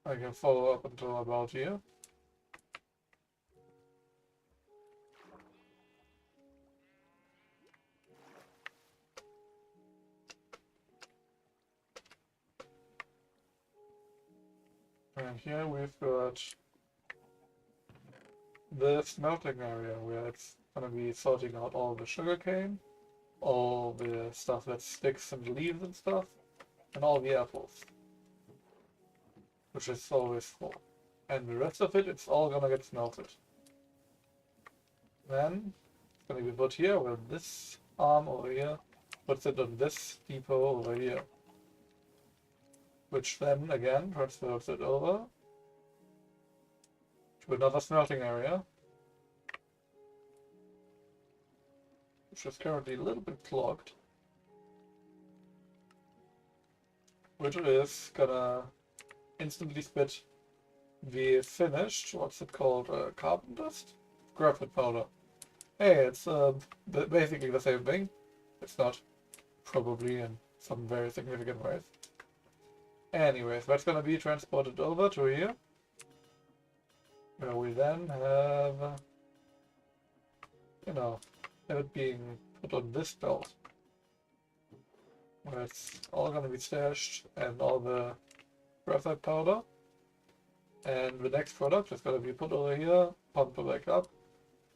I can follow up until about here. And here we've got the smelting area where it's gonna be sorting out all the sugarcane, all the stuff that sticks and leaves and stuff, and all the apples, which is always full. And the rest of it, it's all gonna get smelted. Then it's gonna be put here with this arm over here, puts it on this depot over here, which then again transfers it over to another smelting area, which is currently a little bit clogged, which is gonna instantly spit the finished, what's it called, carbon dust? Graphite powder. Hey, it's basically the same thing. It's not, probably, in some very significant ways. Anyways, that's gonna be transported over to here, where we then have, you know, have it being put on this belt, where it's all gonna be stashed, and all the graphite powder. And the next product is gonna be put over here, pumped back up,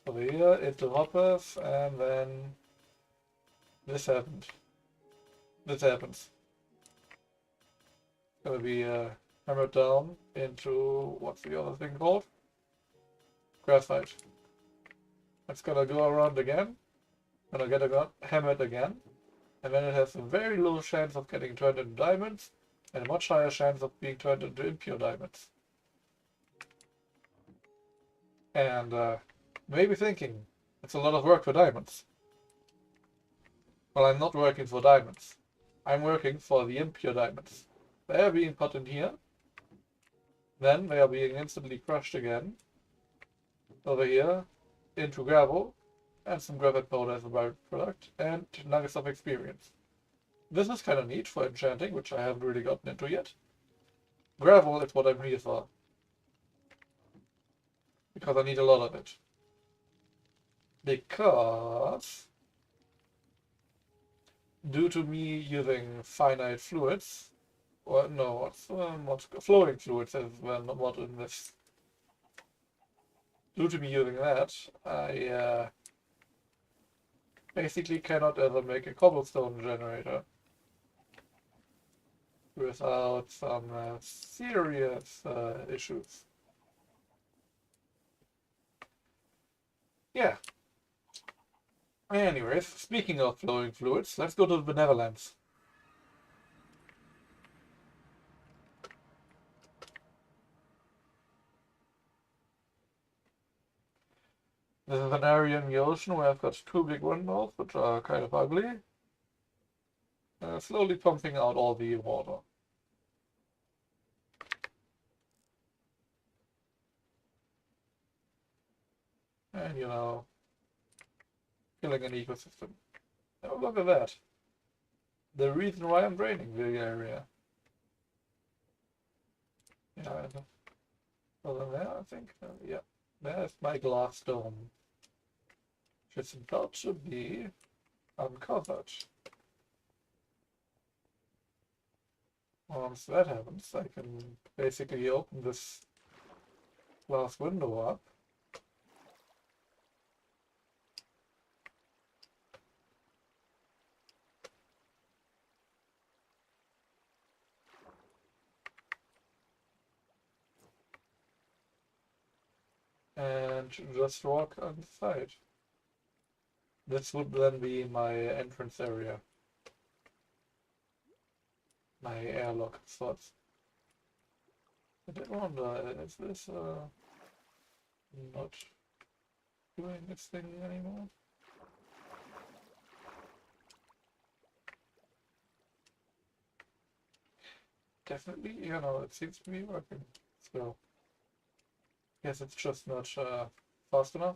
over here, into hoppers, and then this happened. This happens. Gonna be hammered down into, what's the other thing called? Graphite. It's gonna go around again, gonna get hammered again, and then it has a very low chance of getting turned into diamonds, and a much higher chance of being turned into impure diamonds. And maybe thinking, it's a lot of work for diamonds. Well, I'm not working for diamonds. I'm working for the impure diamonds. They are being put in here. Then they are being instantly crushed again. Over here, into gravel, and some graphite powder as a byproduct, and nuggets of experience. This is kind of neat for enchanting, which I haven't really gotten into yet. Gravel is what I'm here for. because I need a lot of it. Because due to me using finite fluids, or no, what's flowing fluids as well, not in this. Due to me using that, I basically cannot ever make a cobblestone generator without some serious issues. Yeah. Anyways, speaking of flowing fluids, let's go to the Benevolence. This is an area in the ocean where I've got two big windmills, which are kind of ugly. Slowly pumping out all the water. And, you know, killing an ecosystem. Oh, look at that. The reason why I'm draining the area. Yeah, over there, I think. Yeah, there's my glass dome. Which is about to be uncovered. Once that happens, I can basically open this glass window up. And just walk on the side. This would then be my entrance area. My airlock slots. I did wonder, is this not doing its thing anymore? Definitely, you know, it seems to be working. So, guess it's just not fast enough.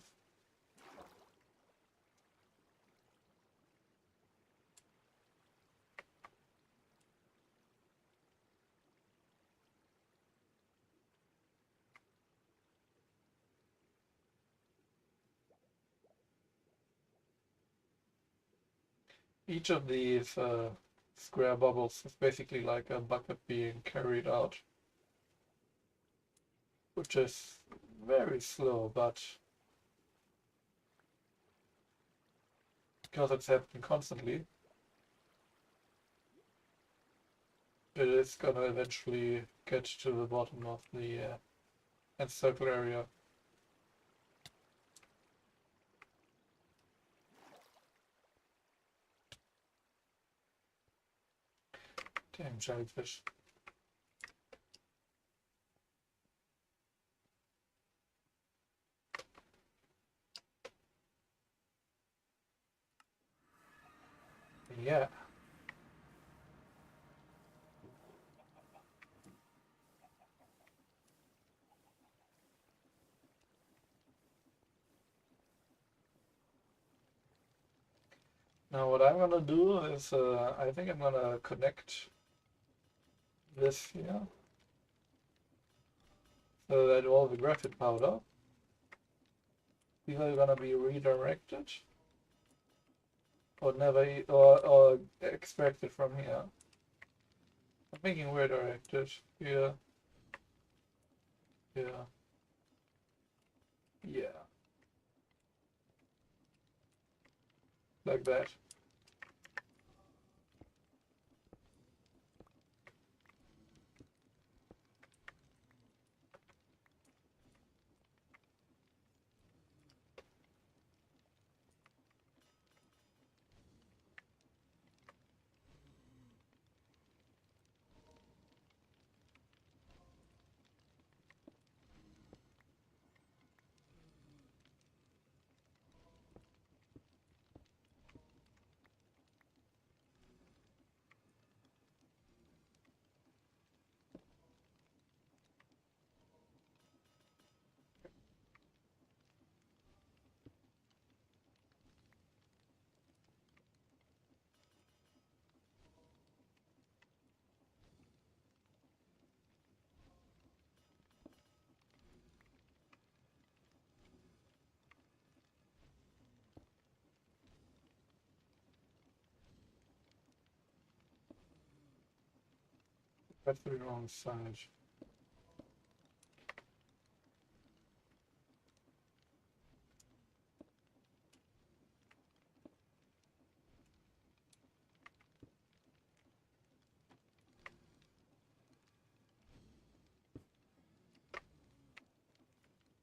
Each of these square bubbles is basically like a bucket being carried out, which is very slow, but because it's happening constantly, it is gonna eventually get to the bottom of the encircle area. Damn jellyfish. Yeah. Now what I'm gonna do is, I think I'm gonna connect this here, so that all the graphite powder, these are gonna be redirected, or never, or extracted from here. I'm thinking redirected here, here, yeah, like that. That's the wrong side.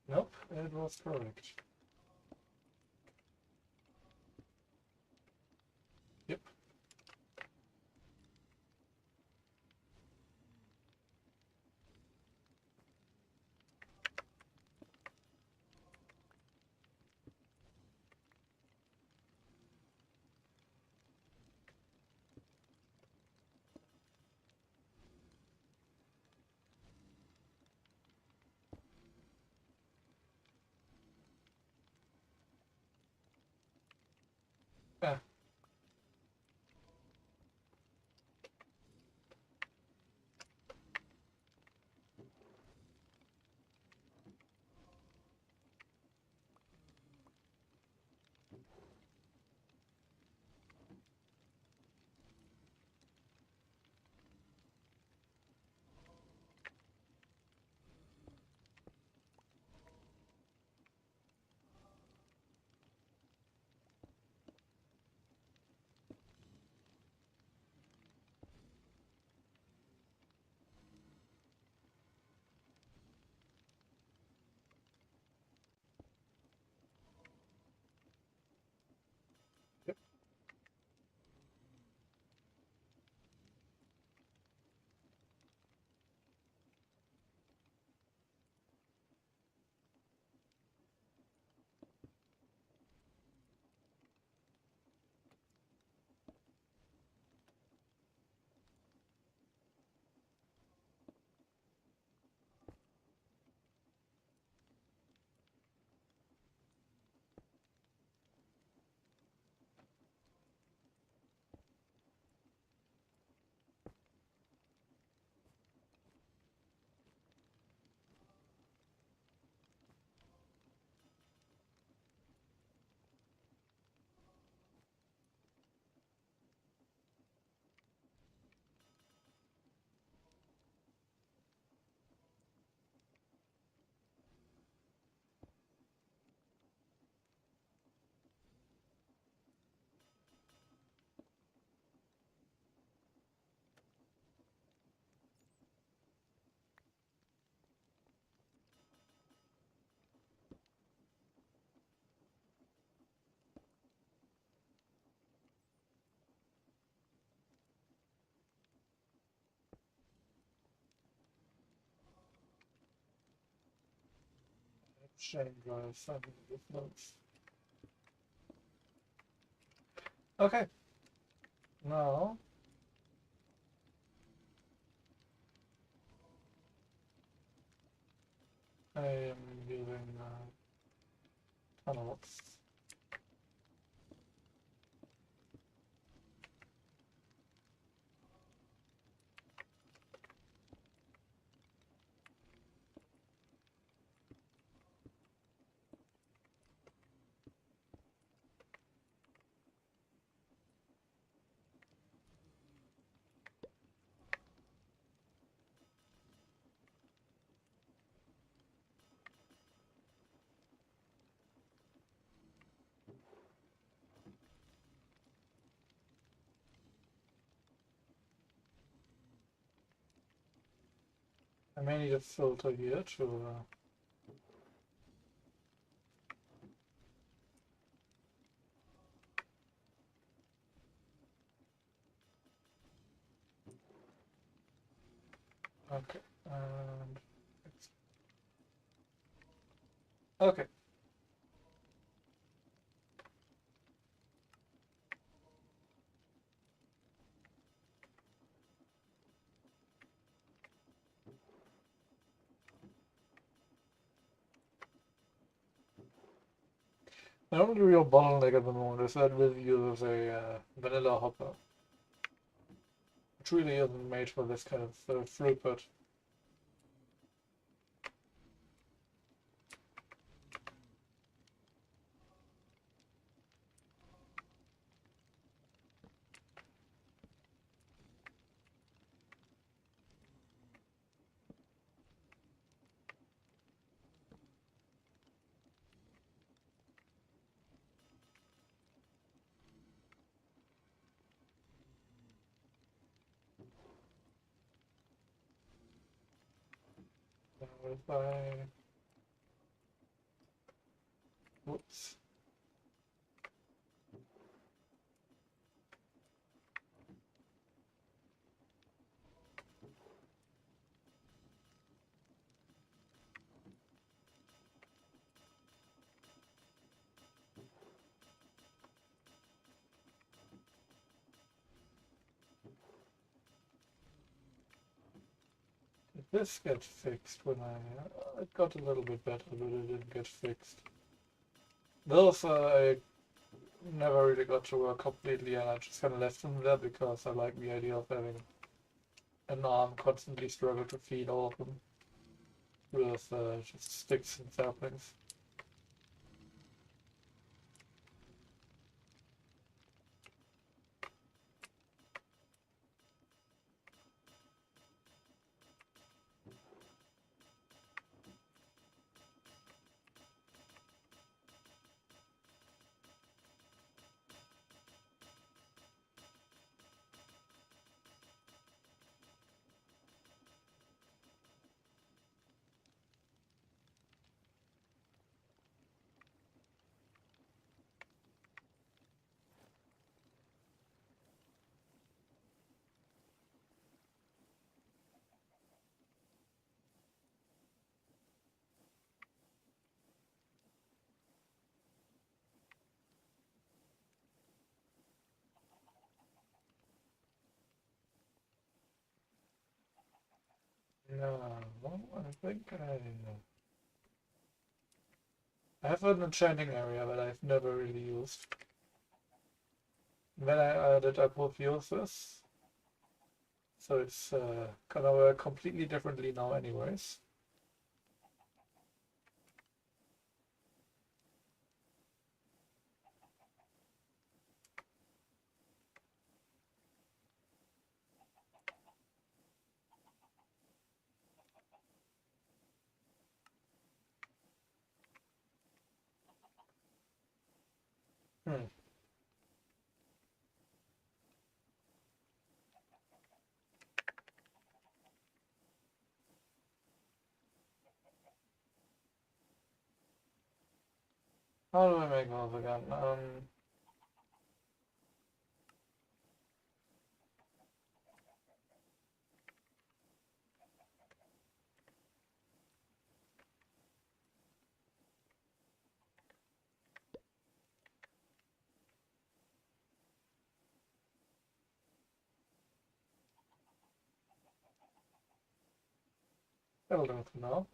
Nope, it was correct. Yep. Ah. Yep. Shame drive, something with notes. Okay. Now I am using tunnels. I may need a filter here to okay. And okay. The only real bottleneck at the moment is that this uses a vanilla hopper. It really isn't made for this kind of throughput. if I... Whoops. Did this get fixed when it got a little bit better, but it didn't get fixed. Those I never really got to work completely, and I just kind of left them there because I like the idea of having an arm constantly struggle to feed all of them with just sticks and saplings. No, I think I have an enchanting area that I've never really used. When I added apotheosis, so it's gonna work completely differently now anyways. Hmm. How do I make those again? That'll do for now.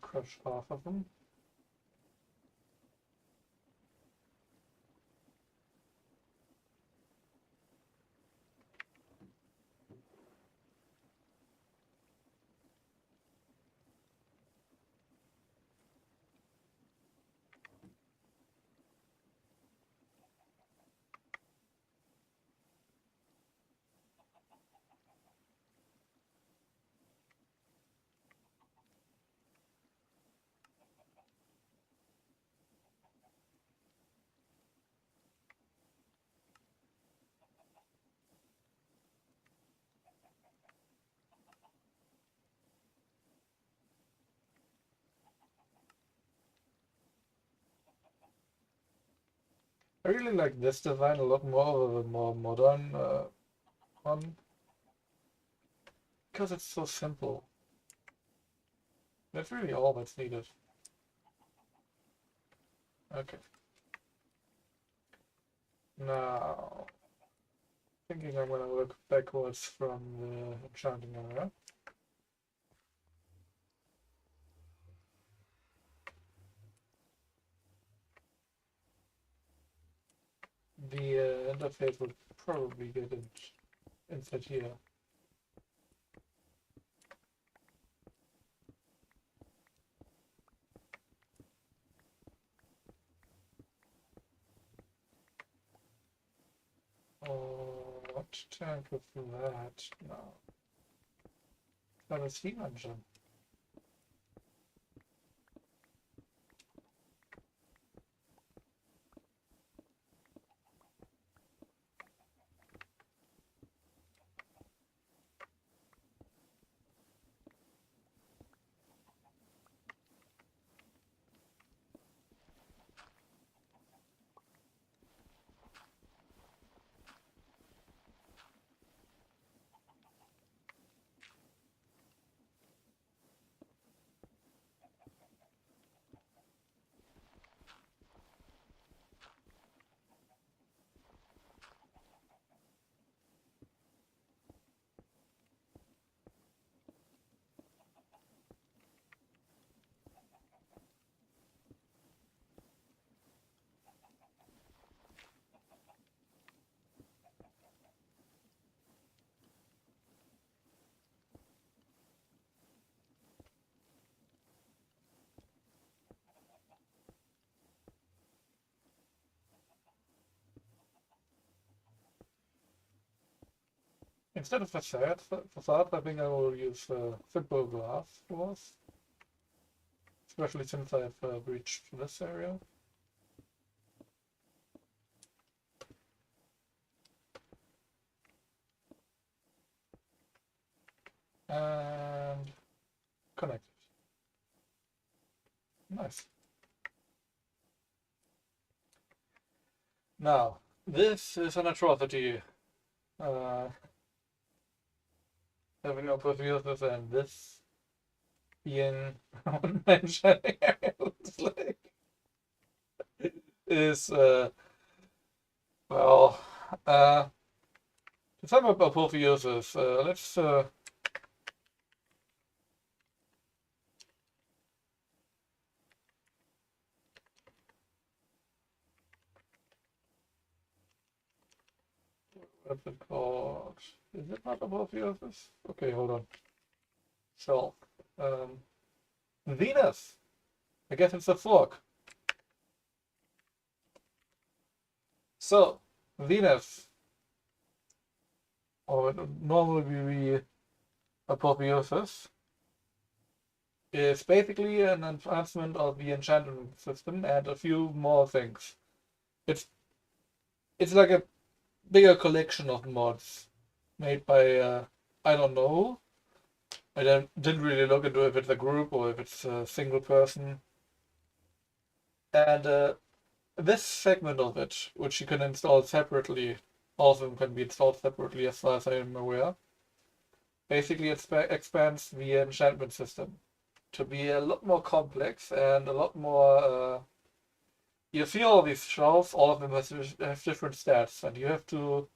Crush half of them. I really like this design a lot more over the more modern one, because it's so simple. That's really all that's needed. Okay. Now, thinking I'm gonna work backwards from the enchanting area. The interface will probably get it inside here. Oh, what tank with that? No. That a steam engine. Instead of facade, I think I will use simple glass doors, especially since I've breached this area. And connect it. Nice. Now, this is an atrocity. Having opportunities and this being one-man is well, to sum up Apotheosis, let's what's it called? Is it not Apotheosis? Okay, hold on. Shelf. Venus. I guess it's a fork. So, Venus, or it would normally be Apotheosis, is basically an enhancement of the enchantment system and a few more things. It's like a bigger collection of mods made by I don't know. I didn't really look into if it's a group or if it's a single person. And this segment of it, which you can install separately, all of them can be installed separately as far as I am aware, basically expands the enchantment system to be a lot more complex and a lot more. You see all these shelves, all of them have different stats, and you have to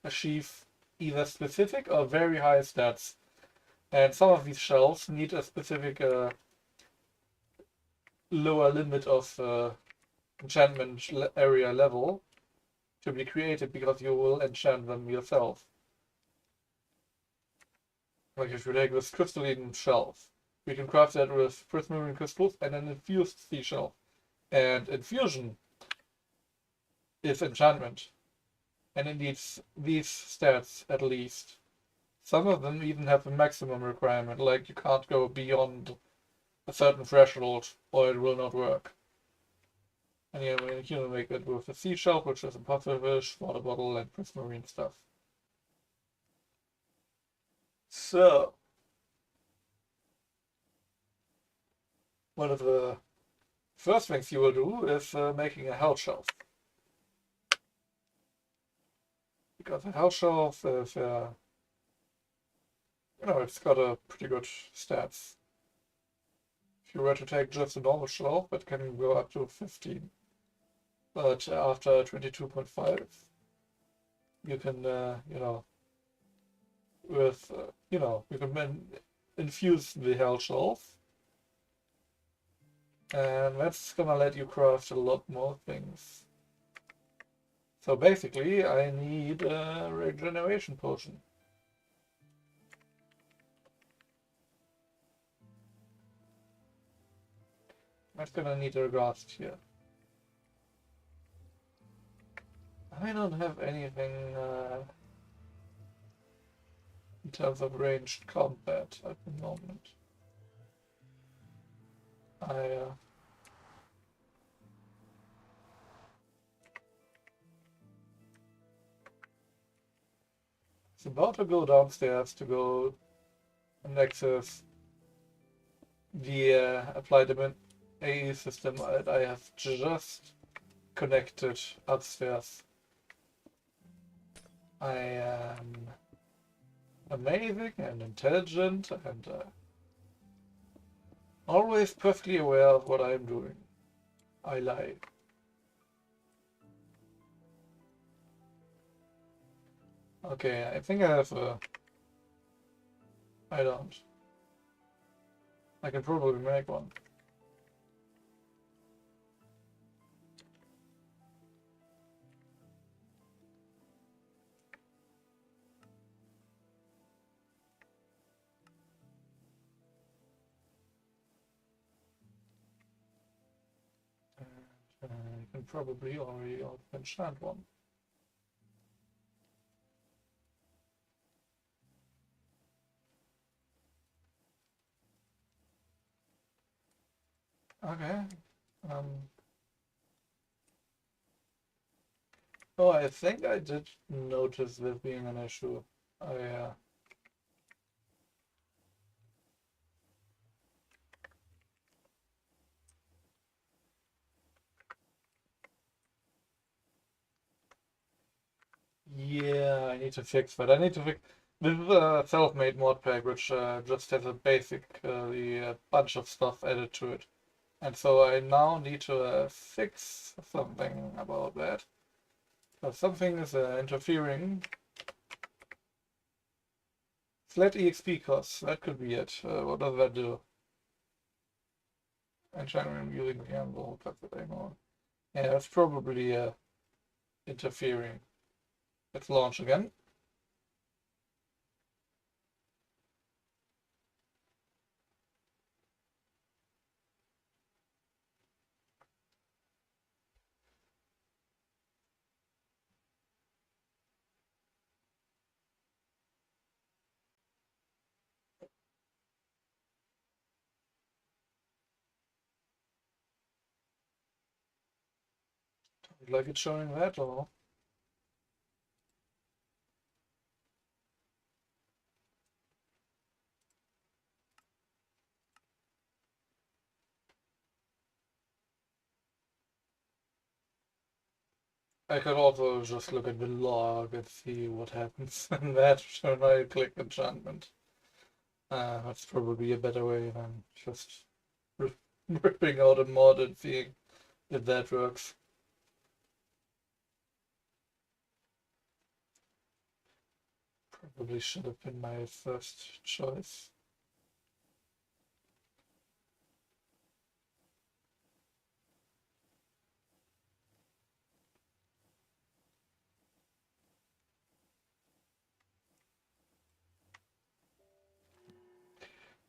achieve either specific or very high stats. And some of these shelves need a specific lower limit of enchantment area level to be created, because you will enchant them yourself. Like if you take this crystalline shelf, we can craft that with prismarine crystals and an infused seashell. And infusion is enchantment, and it needs these stats at least. Some of them even have a maximum requirement, like you can't go beyond a certain threshold or it will not work. And yeah, you can make it with a seashell, which is a pufferfish, water bottle, and prismarine stuff. So, one of the first things you will do is making a hell shelf. Because a hell shelf is, it's got a pretty good stats. If you were to take just a normal shelf, it can go up to 15. But after 22.5, you can, you can infuse the hell shelf. And that's gonna let you craft a lot more things. So basically, I need a regeneration potion. I'm gonna need a ghast here. I don't have anything in terms of ranged combat at the moment. It's about to go downstairs to go and access the applied AE system that I have just connected upstairs. I am amazing and intelligent and always perfectly aware of what I am doing. I lie. Okay, I think I have a... I don't. I can probably make one. I can probably already enchant one. Okay. Oh, I think I did notice this being an issue. I Yeah, I need to fix that. I need to fix this is a self-made mod pack which just has a basically a bunch of stuff added to it, and so I now need to fix something about that. Something is interfering. Flat EXP costs. That could be it. What does that do? Engineering using the handle. Yeah, that's probably interfering. Let's launch again. Like it's showing that or? I could also just look at the log and see what happens in that when I click enchantment. That's probably a better way than just ripping out a mod and seeing if that works. Probably should have been my first choice.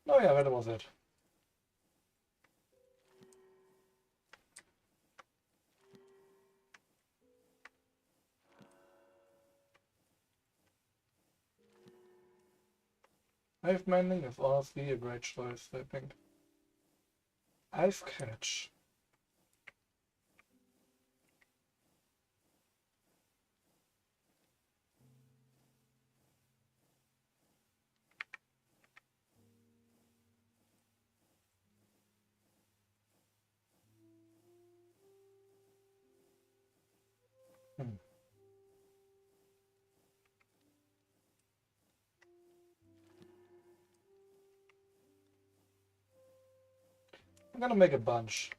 Oh yeah, that was it. Hive Mending is honestly a great choice, I think. Ice Catch. Hmm. I'm gonna make a bunch.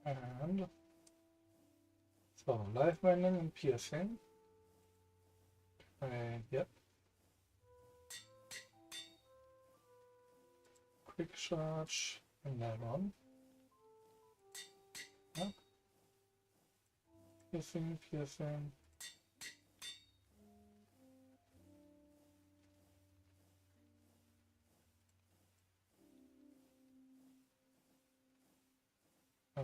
And so Life Binding and Piercing. Yep. Quick Charge and that one. Yep. Piercing, Piercing. Ah.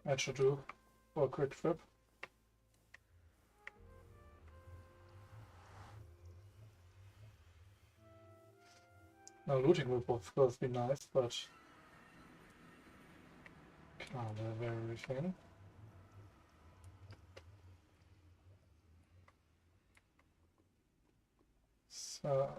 That should do for a quick trip. Now looting will of course be nice, but can't have everything. So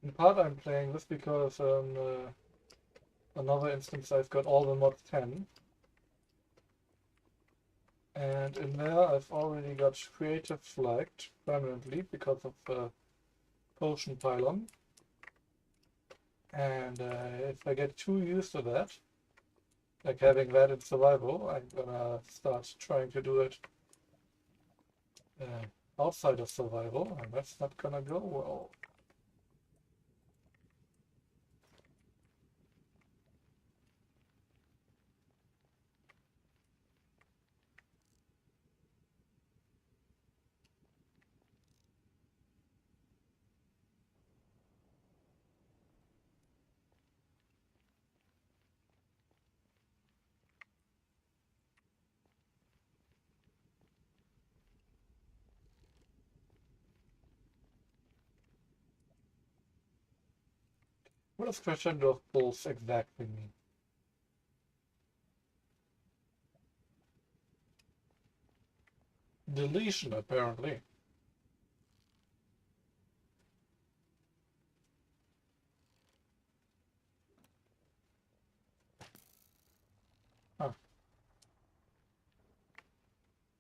In part, I'm playing this because another instance I've got all the mods 10. And in there I've already got creative flagged permanently because of potion pylon. And if I get too used to that, like having that in survival, I'm gonna start trying to do it outside of survival, and that's not gonna go well. What does crescendo of pulse exactly mean? Deletion, apparently. Huh.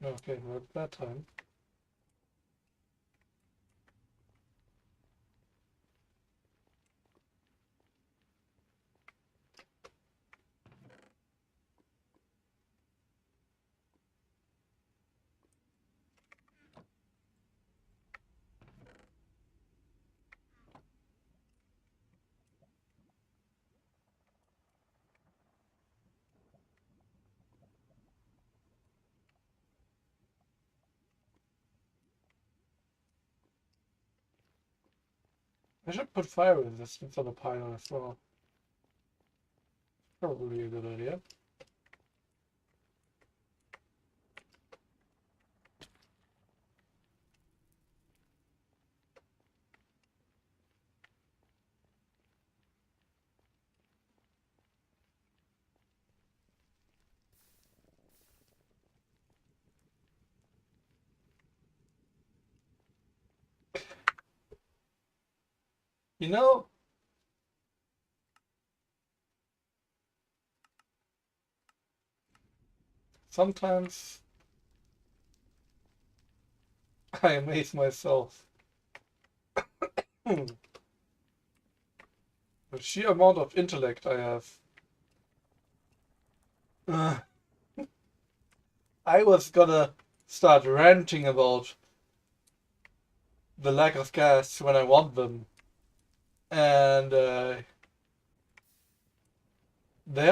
Okay, well, at that time. I should put fire resistance on the pylon as well. Probably a good idea. You know, sometimes I amaze myself. The sheer amount of intellect I have. I was gonna start ranting about the lack of gas when I want them. And there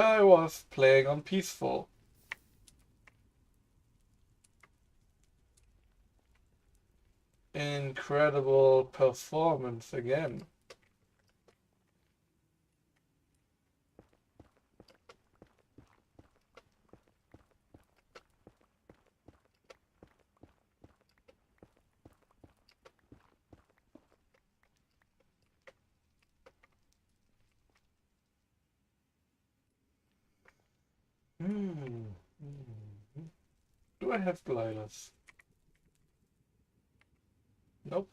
I was playing on peaceful. Incredible performance again. Do I have gliders? Nope.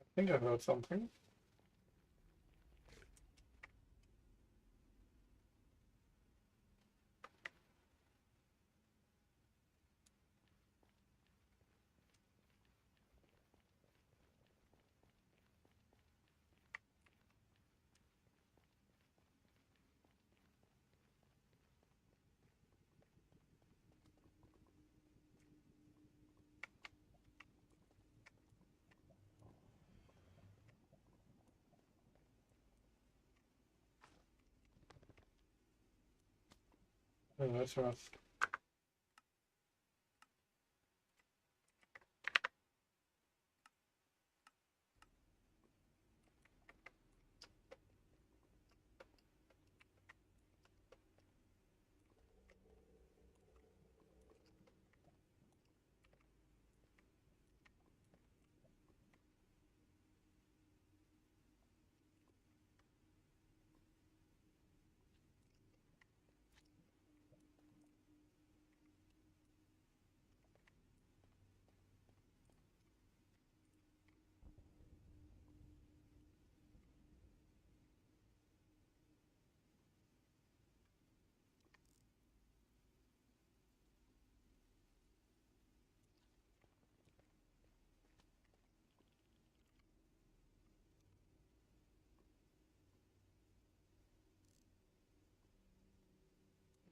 I think I heard something. Oh, that's rough.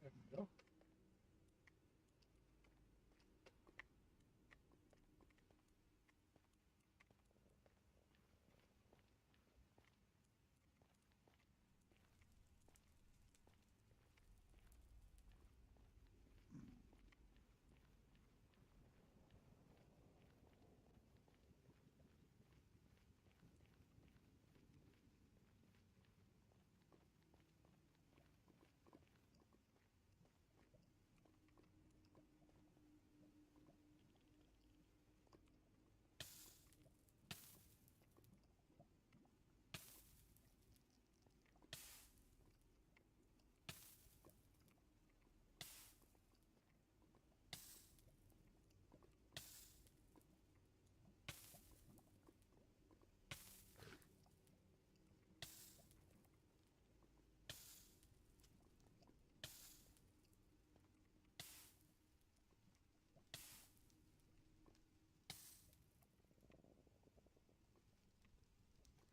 There we go.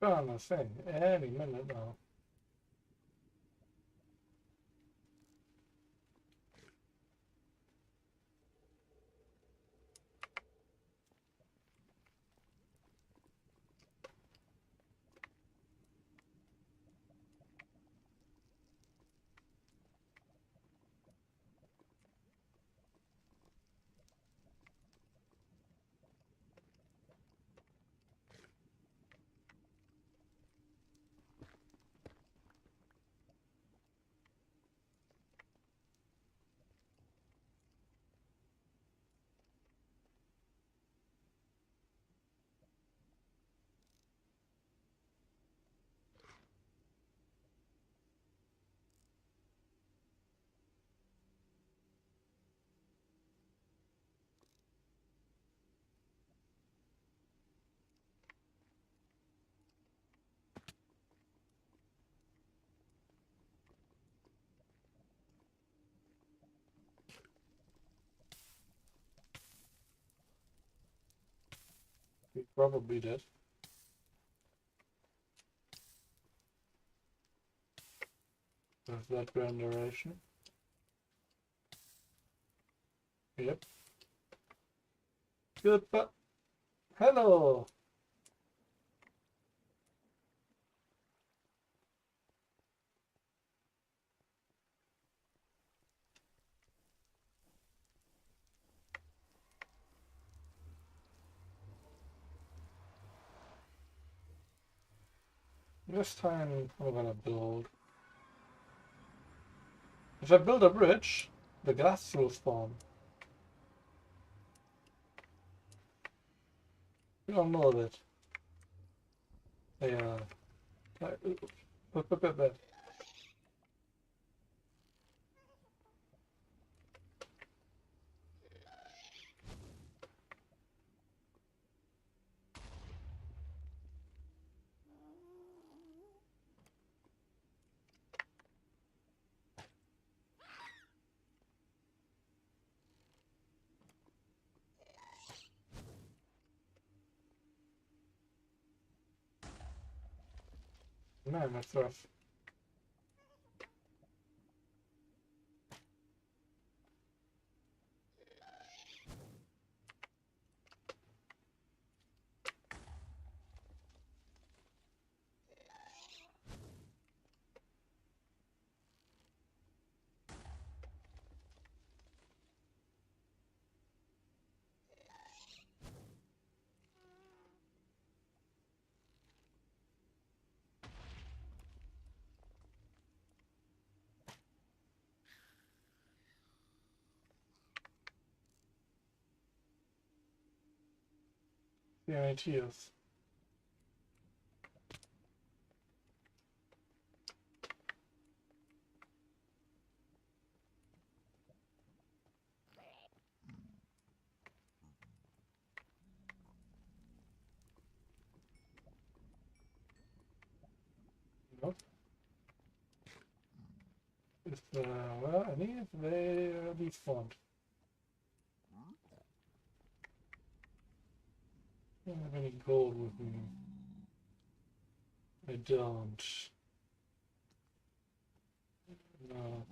Trying to say, any minute now. We probably did. There's that grand duration. Yep. Good, but hello. This time we're gonna build. If I build a bridge, the gas will spawn. We all know that. They but man, that's rough. the ideas. Nope. Is well, I need they despawned. I don't have any gold with me. I don't. No.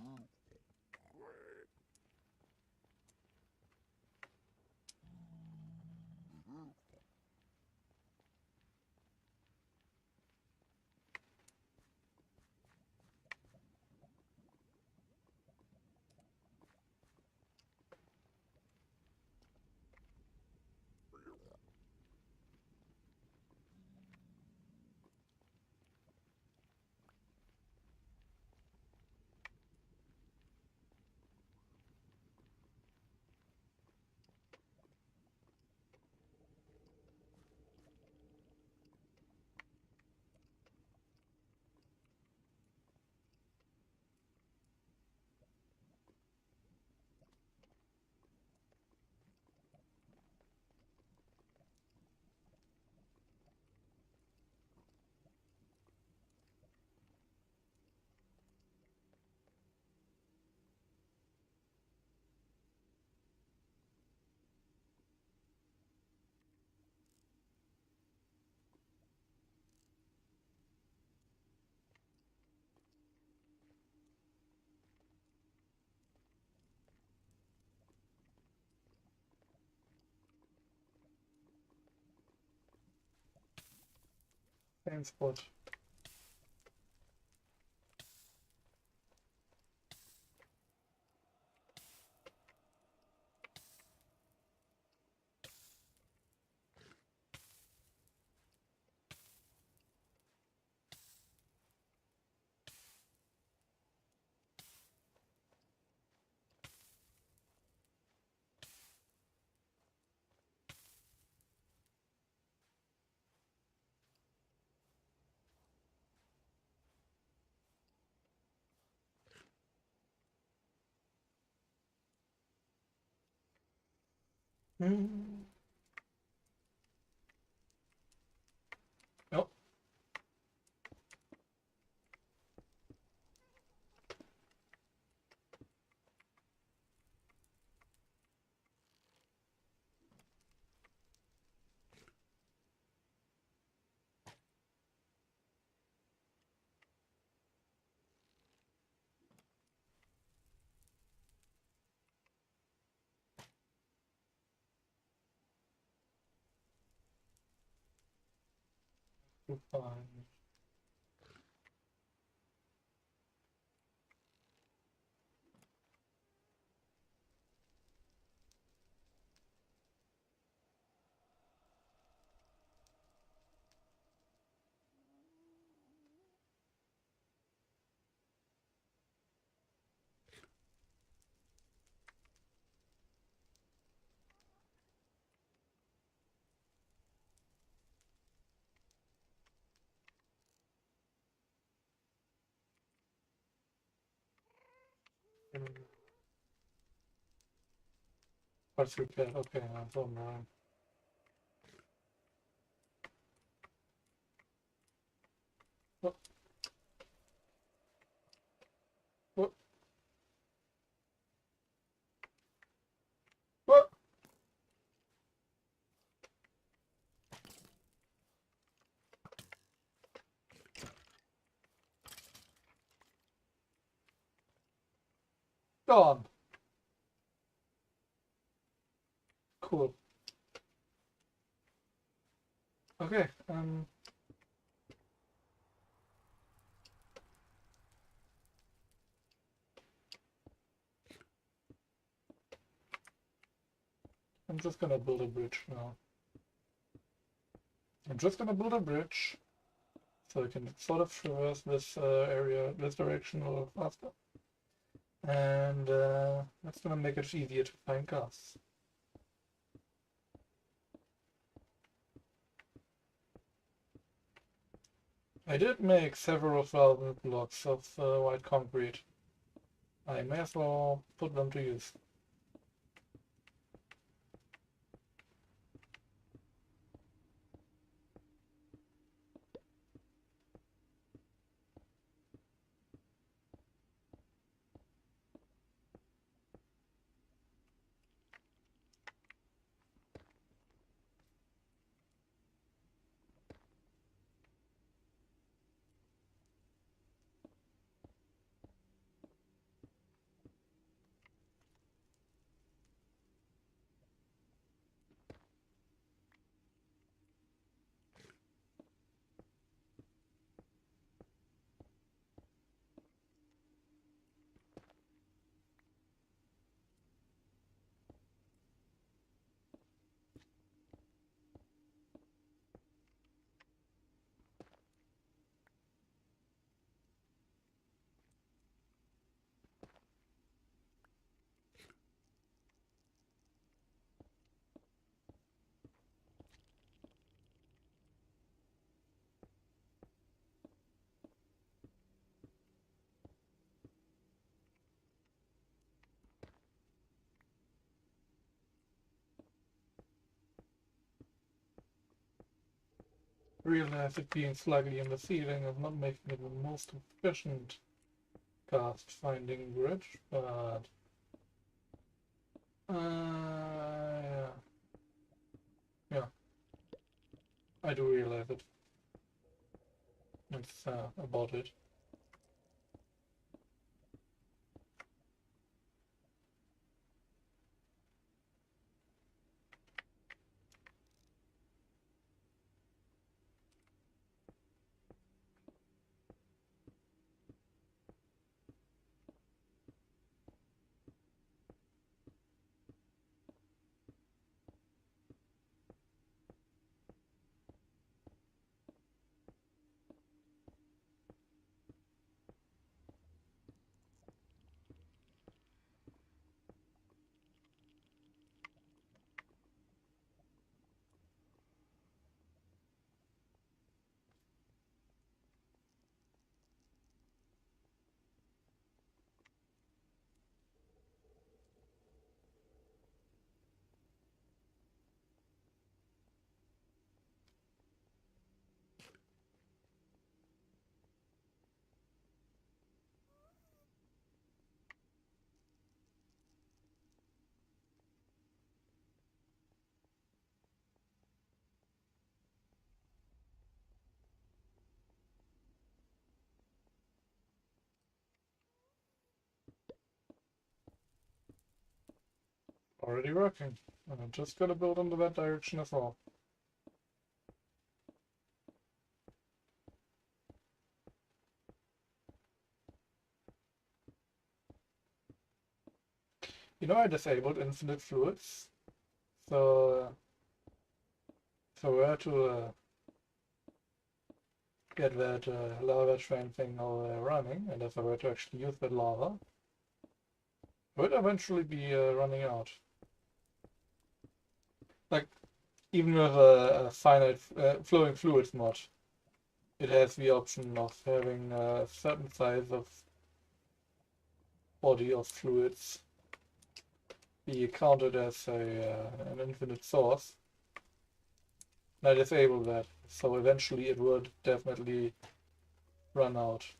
Same spot. Hmm. Nope. You're fine. What's repair? Okay, that's all right. What? What? What? Gone. Cool. Okay. I'm just gonna build a bridge now. I'm just gonna build a bridge so I can sort of traverse this area, this direction a little faster. And that's gonna make it easier to find gas. I did make several thousand blocks of white concrete. I may as well put them to use. Realize it being slightly in the ceiling is not making it the most efficient cast finding bridge, but yeah. Yeah, I do realize it. It's about it. Already working. And I'm just gonna build into that direction as well. You know, I disabled infinite fluids. So, where to get that lava train thing all running, and if I were to actually use that lava, it would eventually be running out. Like, even with a finite flowing fluids mod, it has the option of having a certain size of body of fluids be counted as an infinite source. And I disable that, so eventually it would definitely run out.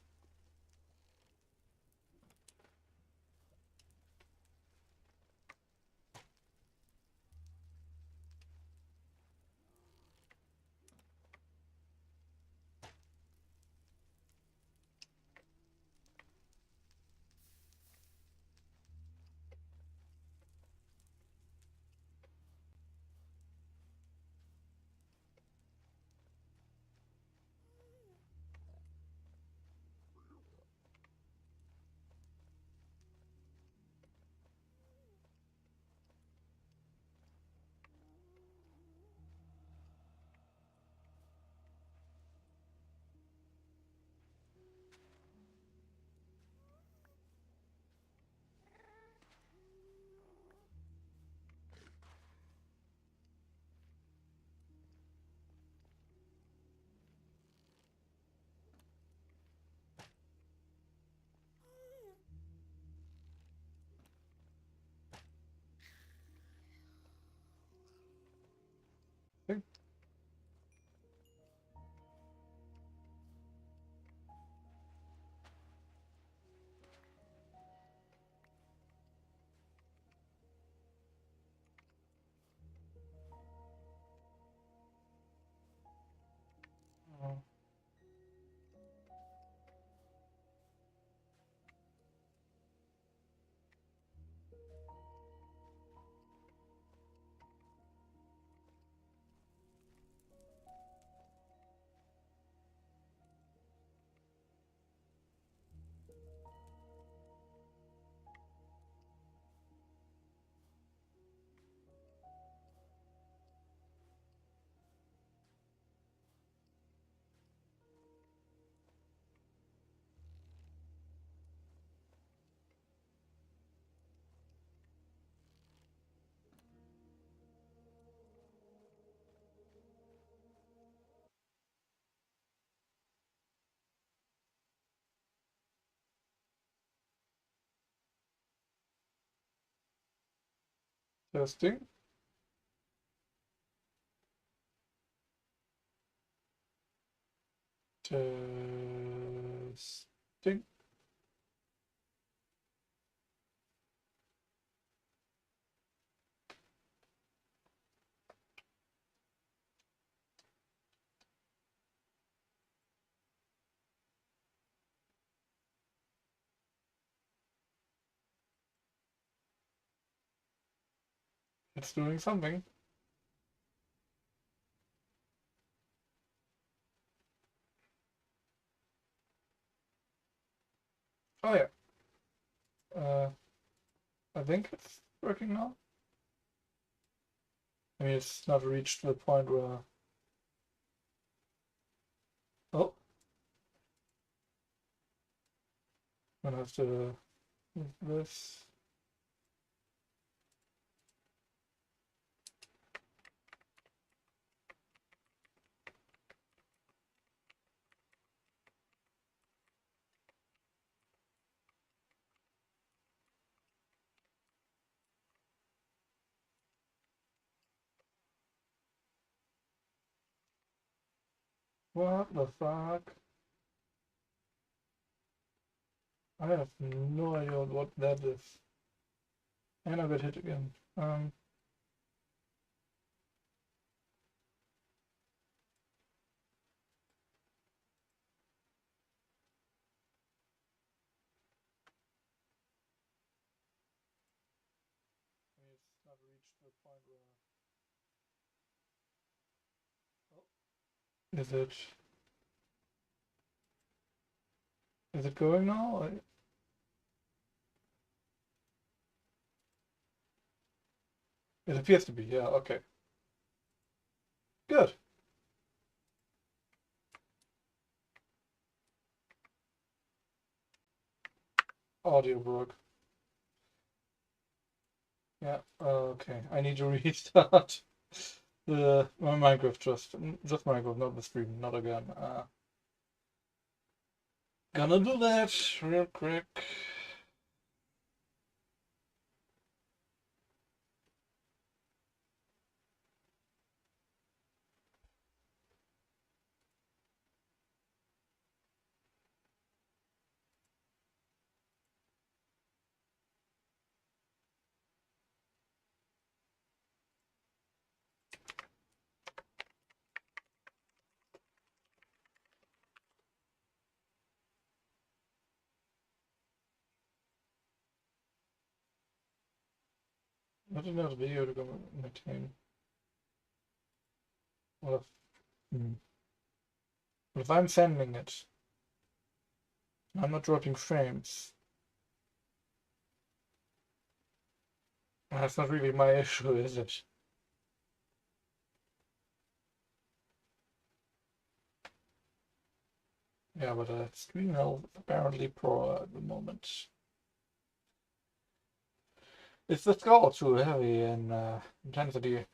Testing. Testing. It's doing something. Oh yeah. I think it's working now. I mean, it's not reached the point where. Oh. I'm gonna have to move this. What the fuck? I have no idea what that is. And I got hit again. It's not reached the point where. Oh. Is it going now? It appears to be, yeah, okay. Good. Audio broke. Yeah, okay. I need to restart the Minecraft just Minecraft, not the stream, not again. Gonna do that real quick. Not enough video to go maintain. What if I'm sending it? I'm not dropping frames. That's not really my issue, is it? Yeah, but screen health is apparently poor at the moment. Is the skull too heavy in intensity?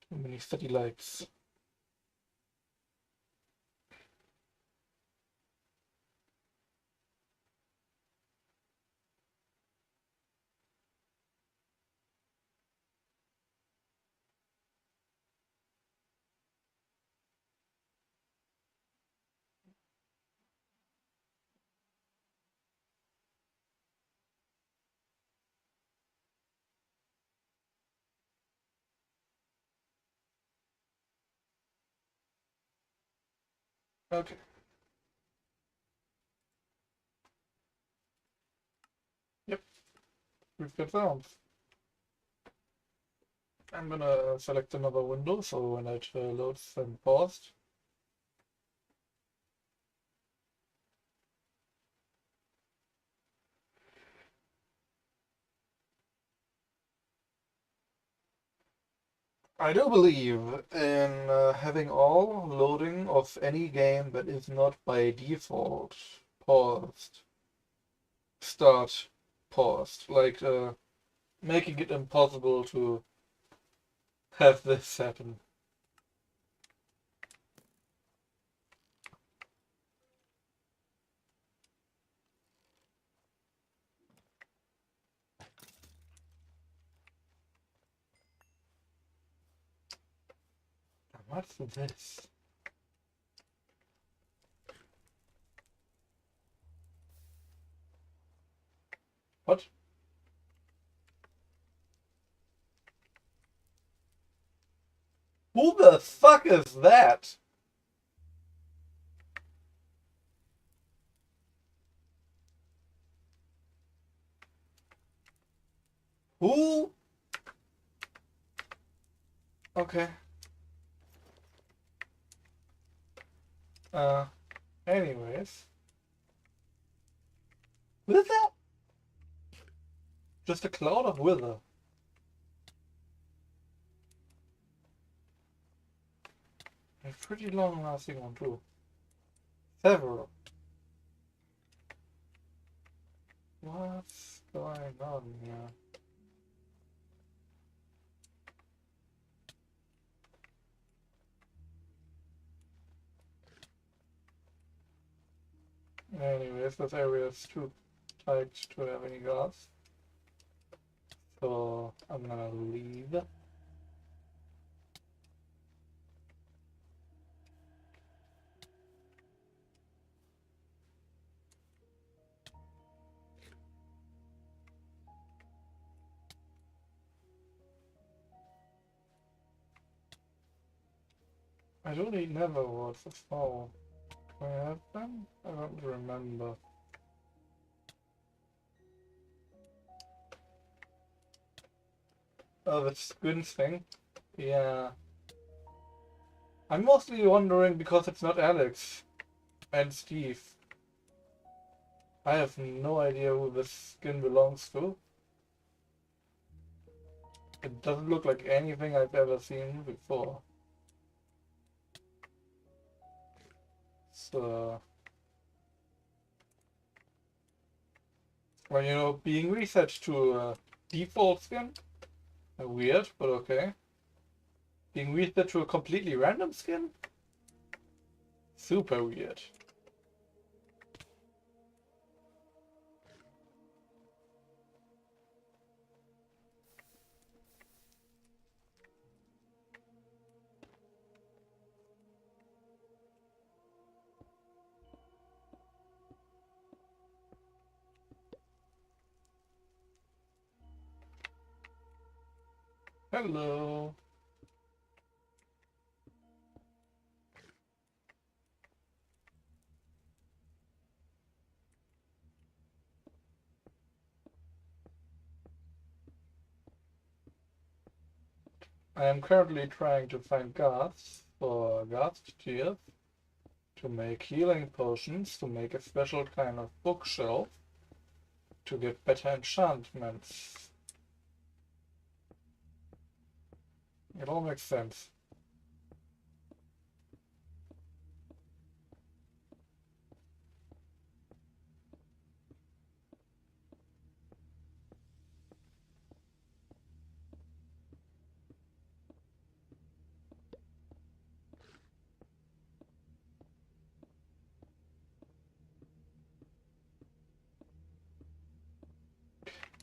Too many city lights. Okay. Yep. We've got sounds. I'm gonna select another window so when it loads and paused. I do believe in having all loading of any game that is not by default paused, start paused, like making it impossible to have this happen. What's this? What? Who the fuck is that? Who? Okay. Anyways. Wither? Just a cloud of wither. A pretty long lasting one too. Several. What's going on here? Anyways, this area is too tight to have any guards. So I'm gonna leave. I don't need never words as well. Do I have them? I don't remember. Oh, the squints thing? Yeah. I'm mostly wondering because it's not Alex and Steve. I have no idea who this skin belongs to. It doesn't look like anything I've ever seen before. So... Well, you know, being reset to default skin? Weird, but okay. Being reset to a completely random skin? Super weird. Hello. I am currently trying to find guards for guards tiers to make healing potions, to make a special kind of bookshelf, to get better enchantments. It all makes sense.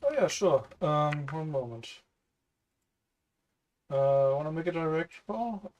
Oh yeah, sure. One moment. Wanna make a direct call?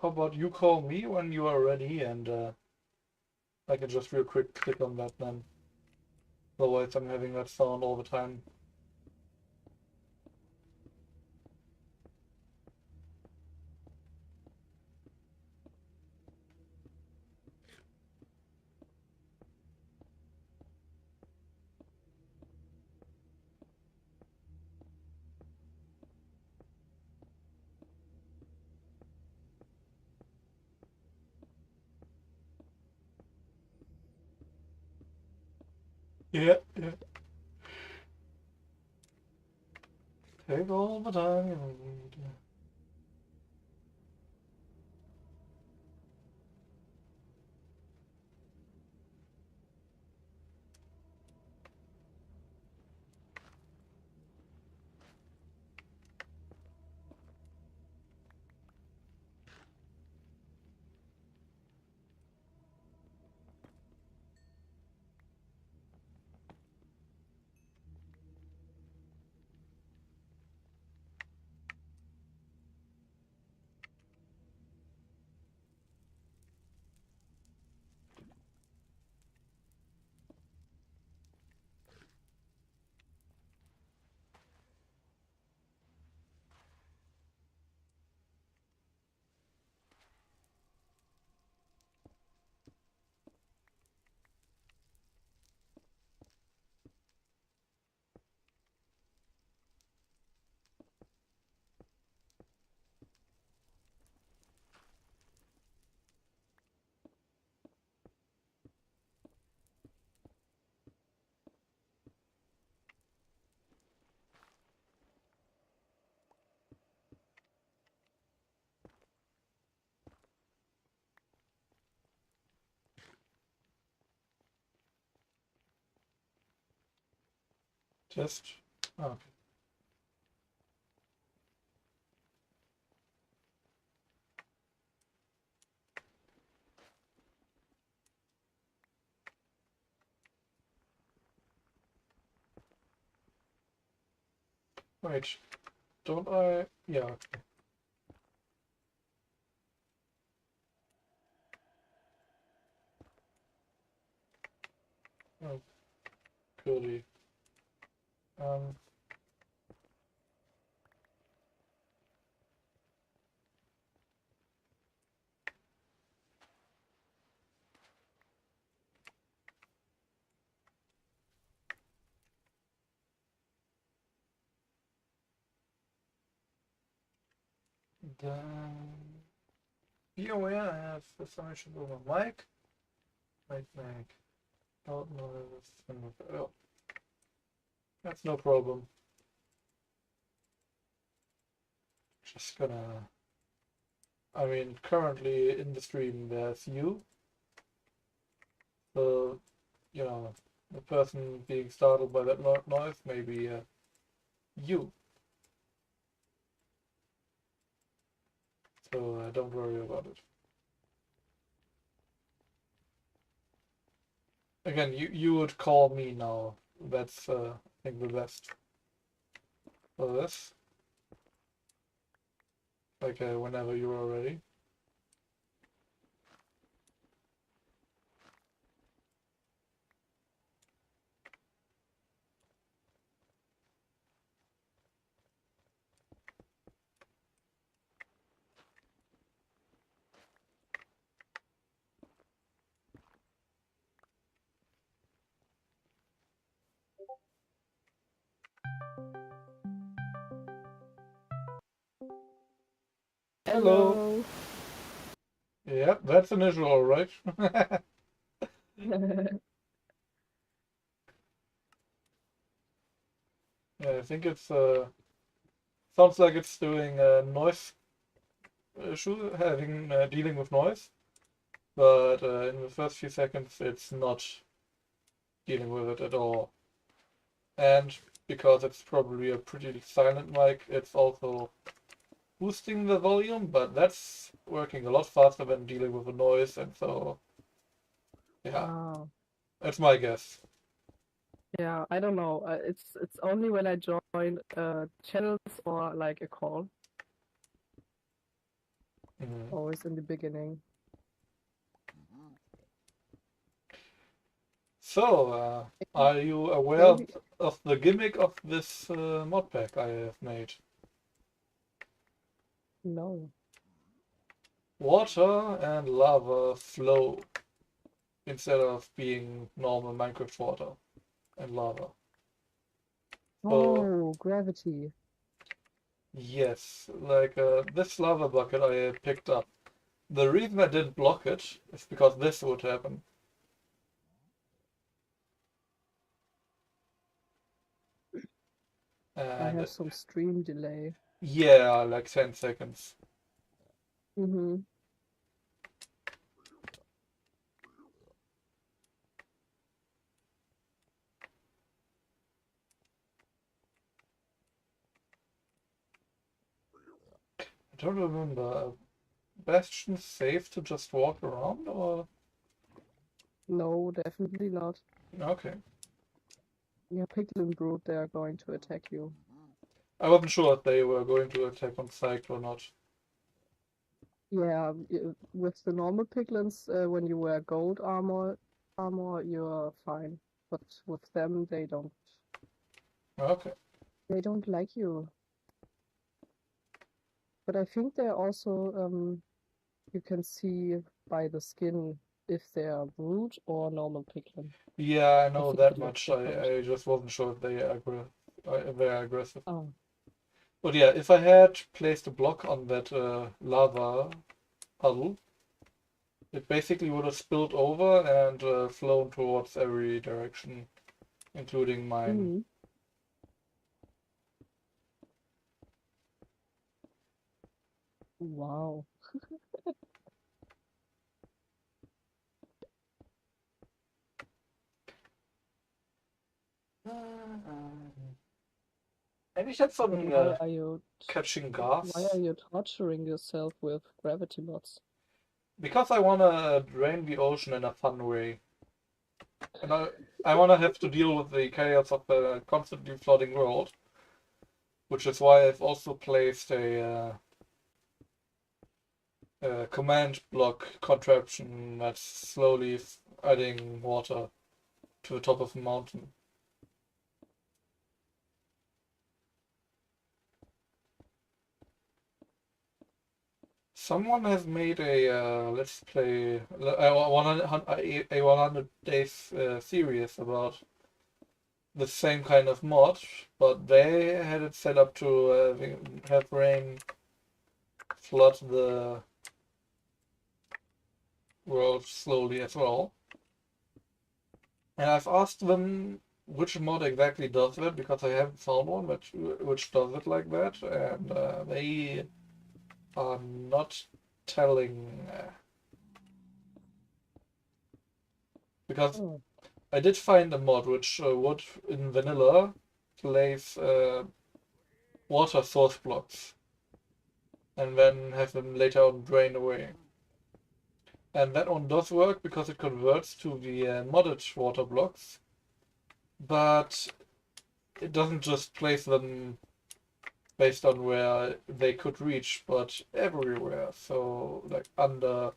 How about you call me when you are ready and I can just real quick click on that then. Otherwise I'm having that sound all the time. Yeah, yeah. Take all the time you need. Just okay. Wait, don't I? Yeah. Okay. Oh, goody. Um. Then be aware I have some issues with my mic. Might make loud noise. Oh, that's no problem. Just gonna. I mean, currently in the stream there's you. So, you know, the person being startled by that noise may be you. So don't worry about it. Again, you would call me now. That's I think the best for this. Like whenever you are ready. Hello. Yep, that's an issue, all right. Yeah, I think it's sounds like it's doing a noise issue, having dealing with noise, but in the first few seconds it's not dealing with it at all. And because it's probably a pretty silent mic, it's also boosting the volume, but that's working a lot faster than dealing with the noise, and so yeah, Wow. that's my guess. Yeah, I don't know. It's only when I join channels or like a call, Mhm. always in the beginning. So, are you aware Maybe of the gimmick of this mod pack I have made? no. Water and lava flow instead of being normal Minecraft water and lava. So, Oh, gravity. yes, like this lava bucket I picked up. The reason I didn't block it is because this would happen. I And have some stream delay. yeah, like 10 seconds. Mm-hmm. I don't remember. Bastion safe to just walk around, or No, definitely not. okay? Your piglin brood, they are going to attack you. I wasn't sure if they were going to attack on sight or not. Yeah, with the normal piglins, when you wear gold armor, you're fine. But with them, they Okay. like you. But I think they're also, you can see by the skin if they are brood or normal piglin. Yeah, I know think that it looks much. different. I just wasn't sure if they are aggressive. Oh, But yeah, if I had placed a block on that lava puddle, it basically would have spilled over and flown towards every direction, including mine. mm, wow. And ich had But some why are you catching why gas are you torturing yourself with gravity mods? because I wanna drain the ocean in a fun way, and I wanna have to deal with the chaos of the constantly flooding world, which is why I've also placed a command block contraption that's slowly adding water to the top of the mountain. Someone has made a let's play a 100 days series about the same kind of mod, but they had it set up to have rain flood the world slowly as well. And I've asked them which mod exactly does that because I haven't found one which does it like that, and they are not telling. Because Oh, I did find a mod which would, in vanilla, place water source blocks and then have them later on drain away. And that one does work because it converts to the modded water blocks, but it doesn't just place them based on where they could reach, but everywhere. So, like under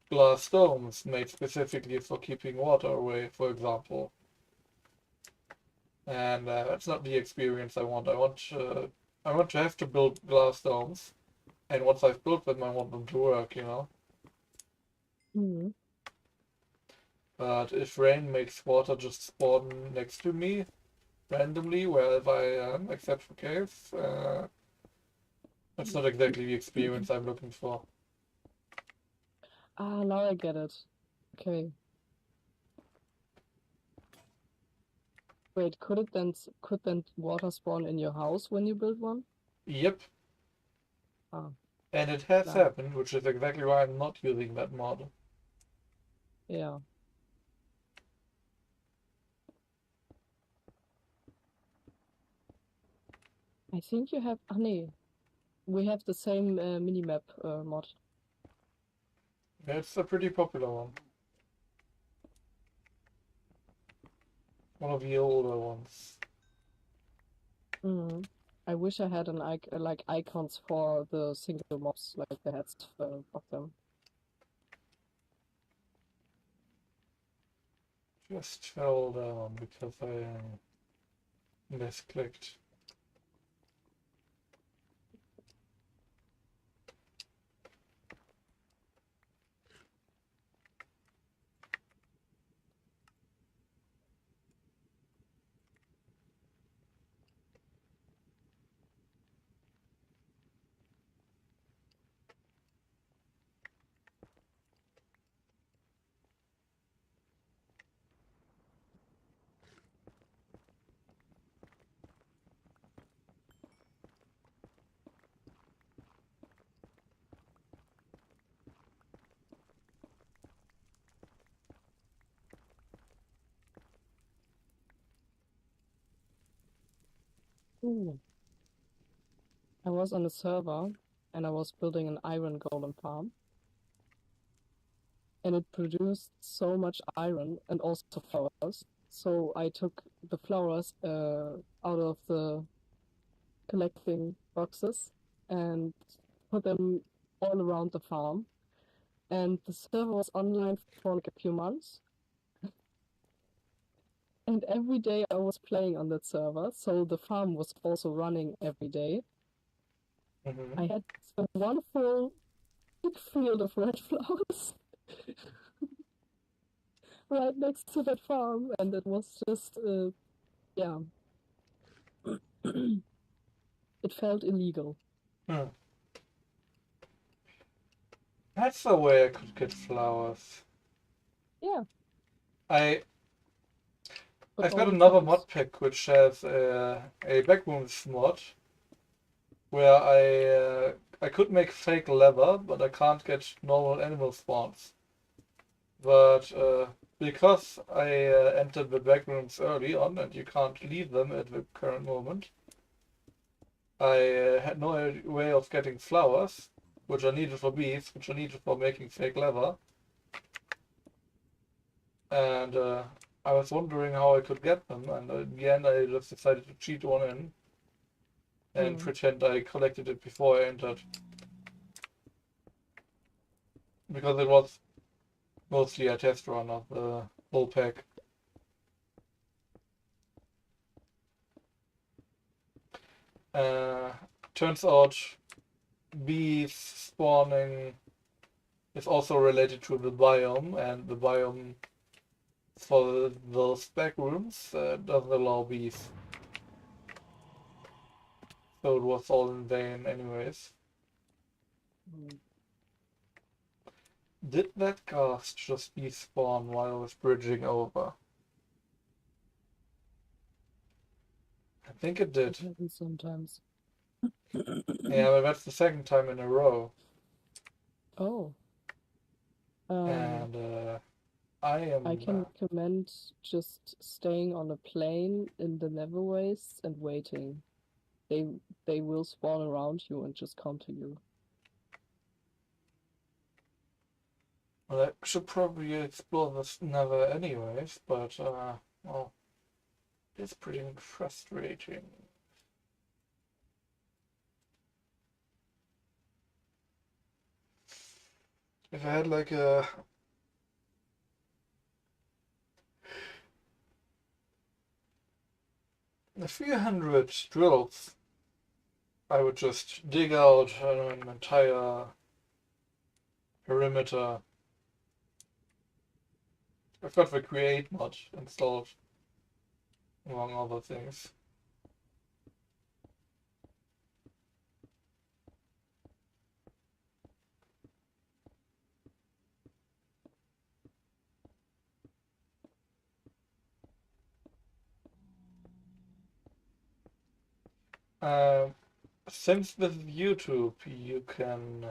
glass domes made specifically for keeping water away, for example. And that's not the experience I want. I want to have to build glass domes, and once I've built them, I want them to work, you know. mm, But if rain makes water just spawn next to me randomly wherever I am, except for caves, that's not exactly the experience I'm looking for. ah, now I get it. Okay. Wait, could then water spawn in your house when you build one? Yep, Ah, and it has now, happened, which is exactly why I'm not using that mod. yeah. I think you have, nee, we have the same minimap mod. It's a pretty popular one. One of the older ones. Mm. I wish I had like icons for the single mobs, like the heads of them. Just fell down because I misclicked. Ooh. I was on a server and I was building an iron golem farm. And it produced so much iron and also flowers. So I took the flowers out of the collecting boxes and put them all around the farm. And the server was online for like a few months. And every day I was playing on that server, so the farm was also running every day. Mm-hmm. I had a wonderful big field of red flowers right next to that farm, and it was just, yeah, it felt illegal. Hmm. That's the way I could get flowers. Yeah, I've but got all the another times. mod pack which has a backrooms mod where I could make fake leather, but I can't get normal animal spawns. But because I entered the backrooms early on, and you can't leave them at the current moment, I had no way of getting flowers, which are needed for bees, which are needed for making fake leather. And I was wondering how I could get them, and in the end I just decided to cheat one in and pretend I collected it before I entered. Because it was mostly a test run of the whole pack. Turns out bees spawning is also related to the biome, and the biome for those back rooms doesn't allow bees. So it was all in vain anyways. Did that ghast just despawn while I was bridging over? I think it did. It happens sometimes. Yeah, but that's the second time in a row. Oh. And I can recommend just staying on a plane in the Neverways and waiting. They will spawn around you and just come to you. Well, I should probably explore this Nether anyways, but well, it's pretty frustrating. If I had like a 300 drills, I would just dig out an entire perimeter. I've got the create mod installed, among other things. Since with YouTube you can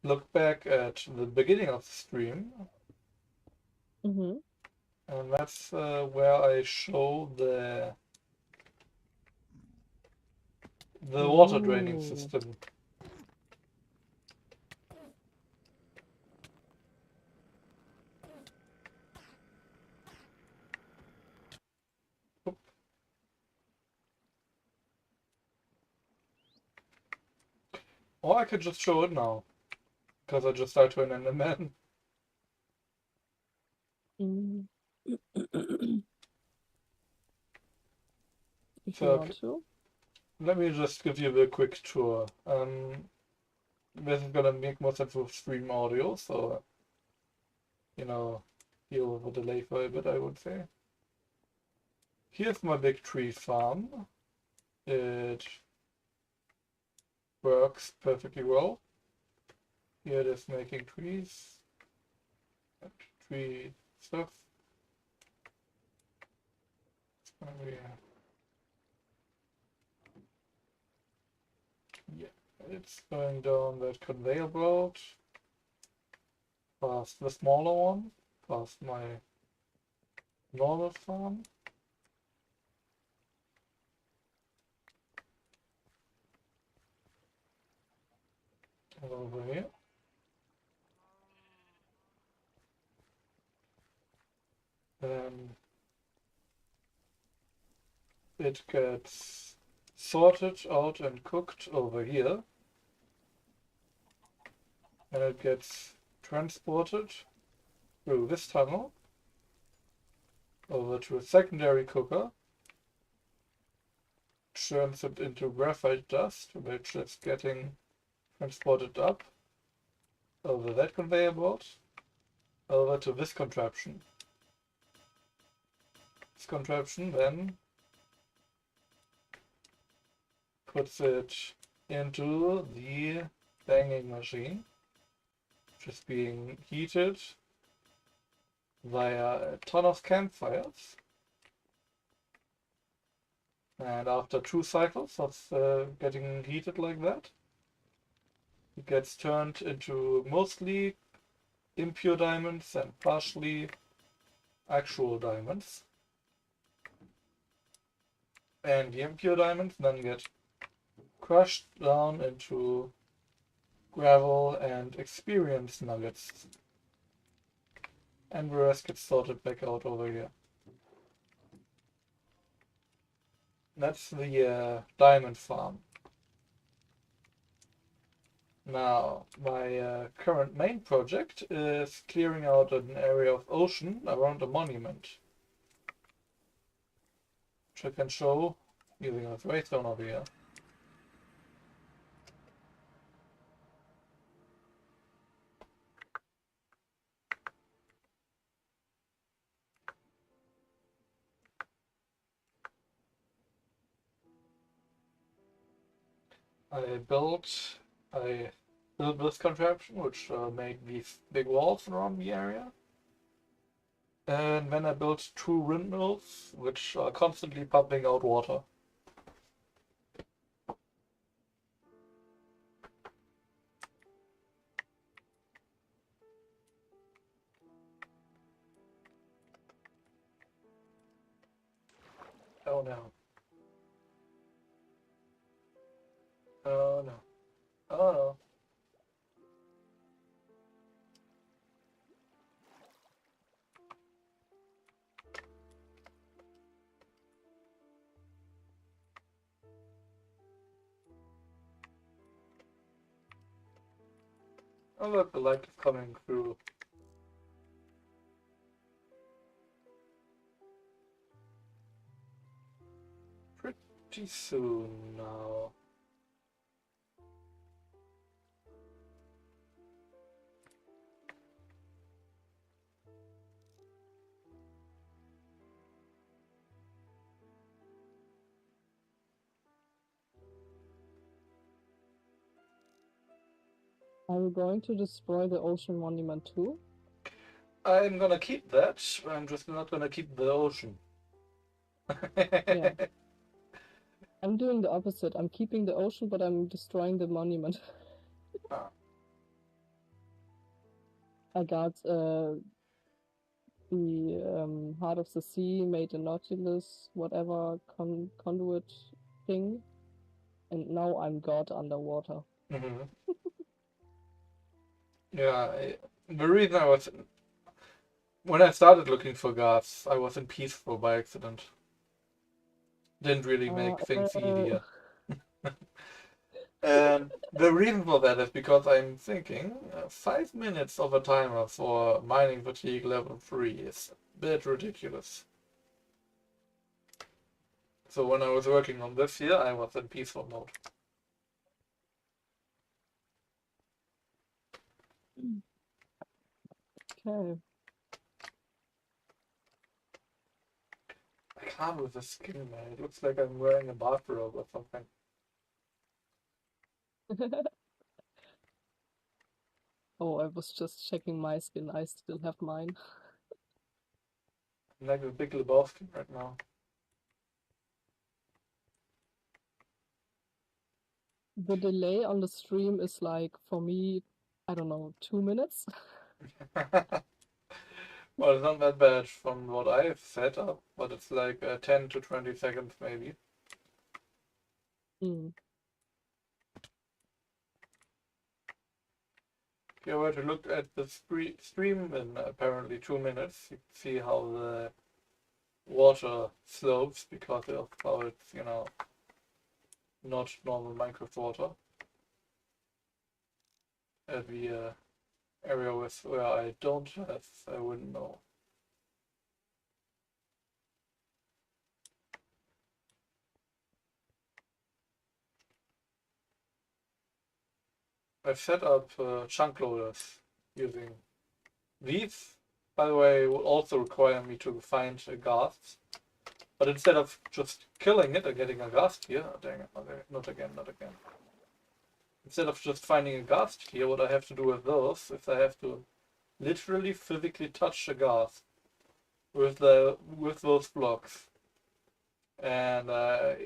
look back at the beginning of the stream, and that's where I show the water draining system. Or I could just show it now, because I just died to an Enderman. If you want to. Let me just give you a quick tour. This is gonna make more sense with stream audio, so you know, deal with the delay for a bit, I would say. Here's my big tree farm. It works perfectly well. Here it is making trees. Tree stuff. Yeah, it's going down that conveyor belt. Past the smaller one. Past my normal farm. over here. Then it gets sorted out and cooked over here. And it gets transported through this tunnel over to a secondary cooker. Turns it into graphite dust, which is getting transported up over that conveyor belt over to this contraption. This contraption then puts it into the banging machine, which is being heated via a ton of campfires. And after 2 cycles of getting heated like that, it gets turned into mostly impure diamonds and partially actual diamonds. And the impure diamonds then get crushed down into gravel and experience nuggets. And the rest gets sorted back out over here. That's the diamond farm. Now, my current main project is clearing out an area of ocean around a monument, which I can show using a Wayzone over here. I built this contraption, which made these big walls around the area. And then I built 2 windmills, which are constantly pumping out water. Oh no. Oh no. Oh no. Oh look, the light is coming through. Pretty soon now. Are you going to destroy the ocean monument too? I'm gonna keep that, I'm just not gonna keep the ocean. Yeah. I'm doing the opposite. I'm keeping the ocean, but I'm destroying the monument. Ah. I got the Heart of the Sea, made a Nautilus, whatever conduit thing, and now I'm God underwater. Mm-hmm. Yeah, the reason I was... When I started looking for gods, I was in Peaceful by accident. Didn't really make things easier. And the reason for that is because I'm thinking 5 minutes of a timer for mining fatigue level 3 is a bit ridiculous. So when I was working on this here, I was in peaceful mode. Okay. I can't with the skin, man. It looks like I'm wearing a bathrobe or something. Oh, I was just checking my skin. I still have mine. I'm like a big Lebowski right now. The delay on the stream is like, for me, I don't know, 2 minutes? Well, it's not that bad from what I've set up, but it's like 10 to 20 seconds maybe. Hmm. If you were to look at the stream in apparently 2 minutes, you can see how the water slopes because of how it's, you know, not normal Minecraft water. At the area where I don't have, I wouldn't know. I've set up chunk loaders using these. By the way, will also require me to find a ghast. But instead of just killing it or getting a ghast here, oh, dang it, okay, not again. Instead of just finding a ghast here, what I have to do with those is I have to literally physically touch a ghast with those blocks. And I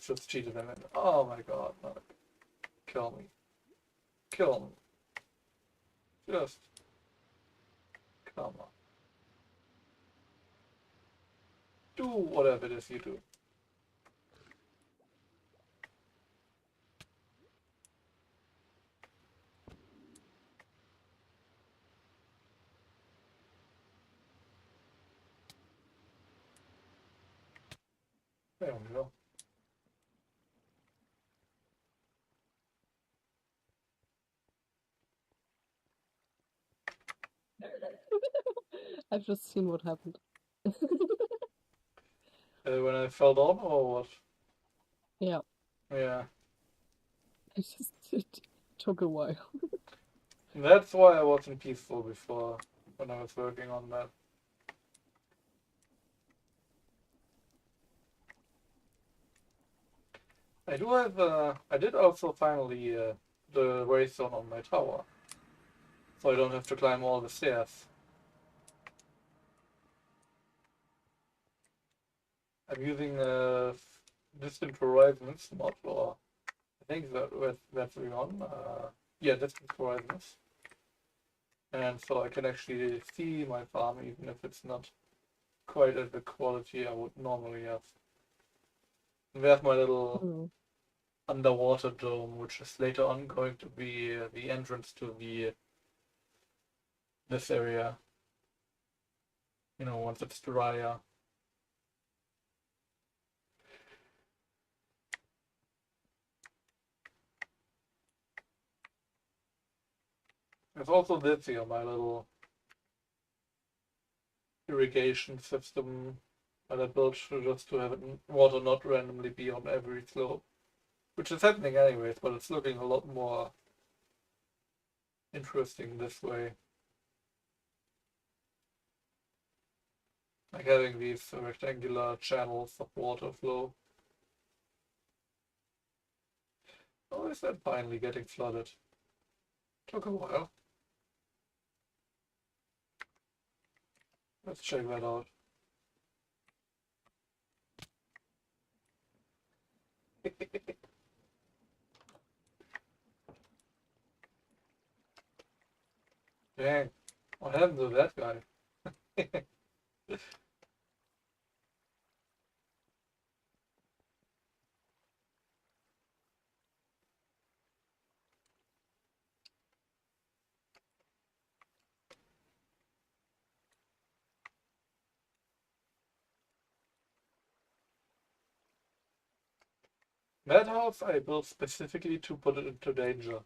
just cheated them. Oh my god, no. Kill me. Kill me. Just come on. Do whatever it is you do. There we go. I've just seen what happened. When I fell down or what? Yeah, Yeah. it took a while. That's why I wasn't peaceful before when I was working on that. I do have I did also finally the race zone on my tower. So I don't have to climb all the stairs. I'm using Distant Horizons mod, or I think that's the one. Yeah, Distant Horizons. And so I can actually see my farm even if it's not quite at the quality I would normally have. And there's my little underwater dome, which is later on going to be the entrance to this area. You know, once it's drier. There's also this here, my little irrigation system that I built just to have water not randomly be on every slope. Which is happening anyways, but it's looking a lot more interesting this way. Like having these rectangular channels of water flow. Oh, is that finally getting flooded? Took a while. Let's check that out. Dang, what happened to that guy? That house I built specifically to put it into danger.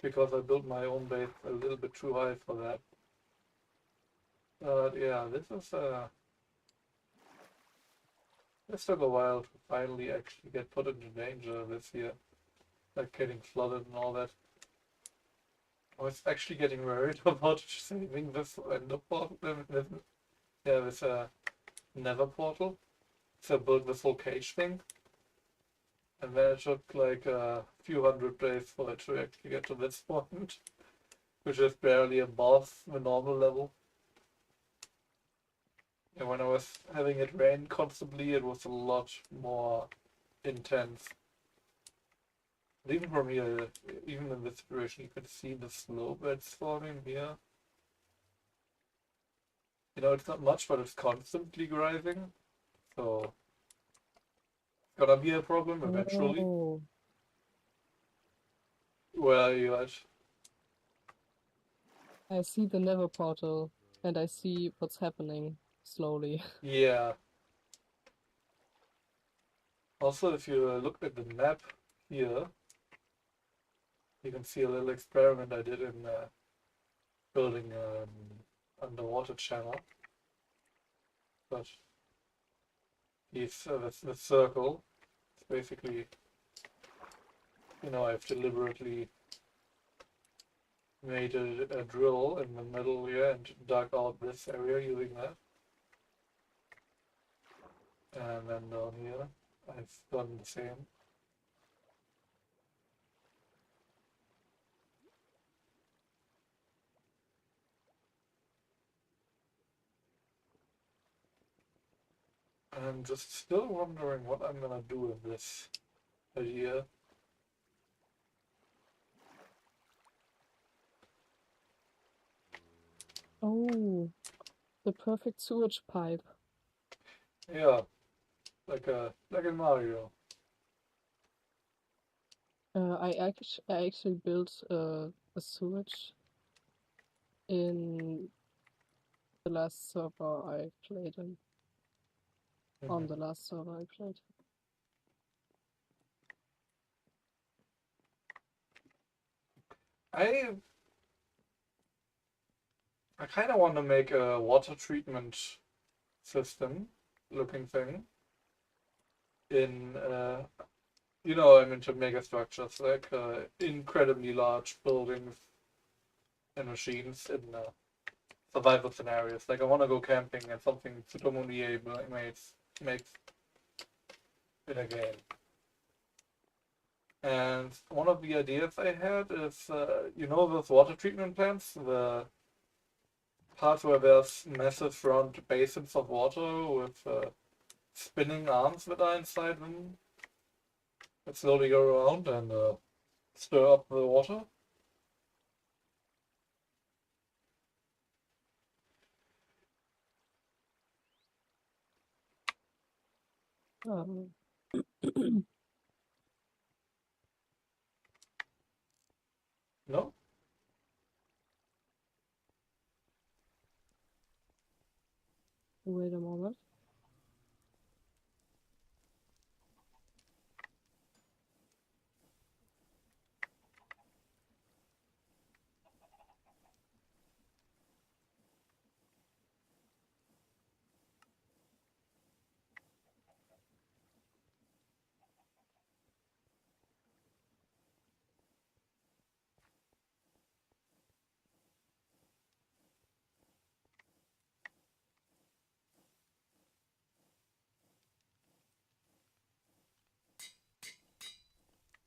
Because I built my own base a little bit too high for that. But yeah, this took a while to finally actually get put into danger this year. Like getting flooded and all that. I was actually getting worried about saving this ender portal. This nether portal. So I built this whole cage thing. And then it took like a few hundred days for it to actually get to this point. Which is barely above the normal level. And when I was having it rain constantly, it was a lot more intense. And even from here, even in this situation, you can see the slope that's forming here. You know, it's not much, but it's constantly rising. So gonna be a problem eventually. Oh, Where are you at? I see the Nether portal, and I see what's happening slowly. Yeah. Also, if you look at the map here, you can see a little experiment I did in building an underwater channel. But the circle, it's basically, I've deliberately made a drill in the middle here and dug out this area using that. And then down here, I've done the same. I'm just still wondering what I'm gonna do with this idea. Oh, the perfect sewage pipe. Yeah, like in Mario. I actually built a sewage in the last server I played in. On the last server I played. I kind of want to make a water treatment system looking thing in I'm into mega structures like incredibly large buildings and machines in survival scenarios. Like I want to go camping and something Tsutomu makes in a game. And one of the ideas I had is those water treatment plants, the parts where there's massive round basins of water with spinning arms that are inside them that slowly go around and stir up the water. No? Wait a moment.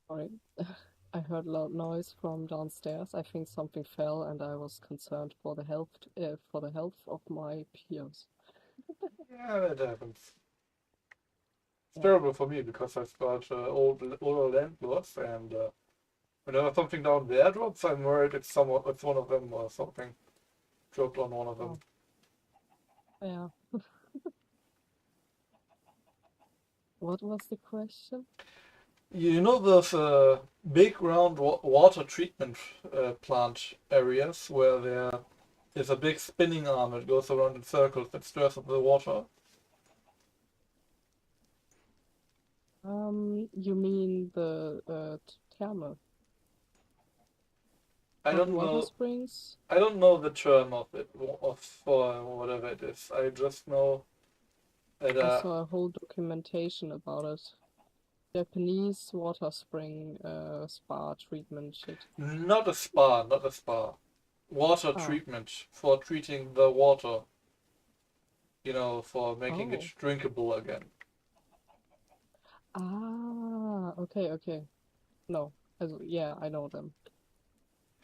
Sorry. I heard loud noise from downstairs. I think something fell, and I was concerned for the health of my peers. Yeah, that happens. It's terrible for me because I've got older landlords, and whenever something down there drops, I'm worried it's one of them or something dropped on one of them. Yeah. What was the question? You know those big round water treatment plant areas where there is a big spinning arm that goes around in circles that stirs up the water? You mean the thermal? I don't Water know. springs? I don't know the term of it, for whatever it is. I just know that I saw a whole documentation about it. Japanese water spring spa treatment shit. not a spa. Water treatment for treating the water. For making it drinkable again. Ah, okay. No, yeah, I know them.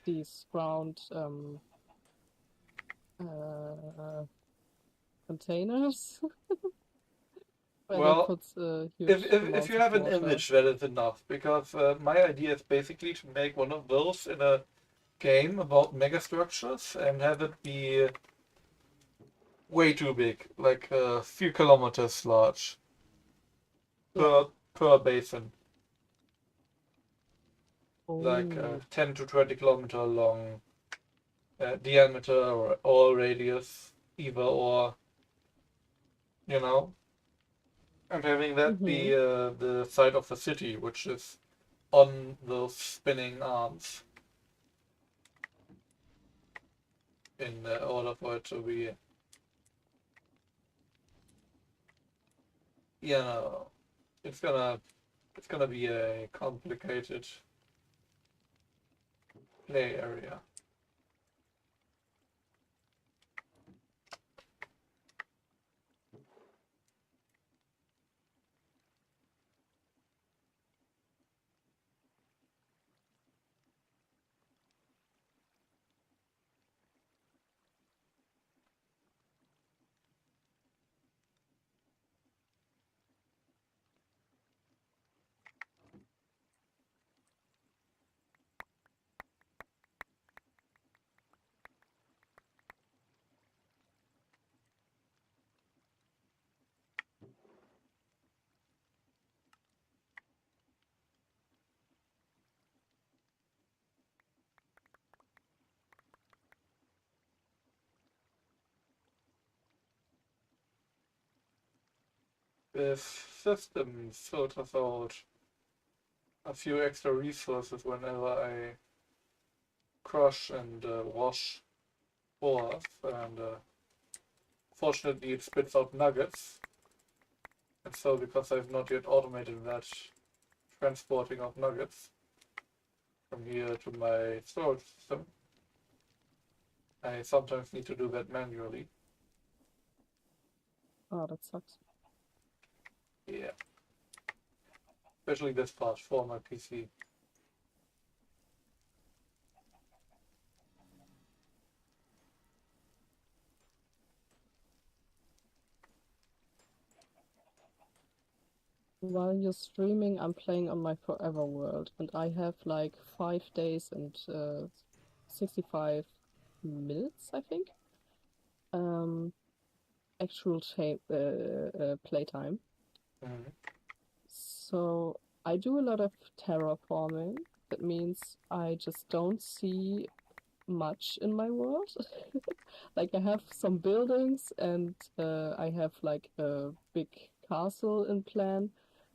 These round containers. Where Well, they put huge if amounts you of have an water. image, that is enough. Because my idea is basically to make one of those in a game about megastructures and have it be way too big, like a few kilometers large. Yeah. per basin, like Oh. 10 to 20 kilometer long diameter or radius, either or, you know, and having that be the side of the city, which is on those spinning arms, in order for it to be, you know, it's gonna be a complicated play area. This system filters out a few extra resources whenever I crush and wash ores, and fortunately it spits out nuggets. And so, because I've not yet automated that transporting of nuggets from here to my storage system, I sometimes need to do that manually. Oh, that sucks. Yeah. Especially this part for my PC. While you're streaming, I'm playing on my Forever World, and I have like 5 days and 65 minutes, I think. Actual playtime. Mhm. So I do a lot of terraforming. That means I just don't see much in my world. Like I have some buildings and I have like a big castle in plan,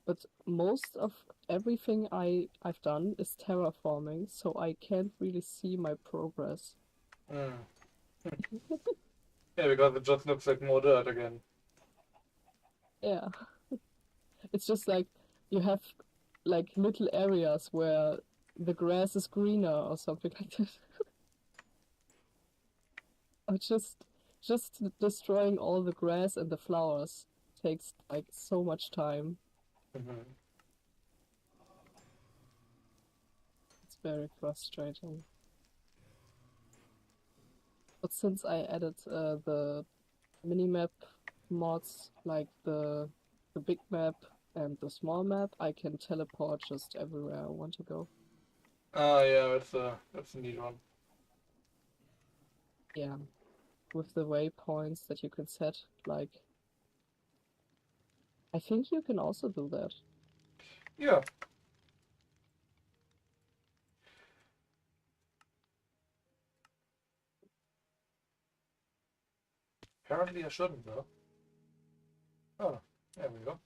but most of everything I've done is terraforming, so I can't really see my progress. Mm. Yeah, because it just looks like more dirt again. Yeah. It's just like you have like little areas where the grass is greener or something like that. Or just destroying all the grass and the flowers takes like so much time. Mhm. It's very frustrating. But since I added the minimap mods, like the big map and the small map, I can teleport just everywhere I want to go. Ah, yeah, that's a neat one. Yeah, with the waypoints that you can set, like I think you can also do that. Yeah. Apparently I shouldn't though. Oh, there we go.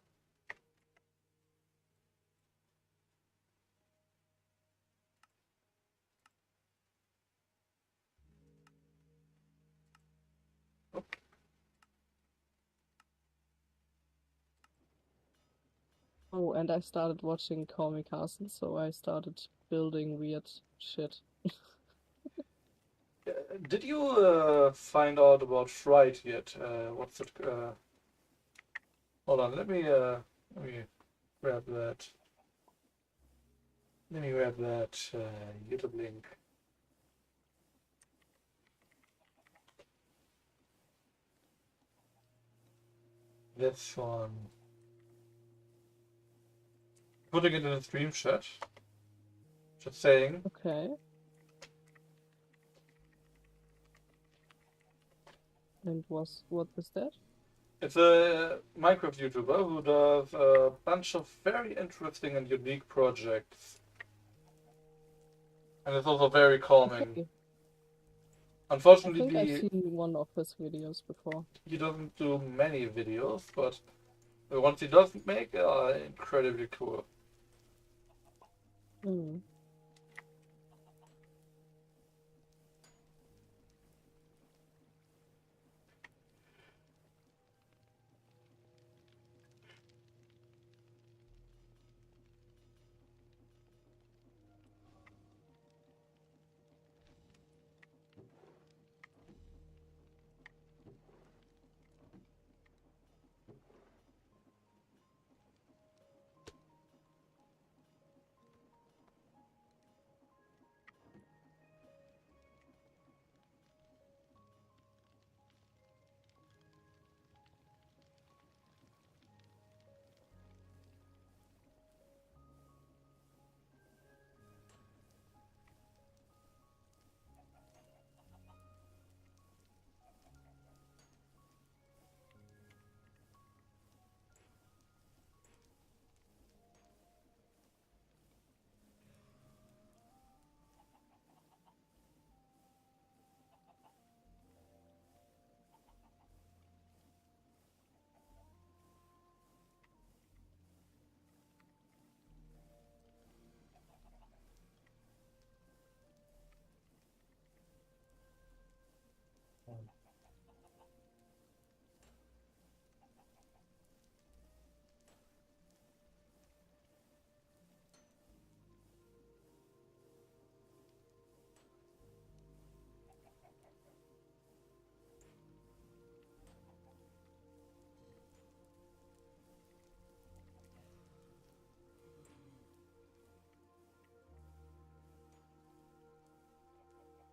Oh, and I started watching Call Me Carson, so I started building weird shit. Did you find out about Fright yet? What's it? Hold on, let me grab that. Let me grab that YouTube link. This one. Putting it in the stream chat. Just saying. Okay. And what is that? It's a Minecraft YouTuber who does a bunch of very interesting and unique projects. And it's also very calming. Okay. I Unfortunately, think I've seen one of his videos before. he doesn't do many videos, but the ones he does make are incredibly cool. Mm.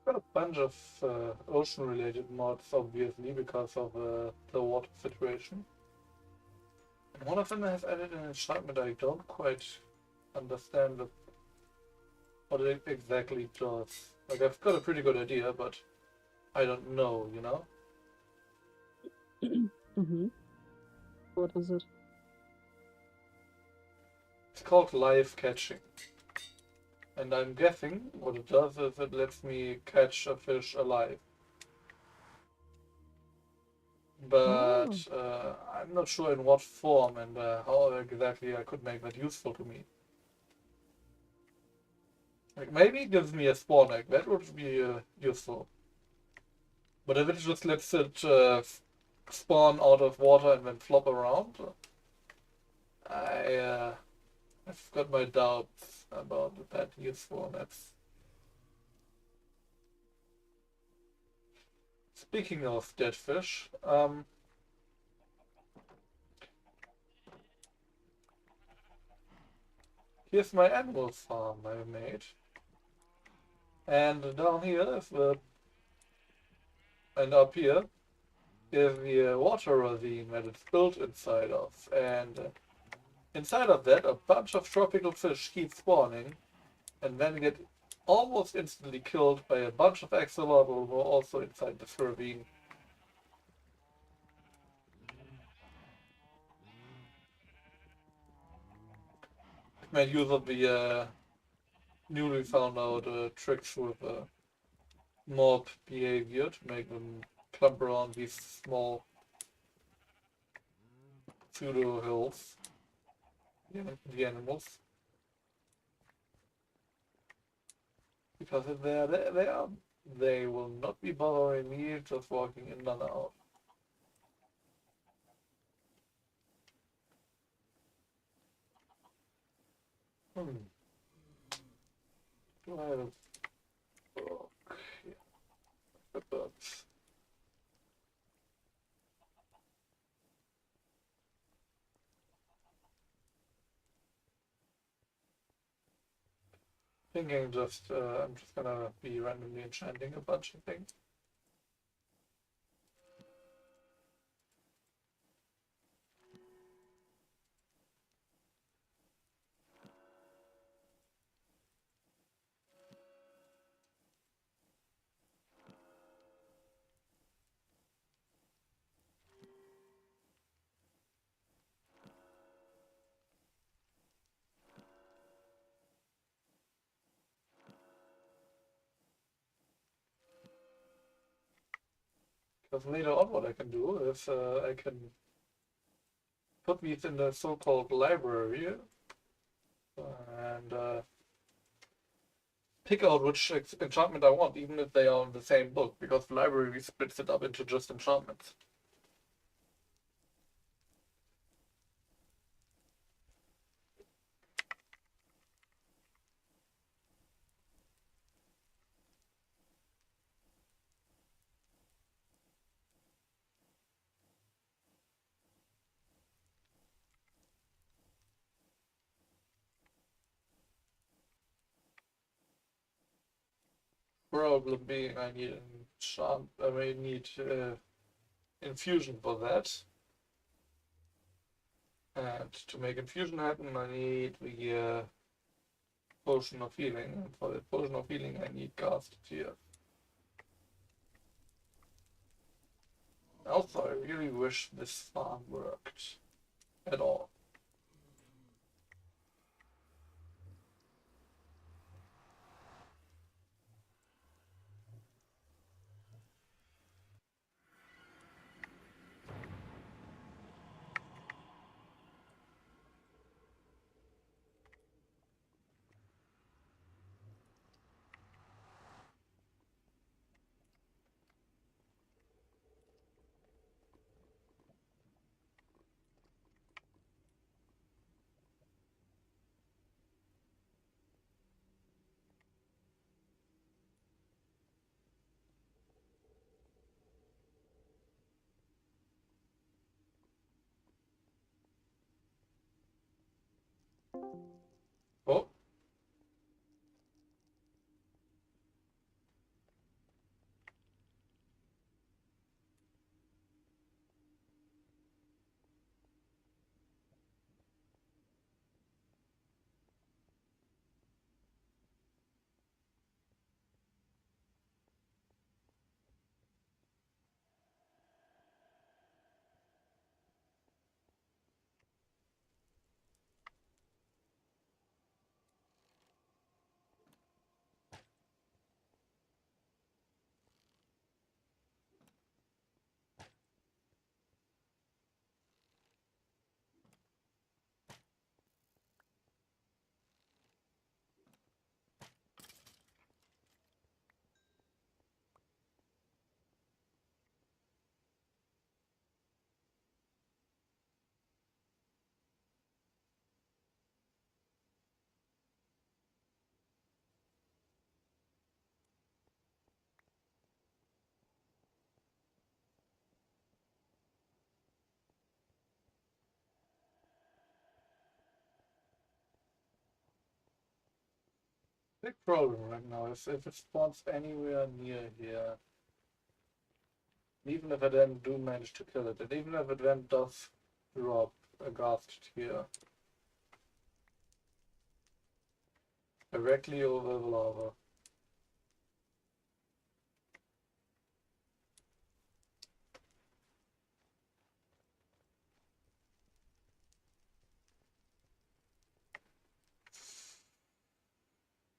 Got a bunch of ocean-related mods, obviously, because of the water situation. And one of them has added an enchantment I don't quite understand what it exactly does. Like, I've got a pretty good idea, but I don't know, you know? Mm-hmm. What is it? It's called live catching. And I'm guessing what it does is it lets me catch a fish alive. But I'm not sure in what form and how exactly I could make that useful to me. Like maybe it gives me a spawn egg, that would be useful. But if it just lets it spawn out of water and then flop around, I've got my doubts about that usefulness. Speaking of dead fish, here's my animal farm I made. And down here is and up here is the water ravine that it's built inside of. And inside of that, a bunch of tropical fish keep spawning and then get almost instantly killed by a bunch of axolotl who are also inside this ravine. Made use of the newly found out tricks with mob behavior to make them clump around these small pseudo hills, the animals. Because if they will not be bothering me just walking in and out. Do I have a book? Yeah, the books. Thinking just I'm just gonna be randomly enchanting a bunch of things. Because later on what I can do is I can put these in the so-called library and pick out which enchantment I want, even if they are in the same book, because the library splits it up into just enchantments. Problem being, I need I need infusion for that. And to make infusion happen, I need the potion of healing. And for the potion of healing, I need Ghast Tear. Also, I really wish this farm worked at all. Oh. Big problem right now is if it spawns anywhere near here. Even if I then do manage to kill it, and even if it then does drop a Ghast Tear directly over the lava.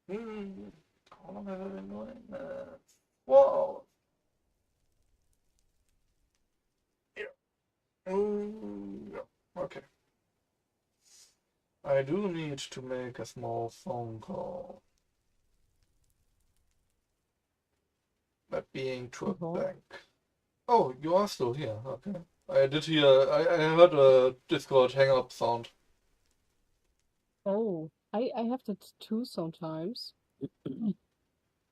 How long have I been doing that? Whoa! Yeah. Okay. I do need to make a small phone call. That being to a bank. Oh, you are still here. Okay. I did hear. I heard a Discord hang up sound. Oh, I have that too sometimes.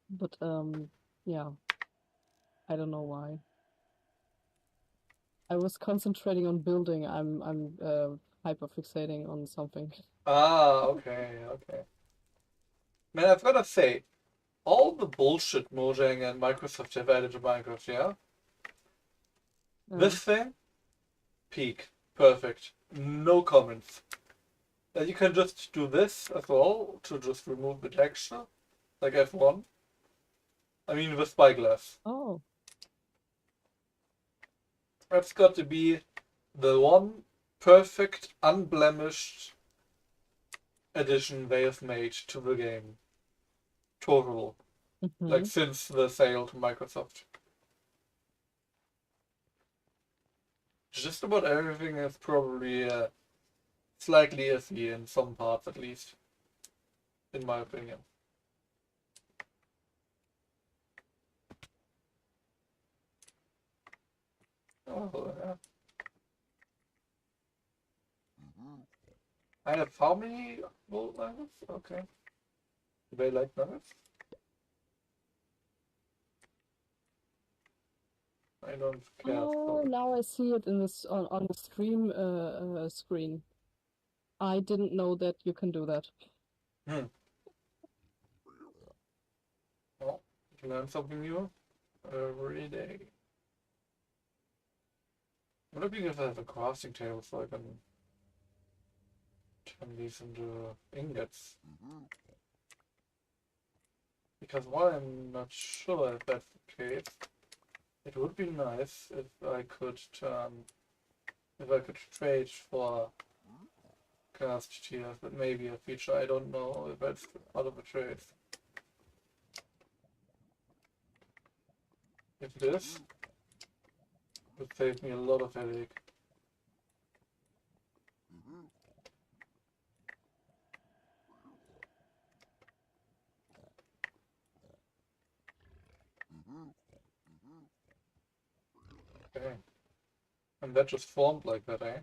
But yeah. I don't know why. I was concentrating on building. I'm hyper fixating on something. Ah, okay, okay. Man, I've gotta say, all the bullshit Mojang and Microsoft have added to Minecraft, yeah? This thing, peak. Perfect. No comments. And you can just do this as well to just remove the texture, like F1. I mean, with Spyglass. Oh. That's got to be the one perfect, unblemished addition they have made to the game. Total. Like since the sale to Microsoft. just about everything is probably slightly iffy in some parts, at least, in my opinion. Oh, yeah. I have how many gold nuggets? Okay. Do they like nuggets? I don't care. Oh, now I see it in this on the stream screen. I didn't know that you can do that. Well, you learn something new every day. I'm looking if I have a crafting table so I can turn these into ingots. Because while I'm not sure if that's the case, it would be nice if I could trade for cast tiers. That may be a feature. I don't know if that's part of the trades. If it is, it would save me a lot of headache. Okay. And that just formed like that, eh?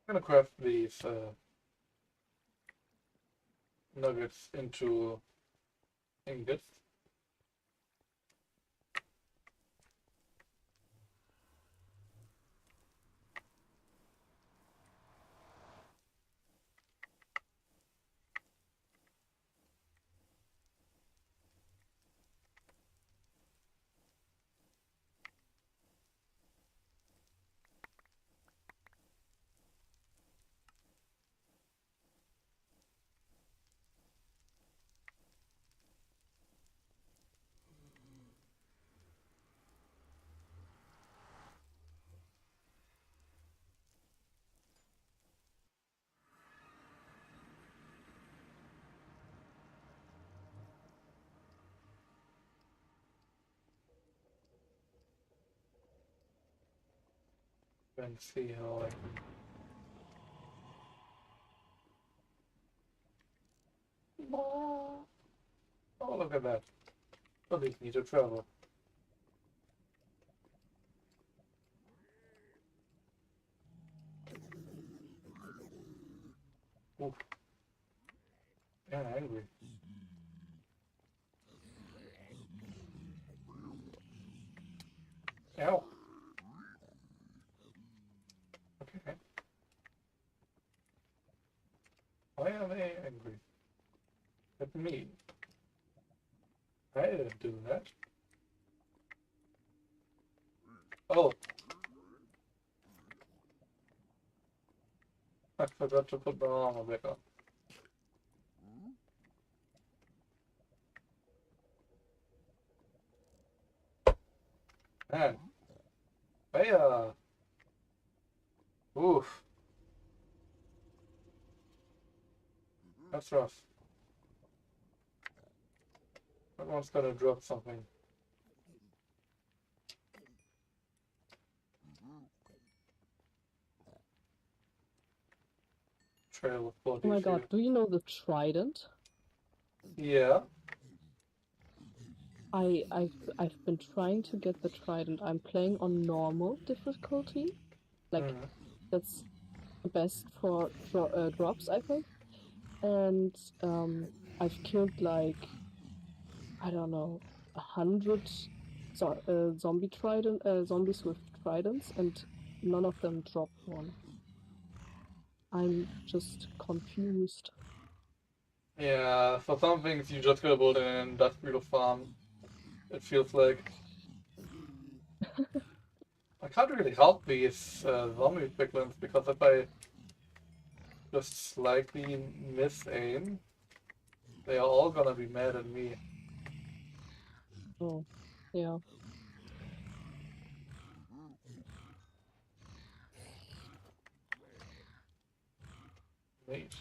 I'm gonna craft these nuggets into ingots. And see how I can. Oh, look at that. Oh, these need to travel. Oof. Yeah, angry. Ow. Okay. Why are they angry? At me. I didn't do that. Oh. I forgot to put my armor back on. Man. Fire! Oof. That's rough. That one's gonna drop something. Trail of body Oh my god, fuel. do you know the trident? Yeah. I've been trying to get the trident. I'm playing on normal difficulty. Like Mm. that's the best for drops, I think. And I've killed like I don't know 100 zombies with tridents, and none of them dropped one. I'm just confused. Yeah, for some things you just gotta build an industrial farm. It feels like. I can't really help these zombie piglins because if I just slightly miss aim, they are all gonna be mad at me. Oh, yeah. Wait.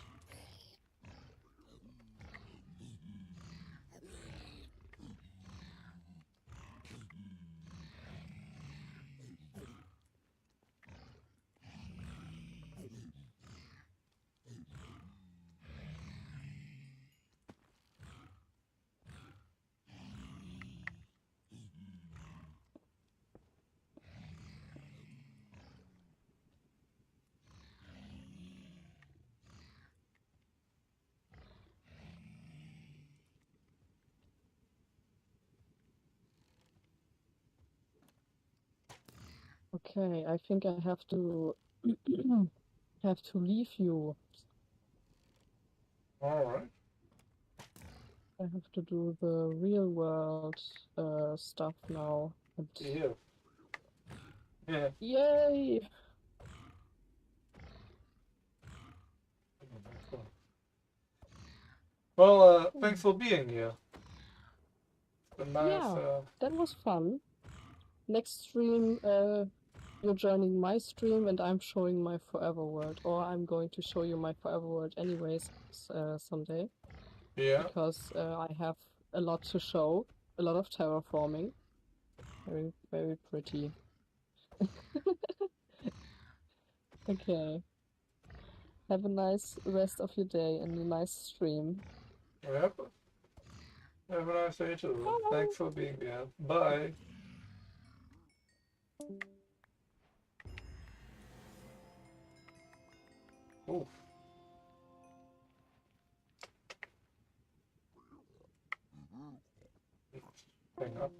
Okay, I think I have to leave you. Alright. I have to do the real world stuff now. And Yeah. Yeah. yay! Well, thanks for being here. It's been nice. Yeah, that was fun. Next stream, you're joining my stream and I'm showing my Forever World, or I'm going to show you my Forever World anyways someday, Yeah. because I have a lot to show, a lot of terraforming. Very, very pretty. Okay. Have a nice rest of your day and a nice stream. Yep. Have a nice day too. Bye. Thanks for being here. Bye. Oof. Hang up.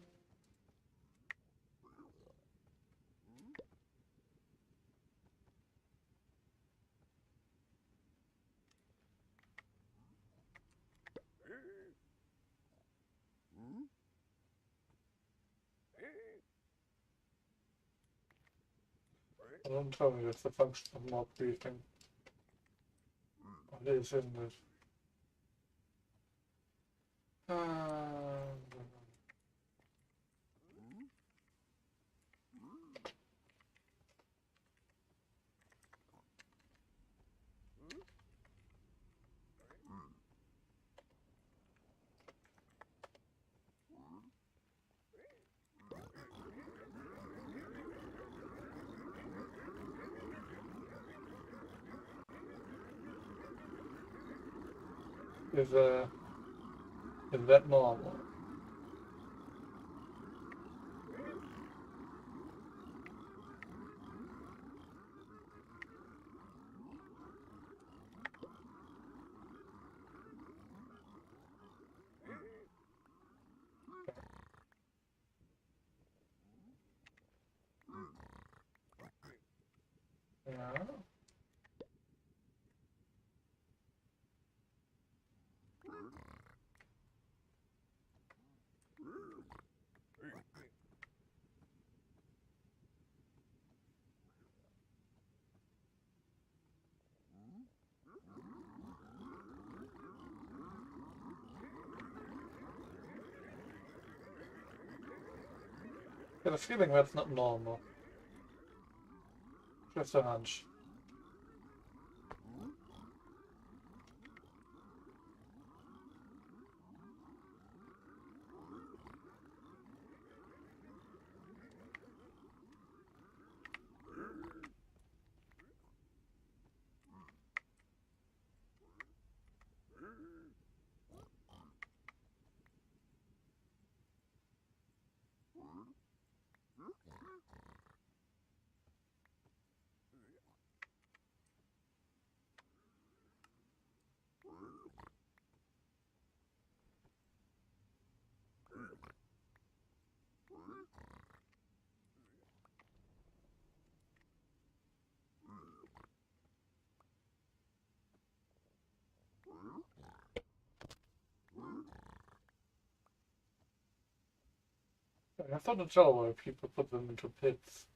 Don't tell me it's the function of mob briefing. It is, isn't it? Is that normal? Yeah. I get a feeling that's not normal. Just a hunch. I thought the Delaware people put them into pits.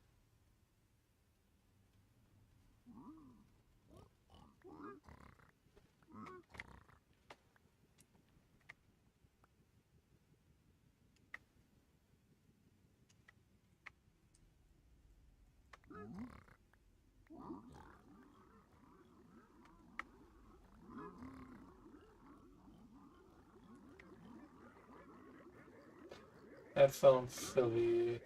That sounds silly.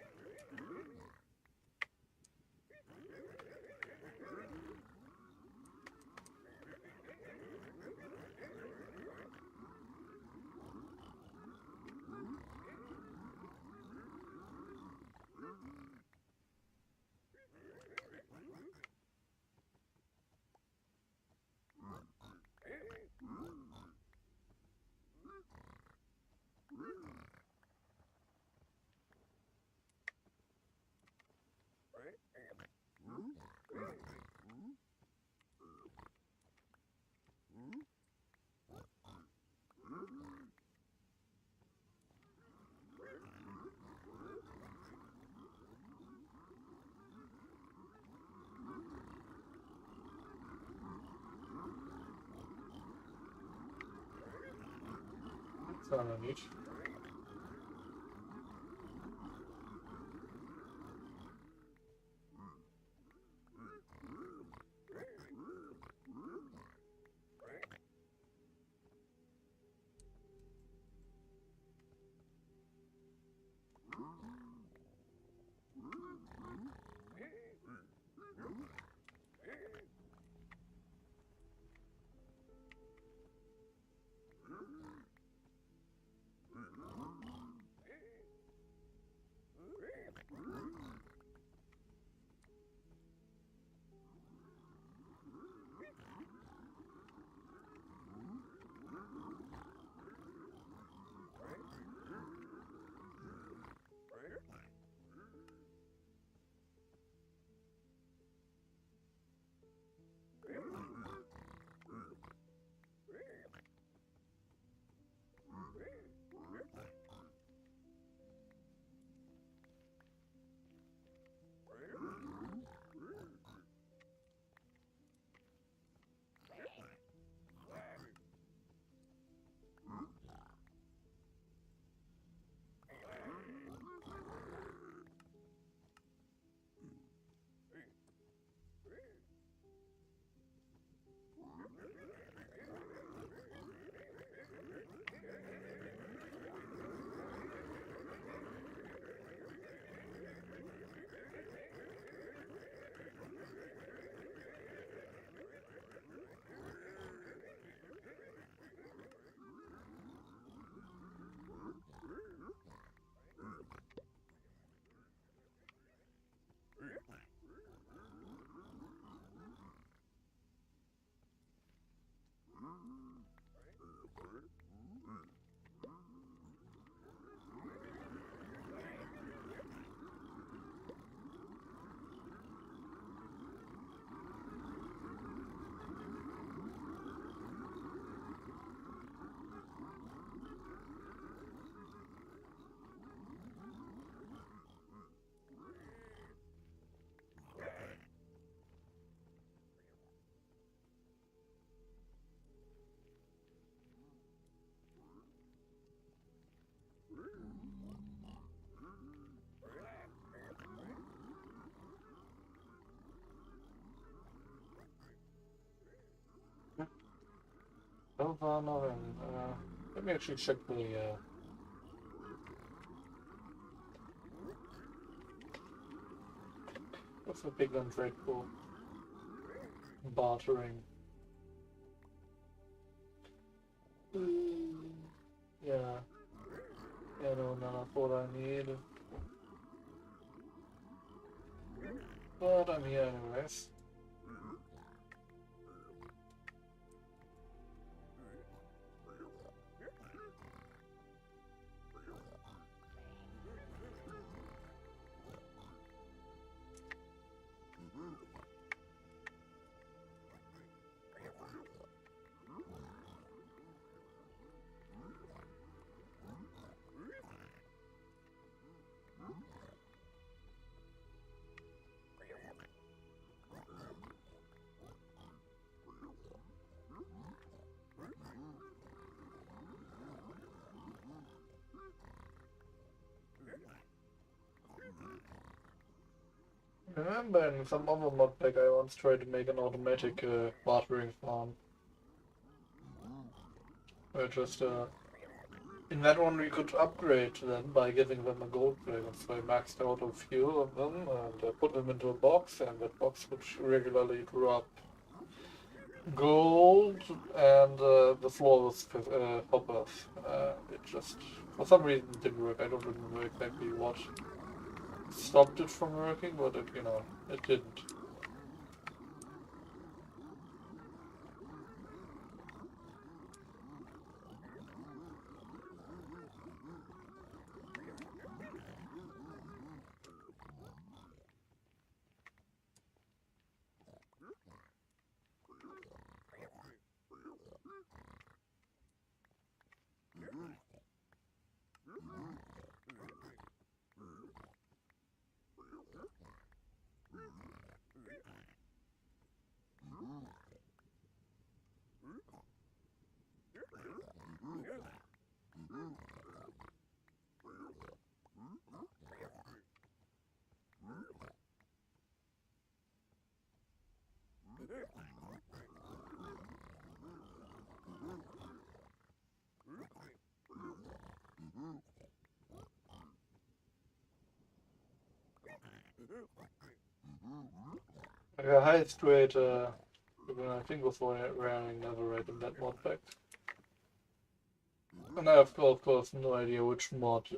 That's not neat. Over nothing. Let me actually check the what's the big one trade for? Bartering. Yeah. Yeah, no, none of what I need. But I'm here anyways. I remember in some other mod pack I once tried to make an automatic watering farm. Where just in that one we could upgrade them by giving them a gold dragon. So I maxed out a few of them and put them into a box, and that box would regularly drop gold, and the floor was hoppers. It just, for some reason, didn't work. I don't remember exactly what stopped it from working, but it, it didn't. The highest rate, I think was wearing Netherite in that mod pack. And I have, of course, no idea which mod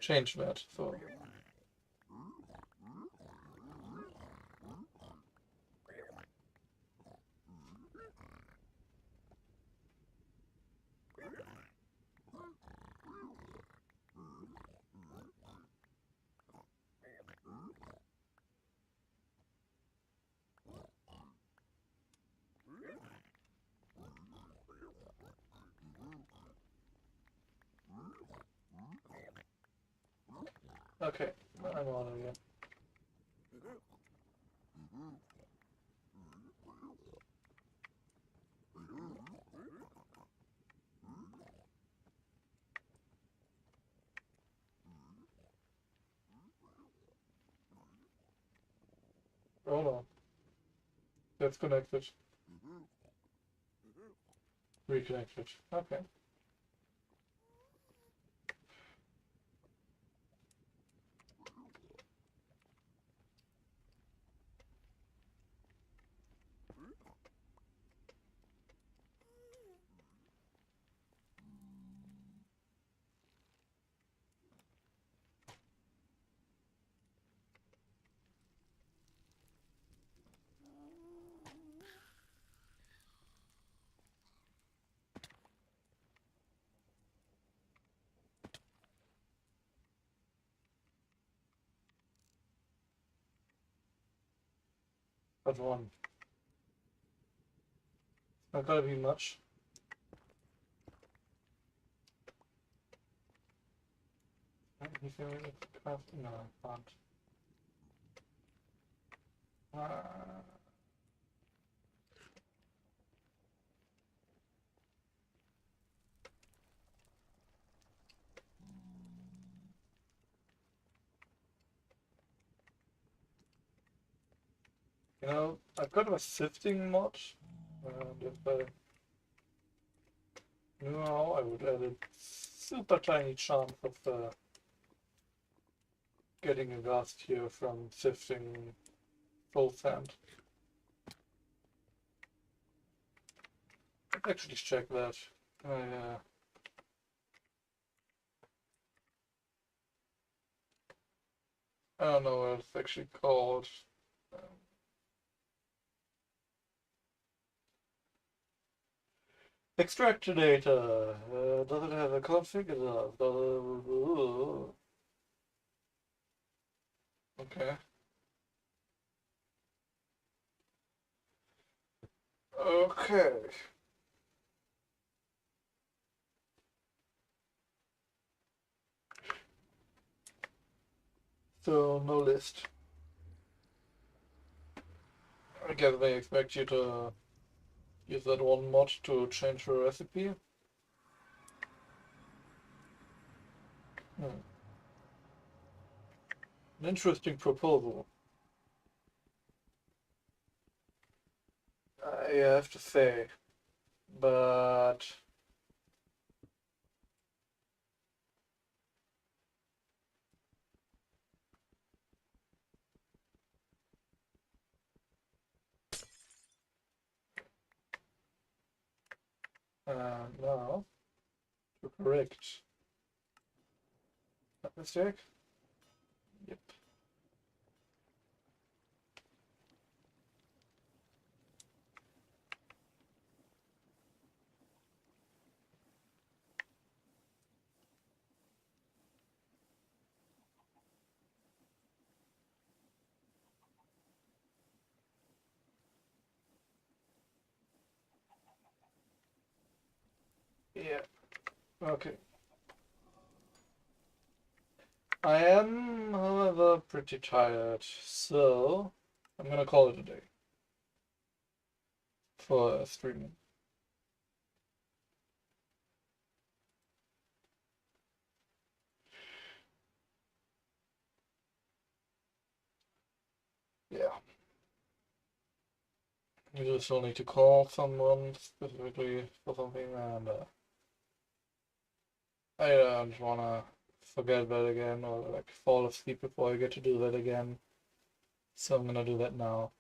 changed that, so... Okay, I'm on again. Hold on. That's connected. Reconnected. Okay. That's one. Not gonna be much. No, I can't. I've got a sifting mod, and if I knew how, I would add a super tiny chance of getting a ghast here from sifting full sand. Let's actually check that. I don't know what it's actually called. Extract data. Does it have a config? It does. Okay. Okay. So no list. I guess they expect you to use that one mod to change your recipe. Hmm. An interesting proposal. I have to say, but now to correct that mistake. Yep. Yeah. Okay. I am, however, pretty tired, so I'm gonna call it a day for streaming. Yeah. You just will need to call someone specifically for something, and I don't wanna forget that again or like fall asleep before I get to do that again. So I'm gonna do that now.